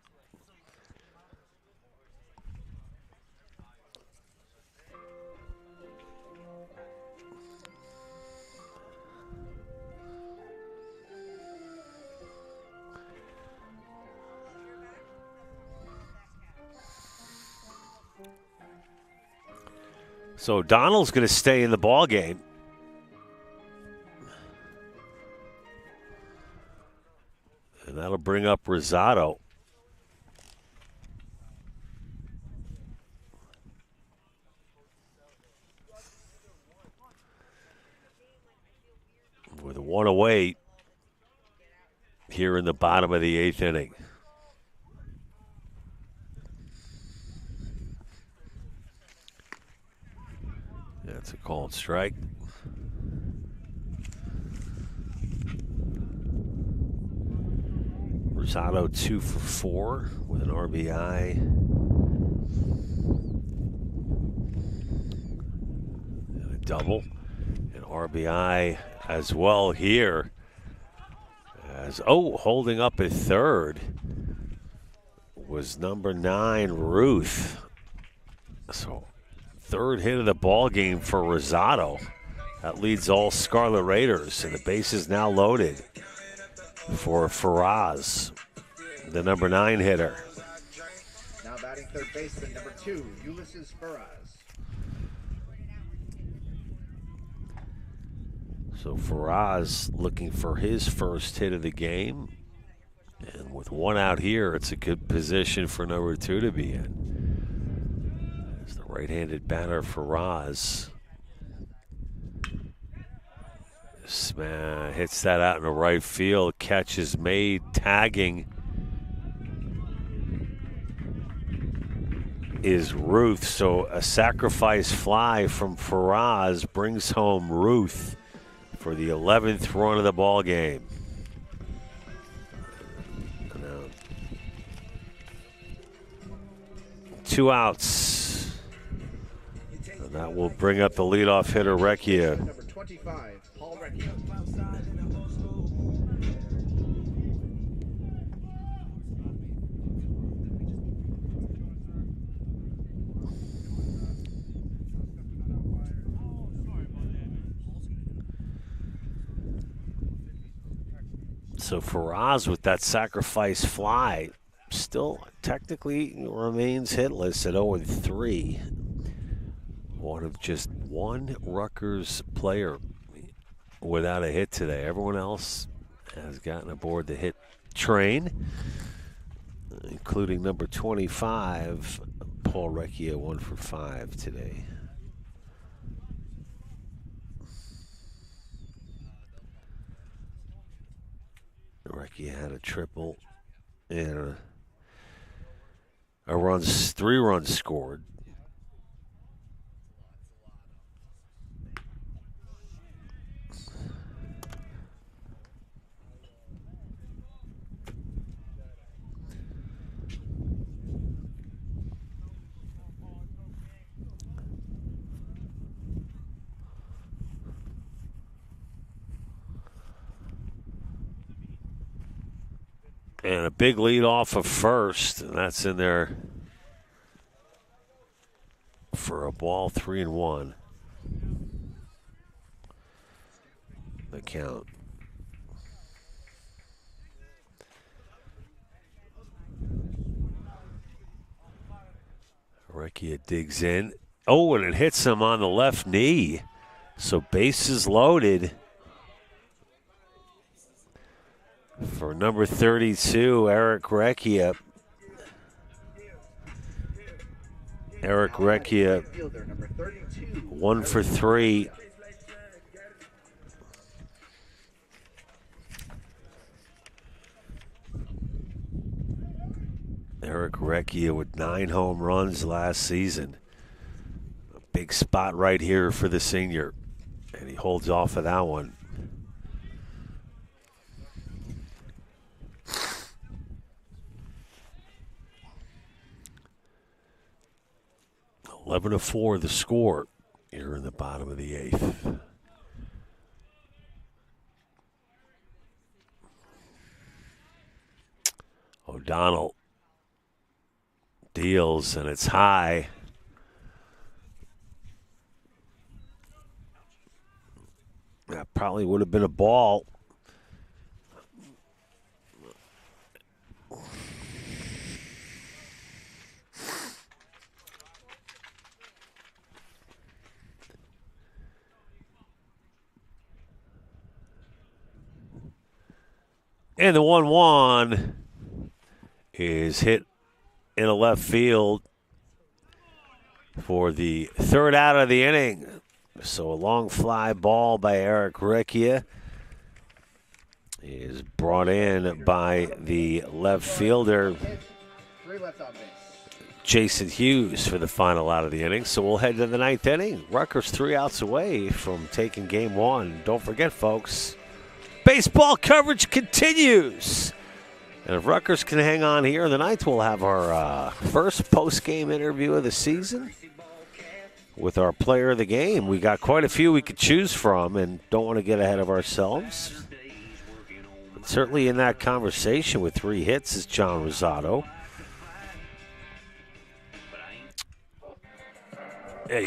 So O'Donnell's going to stay in the ball game. And that'll bring up Rosado. With 1 away here in the bottom of the 8th inning. That's a called strike. Rosado 2 for 4 with an RBI. And a double. An RBI as well here. As holding up at third was number 9, Ruth. So third hit of the ball game for Rosado. That leads all Scarlet Raiders, and the base is now loaded for Faraz, the number 9 hitter. Now batting third baseman, number 2, Ulysses Faraz. So Faraz looking for his first hit of the game. And with 1 out here, it's a good position for number 2 to be in. As the right-handed batter Faraz hits that out in the right field. Catch is made. Tagging is Ruth. So a sacrifice fly from Faraz brings home Ruth for the 11th run of the ball game. 2 outs. And that will bring up the leadoff hitter, Recchia. Number 25, Paul Recchia. So Faraz with that sacrifice fly still technically remains hitless at 0-3. One of just one Rutgers player without a hit today. Everyone else has gotten aboard the hit train. including number 25, Paul Recchia, 1 for 5 today. Recchia had a triple and three runs scored. And a big lead off of first, and that's in there for a ball, 3-1. The count. Recchia digs in. Oh, and it hits him on the left knee. So bases loaded for number 32, Eric Recchia. Eric Recchia, 1 for 3. Eric Recchia with 9 home runs last season. A big spot right here for the senior. And he holds off of that one. Eleven to 4 the score here in the bottom of the 8th. O'Donnell deals, and it's high. That probably would have been a ball. And the 1-1 is hit in a left field for the third out of the inning. So a long fly ball by Eric Recchia is brought in by the left fielder, Jason Hughes, for the final out of the inning. So we'll head to the 9th inning. Rutgers 3 outs away from taking game 1. Don't forget, folks, baseball coverage continues. And if Rutgers can hang on here in the 9th, we'll have our first post-game interview of the season with our player of the game. We got quite a few we could choose from and don't want to get ahead of ourselves. But certainly in that conversation with 3 hits is John Rosado. Hey.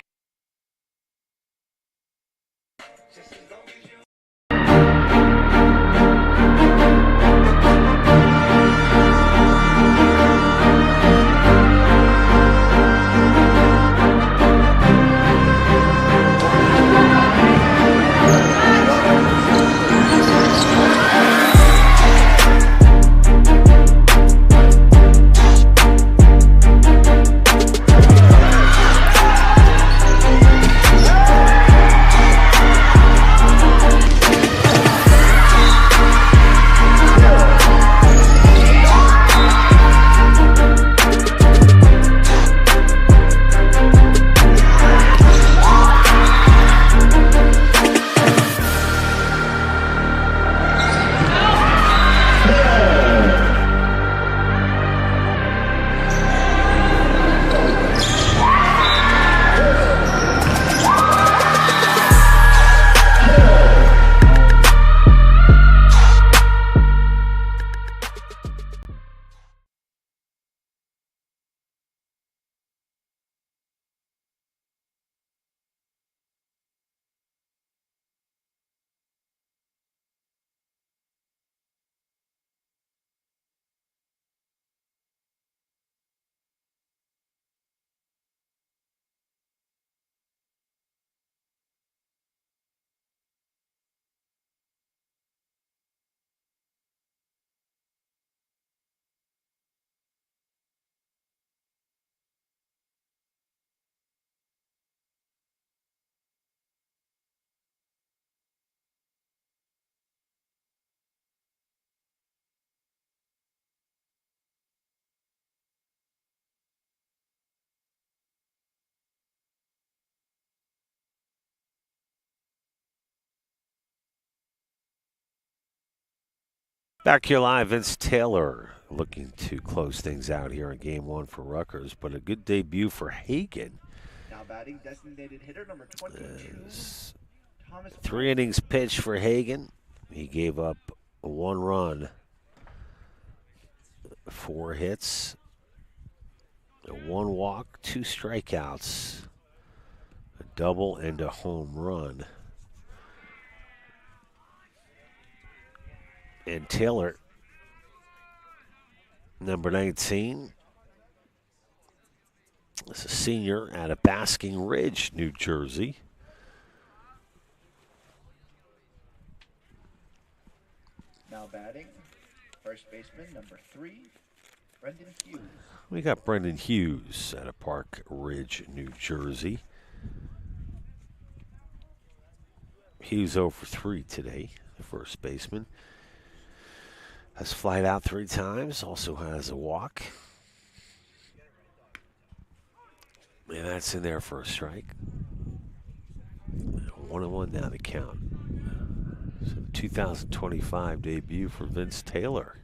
Back here live, Vince Taylor looking to close things out here in game one for Rutgers, but a good debut for Hagen. Now batting designated hitter number 22. Thomas 3 innings pitched for Hagen. He gave up 1 run, 4 hits, 1 walk, 2 strikeouts, a double, and a home run. And Taylor, number 19, is a senior out of Basking Ridge, New Jersey. Now batting, first baseman number 3, Brendan Hughes. We got Brendan Hughes out of Park Ridge, New Jersey. Hughes 0 for 3 today, the first baseman. Has flied out 3 times, also has a walk. And that's in there for a strike. 1-1 now to count. So 2025 debut for Vince Taylor.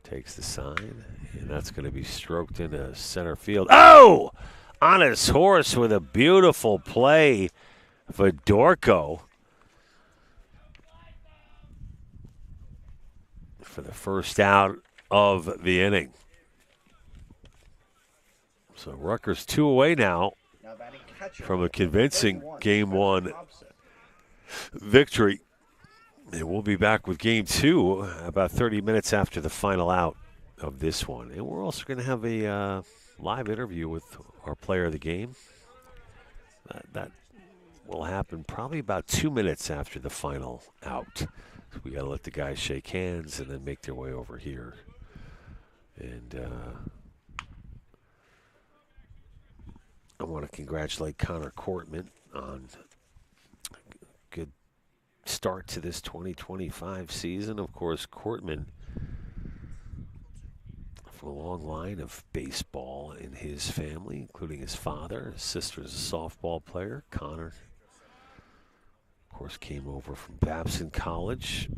Takes the sign, and that's going to be stroked into center field. Oh! On his horse with a beautiful play, Fedorko. For the first out of the inning. So Rutgers 2 away now from a convincing Game 1 victory. And we'll be back with Game 2 about 30 minutes after the final out of this one. And we're also going to have a live interview with our player of the game. That will happen probably about 2 minutes after the final out. So we got to let the guys shake hands and then make their way over here. And I want to congratulate Connor Cortman on a good start to this 2025 season. Of course, Cortman from a long line of baseball in his family, including his father. His sister is a softball player. Connor, of course, came over from Babson College.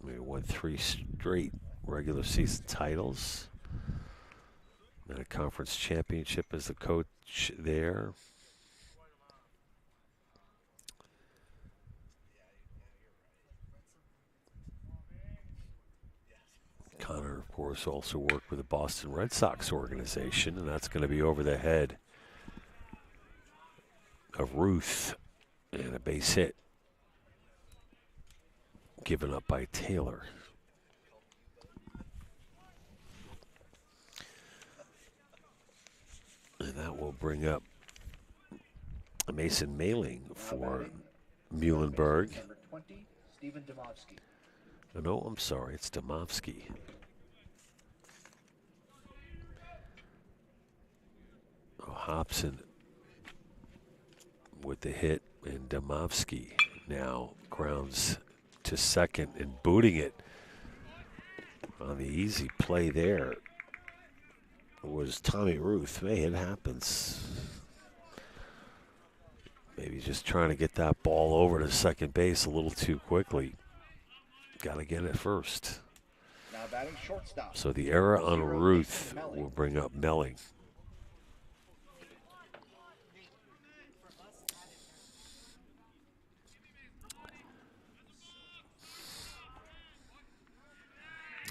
We won 3 straight regular season titles. And a conference championship as the coach there. Connor, of course, also worked with the Boston Red Sox organization, and that's going to be over the head of Ruth, and a base hit given up by Taylor. And that will bring up Mason Mailing for Muhlenberg. Number 20, Stephen Demovsky. No, I'm sorry, it's Demovsky. Oh, Hobson with the hit, and Demovsky now grounds to second and booting it on the easy play there was Tommy Ruth. Hey, it happens. Maybe just trying to get that ball over to second base a little too quickly. Got to get it first. Now batting shortstop. So the error on Ruth will bring up Melling.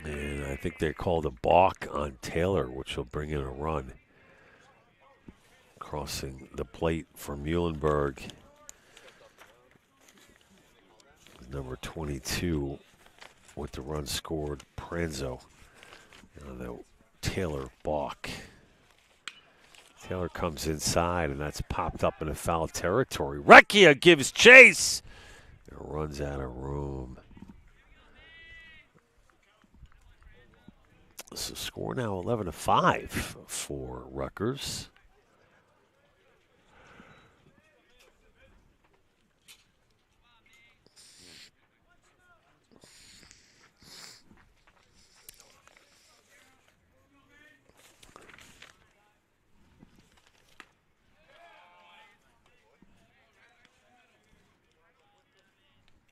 And I think they called a balk on Taylor, which will bring in a run. Crossing the plate for Muhlenberg. Number 22 with the run scored, Pranzo. And the Taylor balk. Taylor comes inside, and that's popped up in a foul territory. Recchia gives chase. It runs out of room. So score now 11-5 for Rutgers.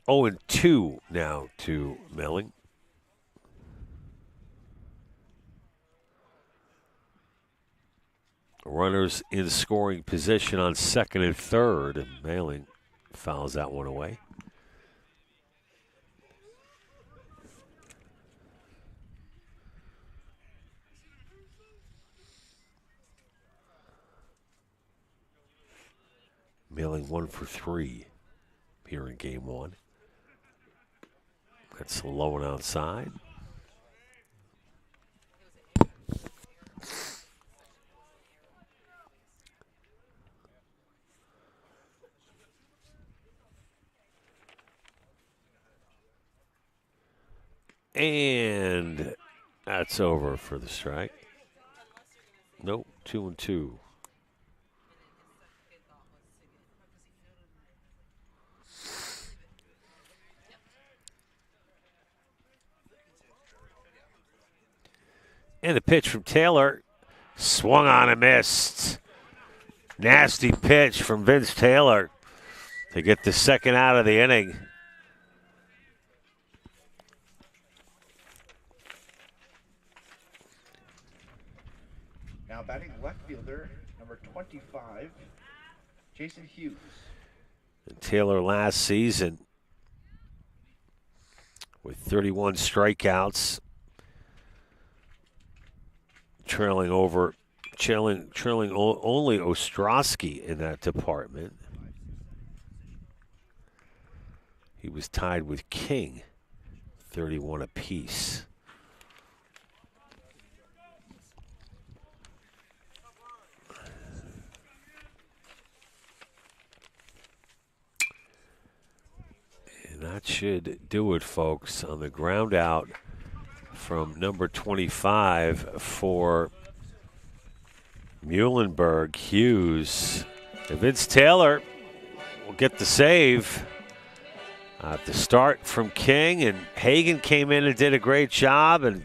Oh, and 2 now to Melling. Runners in scoring position on second and third. And Mailing fouls that one away. Mailing 1 for 3 here in game one. That's low and outside. And that's over for the strike. Nope, 2-2. And the pitch from Taylor, swung on and missed. Nasty pitch from Vince Taylor to get the second out of the inning. Now batting left fielder, number 25, Jason Hughes. And Taylor last season with 31 strikeouts, trailing only Ostrowski in that department. He was tied with King, 31 apiece. And that should do it, folks, on the ground out from number 25 for Muhlenberg. Hughes. And Vince Taylor will get the save. The start from King, and Hagan came in and did a great job, and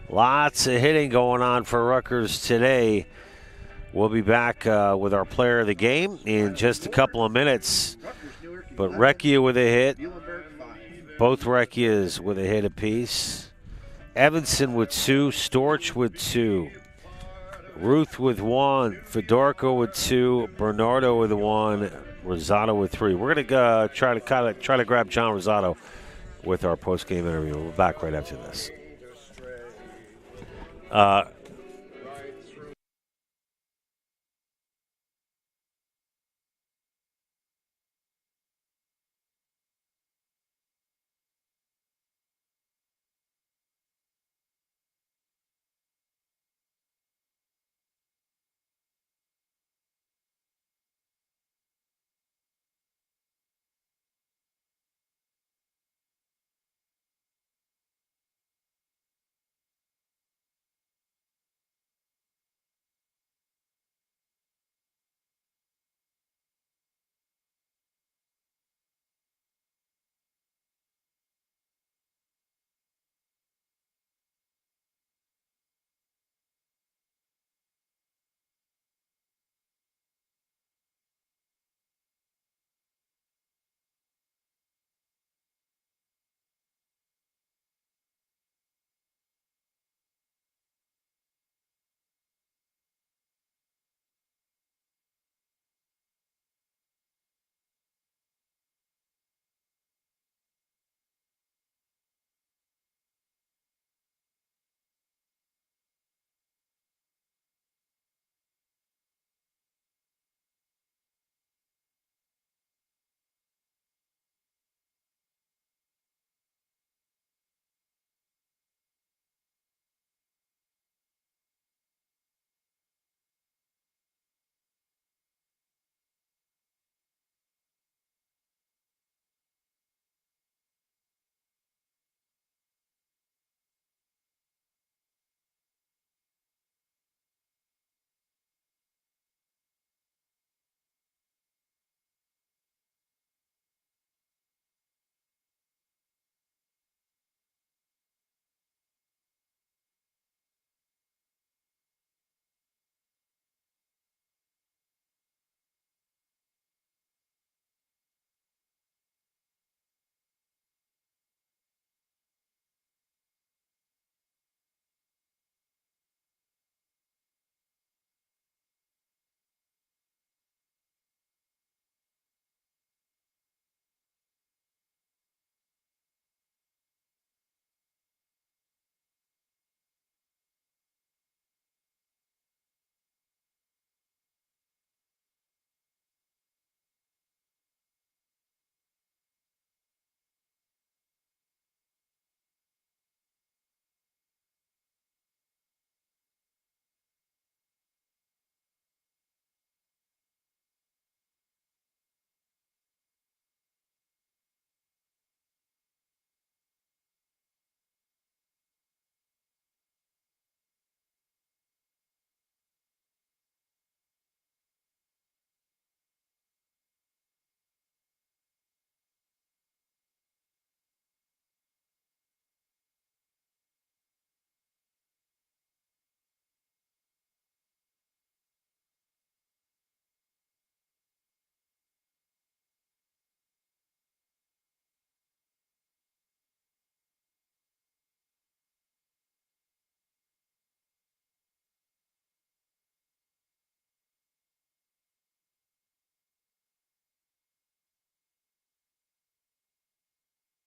lots of hitting going on for Rutgers today. We'll be back with our player of the game in just a couple of minutes. But Recchia with a hit. Both Recchias with a hit apiece. Evanson with 2. Storch with 2. Ruth with 1. Fedorko with 2. Bernardo with 1. Rosado with 3. We're going to try to grab John Rosado with our post-game interview. We'll be back right after this.